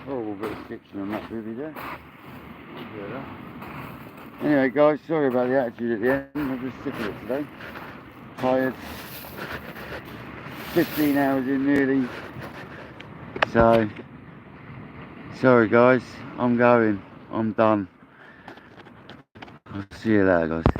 Horrible bit of stitching on that booby there. Anyway guys, sorry about the attitude at the end. I'm just sick of it today. Tired. 15 hours in nearly. So, sorry guys, I'm going. I'm done. I'll see you later guys.